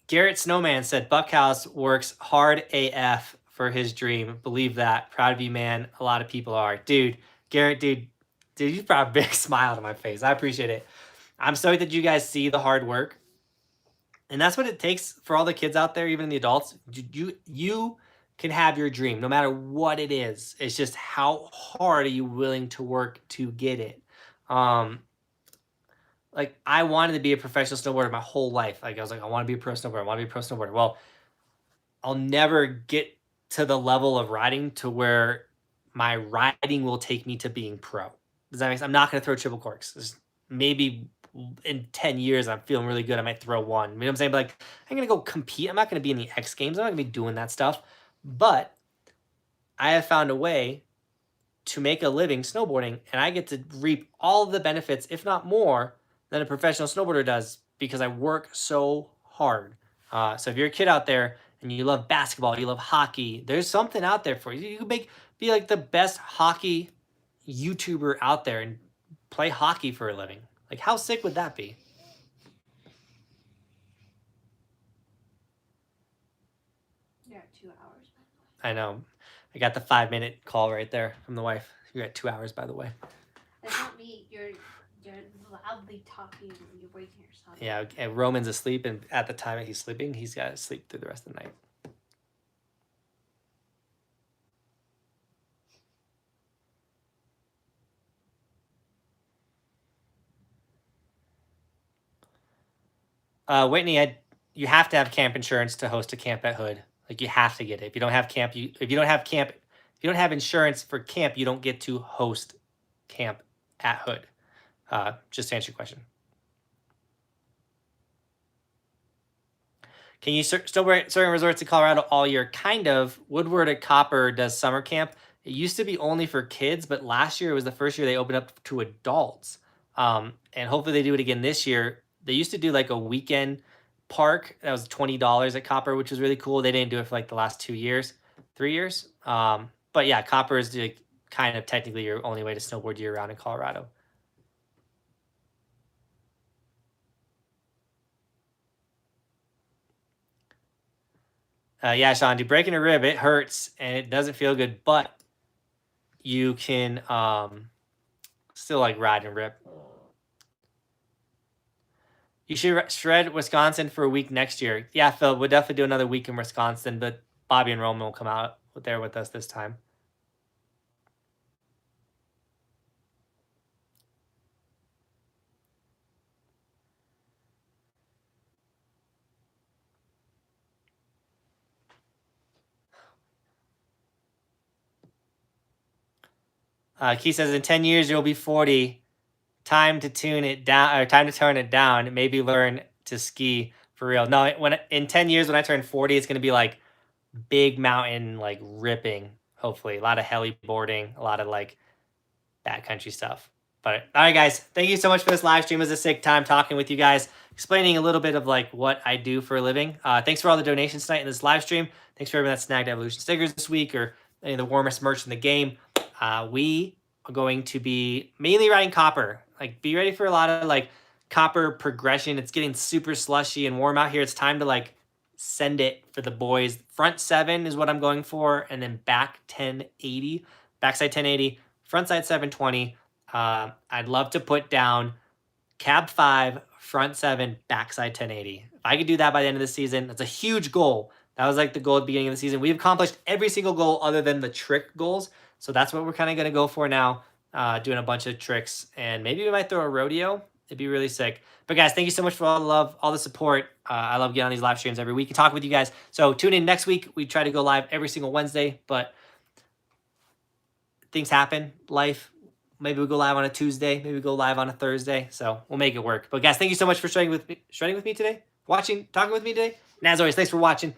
Garrett Snowman said, Buckhouse works hard AF for his dream. Believe that. Proud of you, man. A lot of people are. Dude, Garrett, dude, you brought a big smile to my face. I appreciate it. I'm stoked that you guys see the hard work. And that's what it takes for all the kids out there, even the adults. You can have your dream, no matter what it is. It's just how hard are you willing to work to get it? Like, I wanted to be a professional snowboarder my whole life. Like, I was like, I want to be a pro snowboarder. I want to be a pro snowboarder. Well, I'll never get to the level of riding to where my riding will take me to being pro. Does that make sense? I'm not going to throw triple corks. Maybe in 10 years, I'm feeling really good. I might throw one. You know what I'm saying? But like, I'm going to go compete. I'm not going to be in the X Games. I'm not going to be doing that stuff. But I have found a way to make a living snowboarding, and I get to reap all of the benefits, if not more, than a professional snowboarder does because I work so hard. So if you're a kid out there and you love basketball, you love hockey, there's something out there for you. You can be like the best hockey YouTuber out there and play hockey for a living. Like, how sick would that be? You're at 2 hours. I know. I got the 5-minute call right there from the wife. You're at 2 hours, by the way. That's not me. You're loudly talking and you're waking yourself. Yeah, and Roman's asleep, and at the time that he's sleeping, he's got to sleep through the rest of the night. Whitney, you have to have camp insurance to host a camp at Hood. Like, you have to get it. If you don't have insurance for camp, you don't get to host camp at Hood. Just to answer your question. Can you snowboard certain resorts in Colorado all year? Kind of. Woodward at Copper does summer camp. It used to be only for kids, but last year was the first year they opened up to adults. And hopefully they do it again this year. They used to do like a weekend park that was $20 at Copper, which was really cool. They didn't do it for like the last 3 years. But yeah, Copper is like kind of technically your only way to snowboard year round in Colorado. Yeah, Sean, do breaking a rib, it hurts and it doesn't feel good, but you can still like ride and rip. You should shred Wisconsin for a week next year. Yeah, Phil, we'll definitely do another week in Wisconsin, but Bobby and Roman will come out there with us this time. Key says in 10 years you'll be 40. Time to tune it down, or time to turn it down. Maybe learn to ski for real. No, in 10 years when I turn 40, it's gonna be like big mountain, like ripping. Hopefully, a lot of heli boarding, a lot of like backcountry stuff. But all right, guys, thank you so much for this live stream. It was a sick time talking with you guys, explaining a little bit of like what I do for a living. Thanks for all the donations tonight in this live stream. Thanks for everyone that snagged Evolution stickers this week or any of the warmest merch in the game. We are going to be mainly riding Copper. Like, be ready for a lot of like Copper progression. It's getting super slushy and warm out here. It's time to like send it for the boys. Front 7 is what I'm going for, and then back 1080, backside 1080, frontside 720. I'd love to put down cab 5, front 7, backside 1080. If I could do that by the end of the season, that's a huge goal. That was like the goal at the beginning of the season. We've accomplished every single goal other than the trick goals. So that's what we're kind of going to go for now, doing a bunch of tricks. And maybe we might throw a rodeo. It'd be really sick. But guys, thank you so much for all the love, all the support. I love getting on these live streams every week and talking with you guys. So tune in next week. We try to go live every single Wednesday, but things happen, life. Maybe we go live on a Tuesday. Maybe we go live on a Thursday. So we'll make it work. But guys, thank you so much for shredding with me today, watching, talking with me today. And as always, thanks for watching.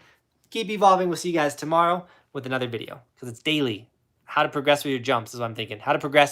Keep evolving. We'll see you guys tomorrow with another video because it's daily. How to progress with your jumps is what I'm thinking. How to progress